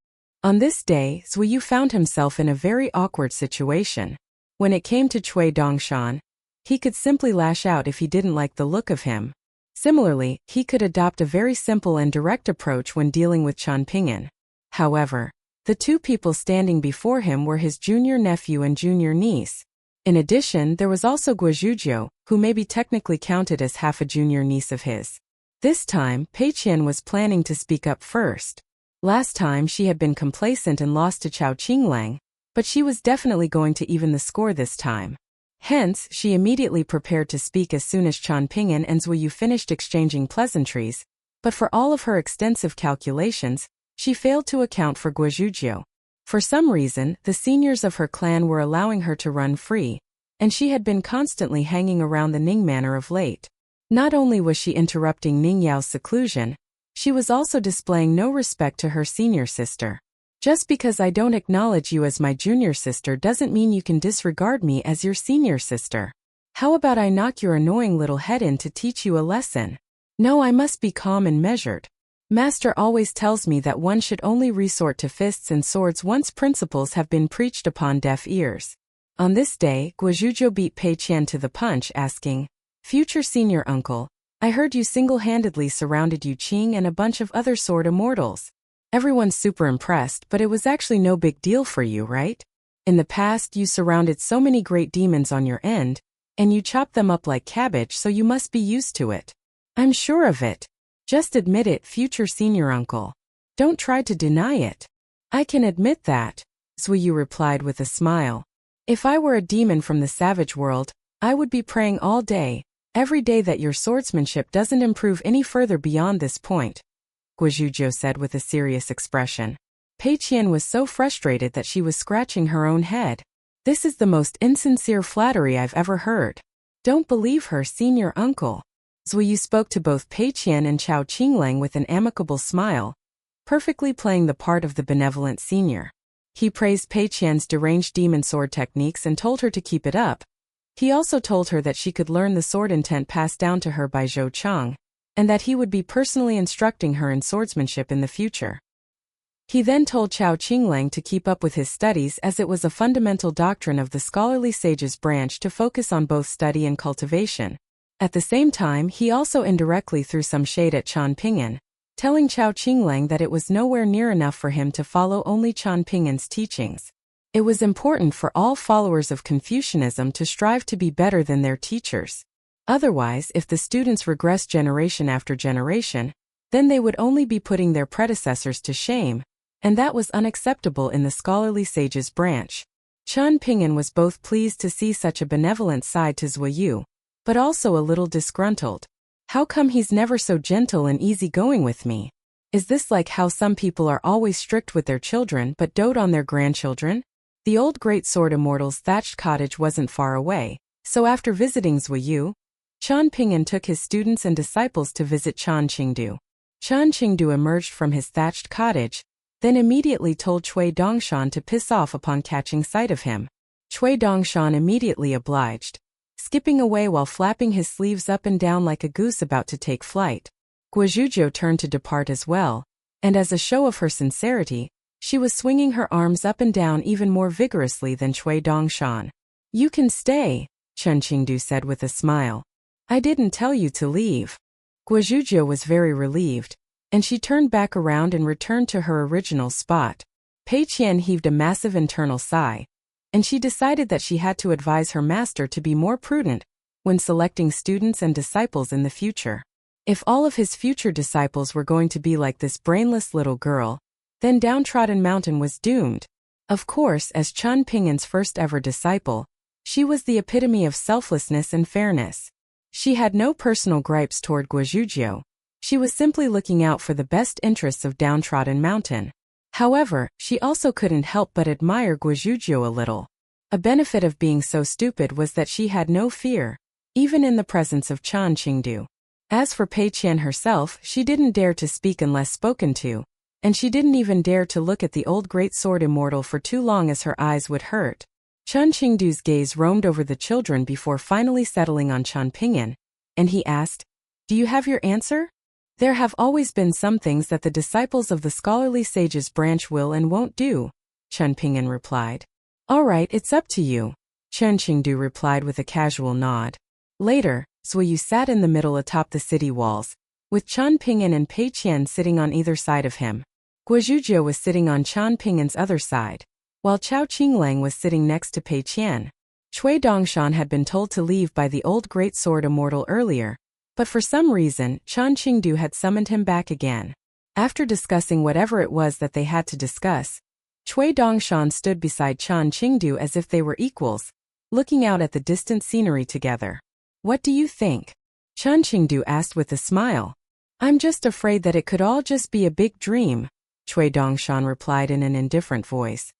[SPEAKER 1] On this day, Zuyu found himself in a very awkward situation. When it came to Cui Dongshan, he could simply lash out if he didn't like the look of him. Similarly, he could adopt a very simple and direct approach when dealing with Chen Pingan. However, the two people standing before him were his junior nephew and junior niece. In addition, there was also Guozhuzhou, who may be technically counted as half a junior niece of his. This time, Pei Qian was planning to speak up first. Last time she had been complacent and lost to Chao Qinglang, but she was definitely going to even the score this time. Hence, she immediately prepared to speak as soon as Chen Pingan and Zuyu finished exchanging pleasantries, but for all of her extensive calculations, she failed to account for Guozhuzhou. For some reason, the seniors of her clan were allowing her to run free, and she had been constantly hanging around the Ning Manor of late. Not only was she interrupting Ning Yao's seclusion, she was also displaying no respect to her senior sister. Just because I don't acknowledge you as my junior sister doesn't mean you can disregard me as your senior sister. How about I knock your annoying little head in to teach you a lesson? No, I must be calm and measured. Master always tells me that one should only resort to fists and swords once principles have been preached upon deaf ears. On this day, Guozhuzhou beat Pei Qian to the punch, asking, "Future senior uncle, I heard you single-handedly surrounded Yu Qing and a bunch of other sword immortals. Everyone's super impressed, but it was actually no big deal for you, right? In the past, you surrounded so many great demons on your end, and you chopped them up like cabbage, so you must be used to it. I'm sure of it. Just admit it, future senior uncle. Don't try to deny it." "I can admit that," Zuyu replied with a smile. "If I were a demon from the savage world, I would be praying all day, every day that your swordsmanship doesn't improve any further beyond this point," Guozhuzhou said with a serious expression. Pei Qian was so frustrated that she was scratching her own head. "This is the most insincere flattery I've ever heard. Don't believe her, senior uncle." Zuyu spoke to both Pei Qian and Chao Qinglang with an amicable smile, perfectly playing the part of the benevolent senior. He praised Pei Qian's deranged demon sword techniques and told her to keep it up. He also told her that she could learn the sword intent passed down to her by Zhou Chang, and that he would be personally instructing her in swordsmanship in the future. He then told Chao Qinglang to keep up with his studies as it was a fundamental doctrine of the scholarly sages branch to focus on both study and cultivation. At the same time, he also indirectly threw some shade at Chen Pingan, telling Chao Qinglang that it was nowhere near enough for him to follow only Chen Pingan's teachings. It was important for all followers of Confucianism to strive to be better than their teachers. Otherwise, if the students regressed generation after generation, then they would only be putting their predecessors to shame, and that was unacceptable in the scholarly sages branch. Chen Pingan was both pleased to see such a benevolent side to Zuyu, but also a little disgruntled. How come he's never so gentle and easygoing with me? Is this like how some people are always strict with their children but dote on their grandchildren? The old great sword immortal's thatched cottage wasn't far away, so after visiting Zuyu, Chen Pingan took his students and disciples to visit Chen Qingdu. Chen Qingdu emerged from his thatched cottage, then immediately told Cui Dongshan to piss off upon catching sight of him. Cui Dongshan immediately obliged, skipping away while flapping his sleeves up and down like a goose about to take flight. Guozhuzhou turned to depart as well, and as a show of her sincerity, she was swinging her arms up and down even more vigorously than Cui Dongshan. "You can stay," Chen Qingdu said with a smile. "I didn't tell you to leave." Guozhuzhou was very relieved. and she turned back around and returned to her original spot. Pei Qian heaved a massive internal sigh, and she decided that she had to advise her master to be more prudent when selecting students and disciples in the future. If all of his future disciples were going to be like this brainless little girl, then Downtrodden Mountain was doomed. Of course, as Chen Pingan's first ever disciple, she was the epitome of selflessness and fairness. She had no personal gripes toward Guozhuzhou. She was simply looking out for the best interests of Downtrodden Mountain. However, she also couldn't help but admire Guozhuzhou a little. A benefit of being so stupid was that she had no fear, even in the presence of Chen Qingdu. As for Pei Qian herself, she didn't dare to speak unless spoken to, and she didn't even dare to look at the old greatsword immortal for too long as her eyes would hurt. Chen Qingdu's gaze roamed over the children before finally settling on Chen Pingan, and he asked, "Do you have your answer?" "There have always been some things that the disciples of the scholarly sages branch will and won't do," Chen Pingan replied. "All right, it's up to you," Chen Qingdu replied with a casual nod. Later, Zuoyu sat in the middle atop the city walls, with Chen Pingan and Pei Qian sitting on either side of him. Guozhuzhou was sitting on Chen Pingan's other side, while Chao Qinglang was sitting next to Pei Qian. Cui Dongshan had been told to leave by the old greatsword immortal earlier, but for some reason, Chen Qingdu had summoned him back again. After discussing whatever it was that they had to discuss, Cui Dongshan stood beside Chen Qingdu as if they were equals, looking out at the distant scenery together. "What do you think?" Chen Qingdu asked with a smile. "I'm just afraid that it could all just be a big dream," Cui Dongshan replied in an indifferent voice.